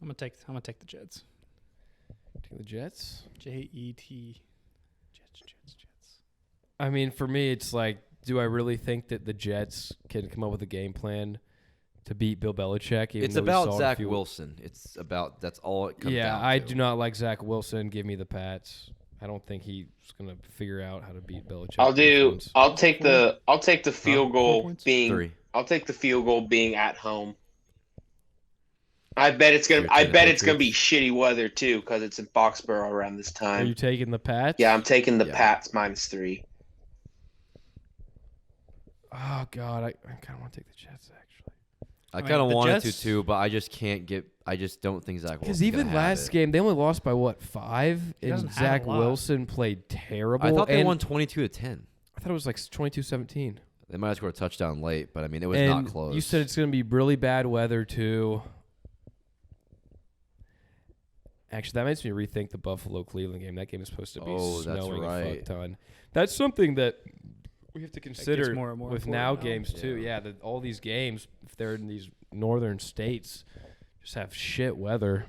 I'm gonna take the Jets. To the Jets. Jet. Jets. I mean, for me, it's like, do I really think that the Jets can come up with a game plan to beat Bill Belichick? It's about Zach Wilson. It's about that's all it comes down Yeah, to. I do not like Zach Wilson. Give me the Pats. I don't think he's gonna figure out how to beat Belichick. I'll take the field 4 goal points? being. 3. I'll take the field goal being at home. I bet it's You're gonna taking be shitty weather too because it's in Foxborough around this Are you time. taking the Pats? Yeah, I'm taking the Yeah. Pats -3. Oh God, I kind of want to take the Jets actually. I mean, kind of the wanted Jets- to too, but I just can't get. I just don't think Zach Wilson. Because even last game, they only lost by what 5, He and doesn't have Zach a lot. Wilson played terrible. I thought they and won 22-10. I thought it was like 22-17. They might have scored a touchdown late, but I mean it was And not close. you said it's going to be really bad weather too. Actually, that makes me rethink the Buffalo-Cleveland game. That game is supposed to be Oh, that's snowing a right. fuck ton. That's something that we have to consider more and more with important now now. games too. Yeah. Yeah, all these games, if they're in these northern states, just have shit weather.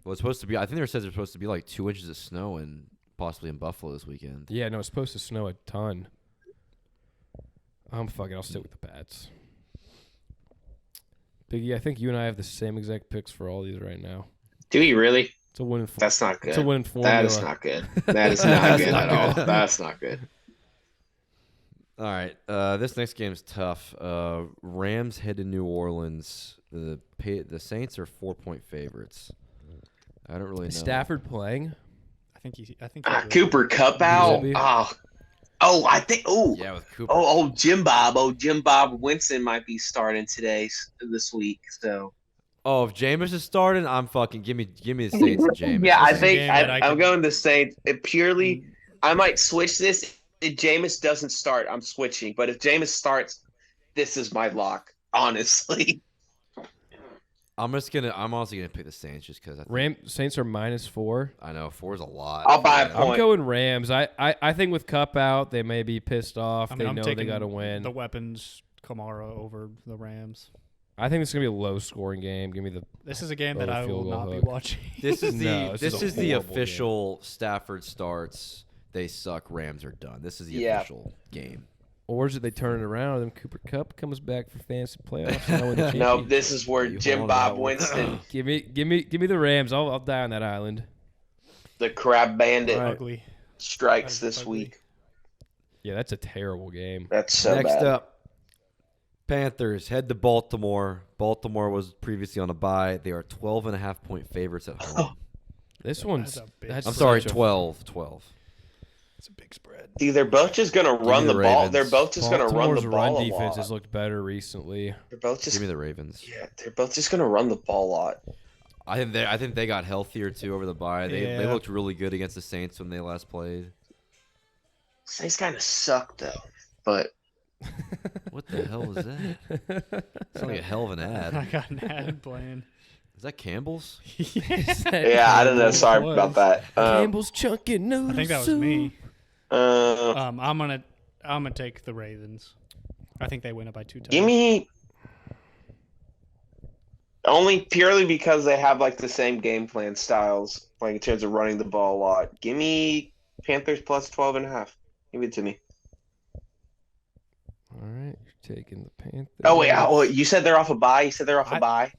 well, it's supposed to be. I think they said there's supposed to be like 2 inches of snow and possibly in Buffalo this weekend. Yeah, no, it's supposed to snow a ton. I'll stick with the Pats. Biggie, I think you and I have the same exact picks for all these right now. Do you really? It's a winning. That's not good. It's a winning formula. That is not good. That is not That's good not at all. good. That's not good. All right, this next game is tough. Rams head to New Orleans. The Saints are 4-point favorites. I don't really know. Is Stafford playing? I think he Cooper Cup out. Maybe. I think. Yeah, with Cooper. Jim Bob Winston might be starting this week. So. Oh, if Jameis is starting, I'm fucking give me the Saints and Jameis. Yeah, I This is a think game that I I'm could- going to Saints. I might switch this. If Jameis doesn't start, I'm switching. But if Jameis starts, this is my lock. Honestly. I'm honestly gonna pick the Saints just because Saints are -4. I know 4 is a lot. I'll buy a Yeah. point. I'm going Rams. I think with Cup out, they may be pissed off. I mean, they I'm know they taking got to win. the weapons Kamara over the Rams. I think it's gonna be a low-scoring game. Give me the. This is a game that Over I field will goal not be hook. watching. This is the No, this is a the horrible official Stafford starts. They suck. Rams are done. This is the Yeah. official game. Or is it they turn it around and Cooper Cup comes back for fantasy playoffs? and I win the No, championship? this is where You Jim hold Bob that one. Winston, Give me the Rams. I'll die on that island. the Crab Bandit, All right. Ugly. strikes That this is ugly. week. Yeah, that's a terrible game. That's so Next bad. up, Panthers head to Baltimore. Baltimore was previously on a bye. They are 12.5-point favorites at home. This one's. a big That's I'm sorry, such a- 12. It's a big spread. See, they're both just going to run me the the ball. Ravens. They're both just going to run the Baltimore's ball run a defense lot. has looked better recently. They're both just Give me the Ravens. yeah. They're both just going to run the ball a lot. I think they got healthier too over the bye. They Yeah. looked really good against the Saints when they last played. Saints kind of suck though, but What the hell is that? Sounds like a hell of an I ad. got an ad playing. Is that Campbell's? yeah, I don't know. Sorry was. about that. Campbell's chunkin' noodle I think that was soup. me. Uh, I'm gonna take the Ravens. I think they win it by 2 touchdowns. give me only purely because they have like the same game plan styles, like in terms of running the ball a lot. Give me Panthers plus 12.5. Give it to me. All right, you're taking the Panthers. Oh wait, you said they're off a bye. You said they're off a bye.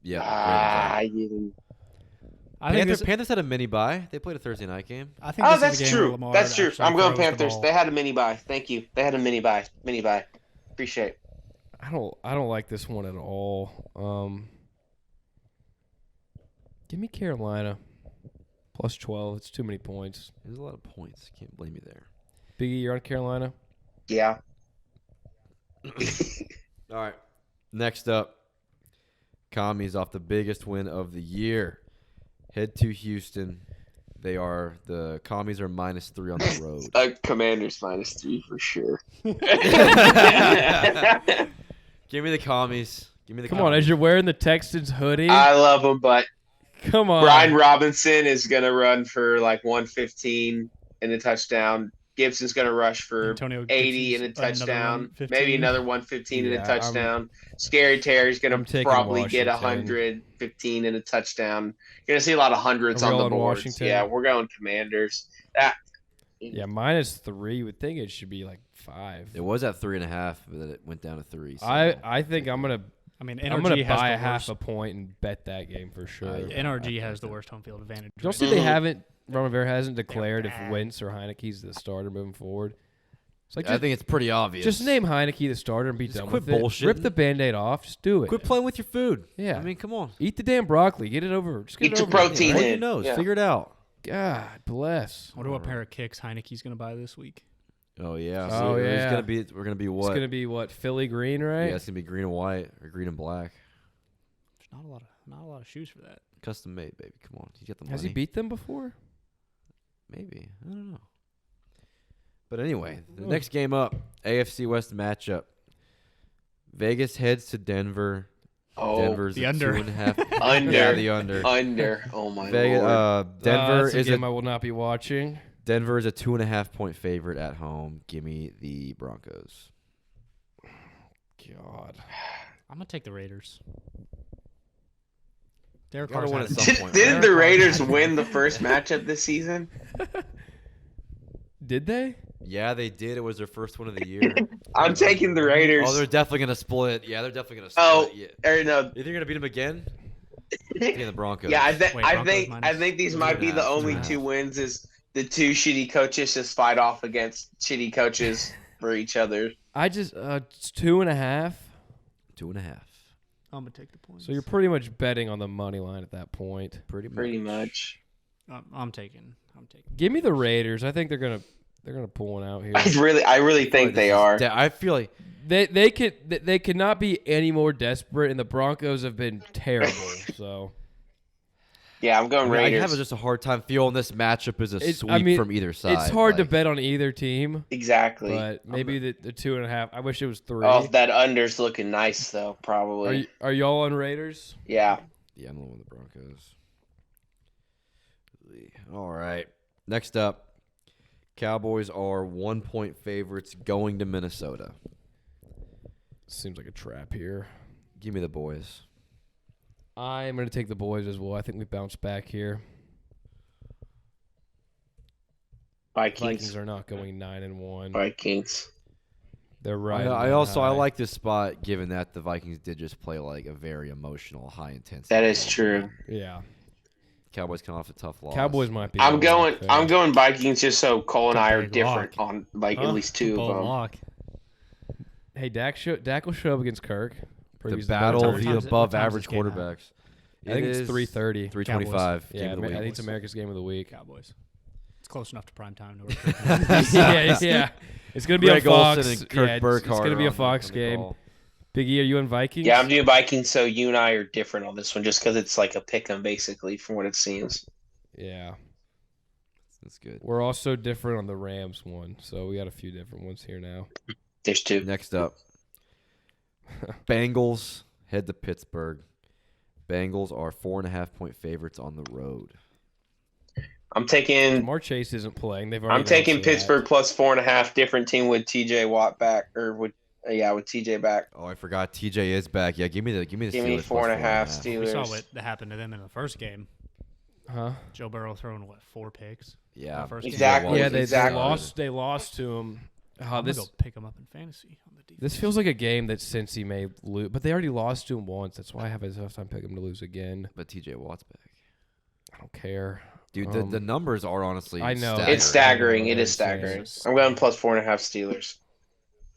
Yeah. I didn't. I think this, Panthers had a mini bye. They played a Thursday night game. I think Oh, this that's is a game where true. Lamar That's true. actually I'm going throws the Panthers. ball. They had a mini bye. Thank you. They had a mini bye. Mini bye. Appreciate it. I don't like this one at all. Give me Carolina plus 12. It's too many points. There's a lot of points. Can't blame you there. Biggie, you're on Carolina. Yeah. All right. Next up, Commies off the biggest win of the year. Head to Houston. The Commies are -3 on the road. Commanders -3 for sure. Give me the Commies. Give me the Come Commies. on, as you're wearing the Texans hoodie. I love them, but Come on. Brian Robinson is going to run for like 115 and a touchdown. Gibson's going to rush for Antonio 80 Gibson's and a touchdown. 115. Maybe another 115 and Yeah, a touchdown. Scary Terry's going I'm to taking probably get Washington. 115 and a touchdown. You're going to see a lot of hundreds Are we on the all in boards. Washington? Yeah, we're going Commanders. Yeah, -3. You would think it should be like 5. It was at 3.5, but then it went down to 3. So. I think I'm gonna I mean, I'm gonna NRG has buy the a half worst. a point and bet that game for sure. Yeah. NRG has the worst home field advantage. Don't right see now. they haven't. Ron Rivera hasn't declared if bad. Wentz or Heineke's the starter moving forward. It's like I think it's pretty obvious. just name Heineke the starter and be Just done quit with it. bullshitting. Rip the Band-Aid off. Just do it. Quit playing with your food. Yeah. I mean, come on. Eat the damn broccoli. Get it over. Just get Eat it the over. protein Hold in. your nose. Yeah. Figure it out. God bless. I wonder what pair of kicks Heineke's going to buy this week. Oh yeah. Oh, So yeah. We're gonna be what? It's gonna be what, Philly green, right? Yeah, it's gonna be green and white or green and black. There's not a lot of shoes for that. Custom made, baby. Come on. You get the money. Has he beat them before? Maybe. I don't know. But anyway, the next game up, AFC West matchup. Vegas heads to Denver. Oh, Denver's the a under. 2.5. Under. Yeah, the under. under. Oh, my Vegas, Lord. Denver That's a is game a I will not be watching. Denver is a 2.5-point favorite at home. Give me the Broncos. God. I'm going to take the Raiders. Derek Gotta Carr's win had at it. some point, Didn't right? the Raiders win the first matchup this season? Did they? Yeah, they did. It was their first one of the year. I'm taking the Raiders. Oh, they're definitely gonna split. Yeah, they're definitely gonna split. Oh, Yeah. or no. You think you're gonna beat them again? Taking the Broncos. Yeah, Wait, Broncos I think these might be the 2.5, only 2.5. two wins. Is the two shitty coaches just fight off against shitty coaches for each other. I just it's 2.5. 2.5. I'm going to take the points. So you're pretty much betting on the money line at that point. Pretty much. I'm taking. Give me the Raiders. I think they're gonna pull one out here. I really think they are. I feel like They could not be any more desperate, and the Broncos have been terrible. So Yeah, I'm going I Raiders. have just a hard time feeling this matchup is a It's- sweep I mean, from either side. it's hard to Like, bet on either team, Exactly. but maybe the 2.5. I wish it was 3. Oh, that under's looking nice though. Probably. Are y'all on Raiders? Yeah. Yeah, I'm the one with the Broncos. All right. Next up, Cowboys are 1-point favorites going to Minnesota. Seems like a trap here. Give me the boys. I'm going to take the boys as well. I think we bounce back here. Vikings Vikings. are not going 9-1. Vikings. They're right. I like this spot given that the Vikings did just play like a very emotional, high intensity. That is true. Yeah. Cowboys coming off a tough loss. Cowboys might be. I'm the lock there. going Vikings just so Cole and It's a I are big different lock. on like at least two of Bold them. lock. Hey, Dak will show up against Kirk. The Proves battle better of What the time is it- above what time is average this game at? quarterbacks. I think it's 3:30. 325. Yeah, Game of the I week. think it's America's game of the week. Cowboys. It's close enough to prime time to work. yeah. It's gonna be Greg a Fox. Olsen and Kirk yeah, Burkhardt it's gonna be are a on Fox the game. call. Big E, are you in Vikings? Yeah, I'm doing Vikings, so you and I are different on this one just because it's like a pick 'em basically from what it seems. Yeah. That's good. We're also different on the Rams one, so we got a few different ones here now. There's two. Next up, Bengals head to Pittsburgh. Bengals are 4.5-point favorites on the road. I'm taking Jamar Chase isn't playing. They've already I'm taking announced that. Pittsburgh plus 4.5. Different team with TJ Watt back or with TJ back. Oh, I forgot TJ is back. Yeah, give me the Give me Steelers 4.5 plus We saw Steelers. what happened to them in the first game. Huh? Joe Burrow throwing 4 picks. Yeah, The first game. Exactly. Yeah, they exactly. lost. They lost to him. I'm gonna This go pick them up in fantasy on the defense. this feels like a game that Cincy may lose, but they already lost to him once. That's why I have a tough time picking them to lose again. But TJ Watt's back. I don't care. Dude, Um, the numbers are honestly I know. staggering. It's staggering. It Yeah, is it's staggering. staggering. I'm going plus 4.5 Steelers.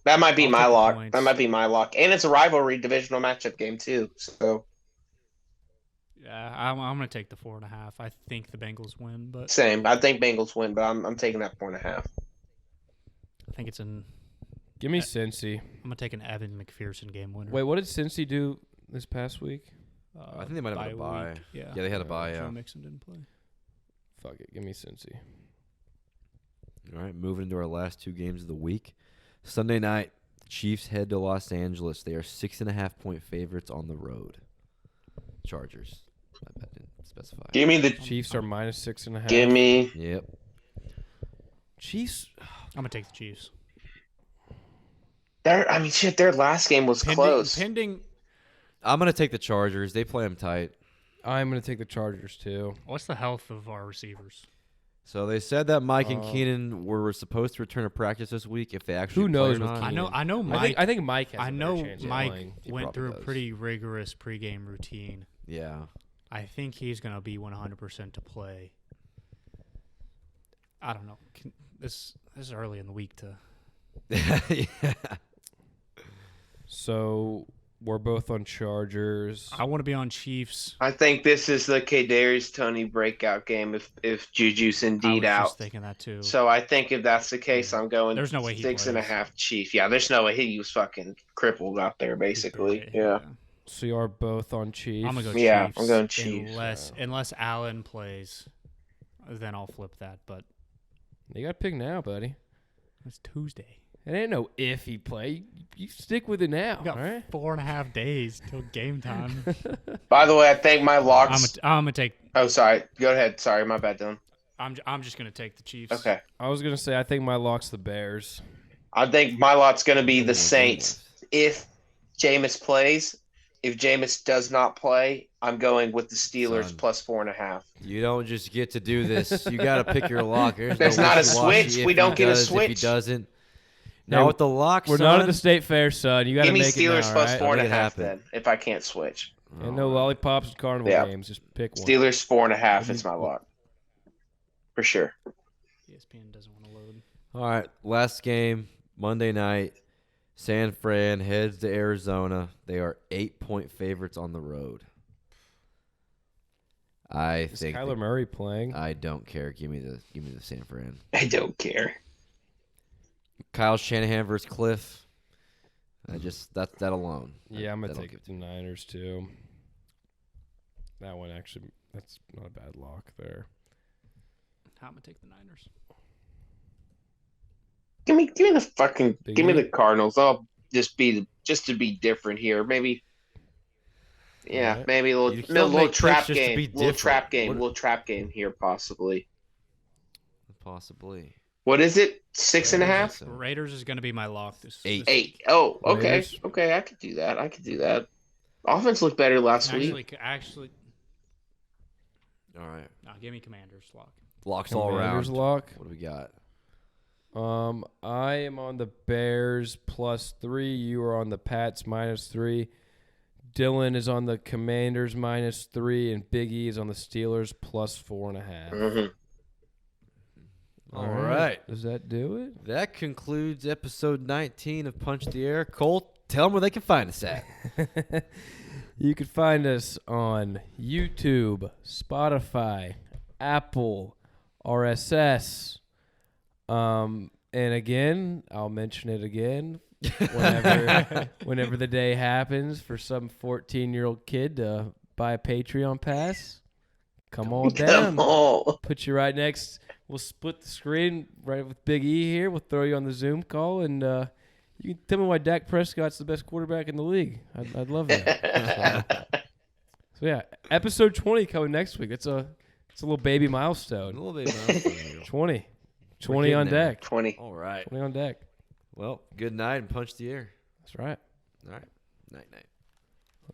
That might be I'll my take the lock. points. That might be my lock. And it's a rivalry divisional matchup game too. So Yeah, I'm gonna take the 4.5. I think the Bengals win, but same. I think Bengals win, but I'm taking that 4.5. I think it's an. Give me Cincy. I'm gonna take an Evan McPherson game winner. Wait, what did Cincy do this past week? I think they might have had a bye. week. Yeah. Yeah, they had a bye. Joe Yeah. Mixon didn't play. Fuck it. Give me Cincy. All right, moving into our last two games of the week. Sunday night, Chiefs head to Los Angeles. They are 6.5-point favorites on the road. Chargers. I didn't specify. Give me the Chiefs are minus 6.5. give me Yep. Chiefs. I'm gonna take the Chiefs. their last game was close. Pending. I'm gonna take the Chargers. They play them tight. I'm gonna take the Chargers too. What's the health of our receivers? So they said that Mike and Keenan were supposed to return to practice this week. If they actually Who knows play or with not. Keenan? I know Mike. I think Mike has I a know better chance of Mike playing. He went probably through a does. pretty rigorous pregame routine. Yeah. I think he's gonna be 100% to play. I don't know. This is early in the week to. Yeah. So we're both on Chargers. I want to be on Chiefs. I think this is the Kadarius Tony breakout game if Juju's indeed I was out. just thinking that too. So I think if that's the case, I'm going. There's no way he 6.5 Chief. Yeah, there's no way he was fucking crippled out there, basically. Yeah. So you are both on Chiefs. I'm gonna go Yeah, Chiefs. I'm going Chiefs. Unless Allen plays, then I'll flip that. But You got to pick now, buddy. it's Tuesday. It ain't no if he play. You stick with it now, We got all right? 4.5 days till game time. By the way, I think my locks. I'm gonna take. Oh, sorry. Go ahead. Sorry, my bad, Dylan. I'm just gonna take the Chiefs. Okay. I was gonna say I think my lock's the Bears. I think my lot's going to be the Oh, Saints if Jameis plays. If Jameis does not play, I'm going with the Steelers Son. plus 4.5. You don't just get to do this. You got to pick your lock. There's no not a wishy-washy switch. if We don't he get a does, If he switch. doesn't. Hey, Now with the lock, We're son, not at the state fair, son. You got to Give me make Steelers it now, plus right? Make it 4.5 happen. then, if I can't switch. And no lollipops and carnival Yeah. games. Just pick one. Steelers 4.5 is my lock. For sure. ESPN doesn't want to load. All right, last game, Monday night. San Fran heads to Arizona. They are 8-point favorites on the road. I Is think Kyler Murray playing? I don't care. Give me the San Fran. I don't care. Kyle Shanahan versus Cliff. That alone. Yeah, I'm gonna That'll take get- the Niners too. That one actually, that's not a bad lock there. I'm gonna take the Niners. Give me the fucking Big give me E? the Cardinals. I'll just to be different here. Maybe yeah, Alright. maybe a You little, still little make trap picks just to game. be Little trap different. game. What- Little trap game here possibly. Possibly. What is it? 6.5? So- Raiders is gonna be my lock. This 8. Oh, okay. Raiders. Okay, I could do that. Offense looked better last week. Actually, All right. no, give me Commanders lock. Locks all around. Commanders lock. What do we got? I am on the Bears plus 3. You are on the Pats minus 3. Dylan is on the Commanders -3, and Big E is on the Steelers +4.5. Mhm. All right. Does that do it? That concludes episode 19 of Punch the Air. Colt, tell them where they can find us at. You can find us on YouTube, Spotify, Apple, RSS. And again, I'll mention it again whenever the day happens for some 14-year-old kid to buy a Patreon pass. Come on down. Come on. Put you right next. We'll split the screen right with Big E here. We'll throw you on the Zoom call, and you can tell me why Dak Prescott's the best quarterback in the league. I'd love that. So yeah, episode 20 coming next week. It's a little baby milestone. A little bit. 20 getting on there. deck. 20. All right. 20 on deck. Well, good night and punch the air. That's right. All right. Night, night.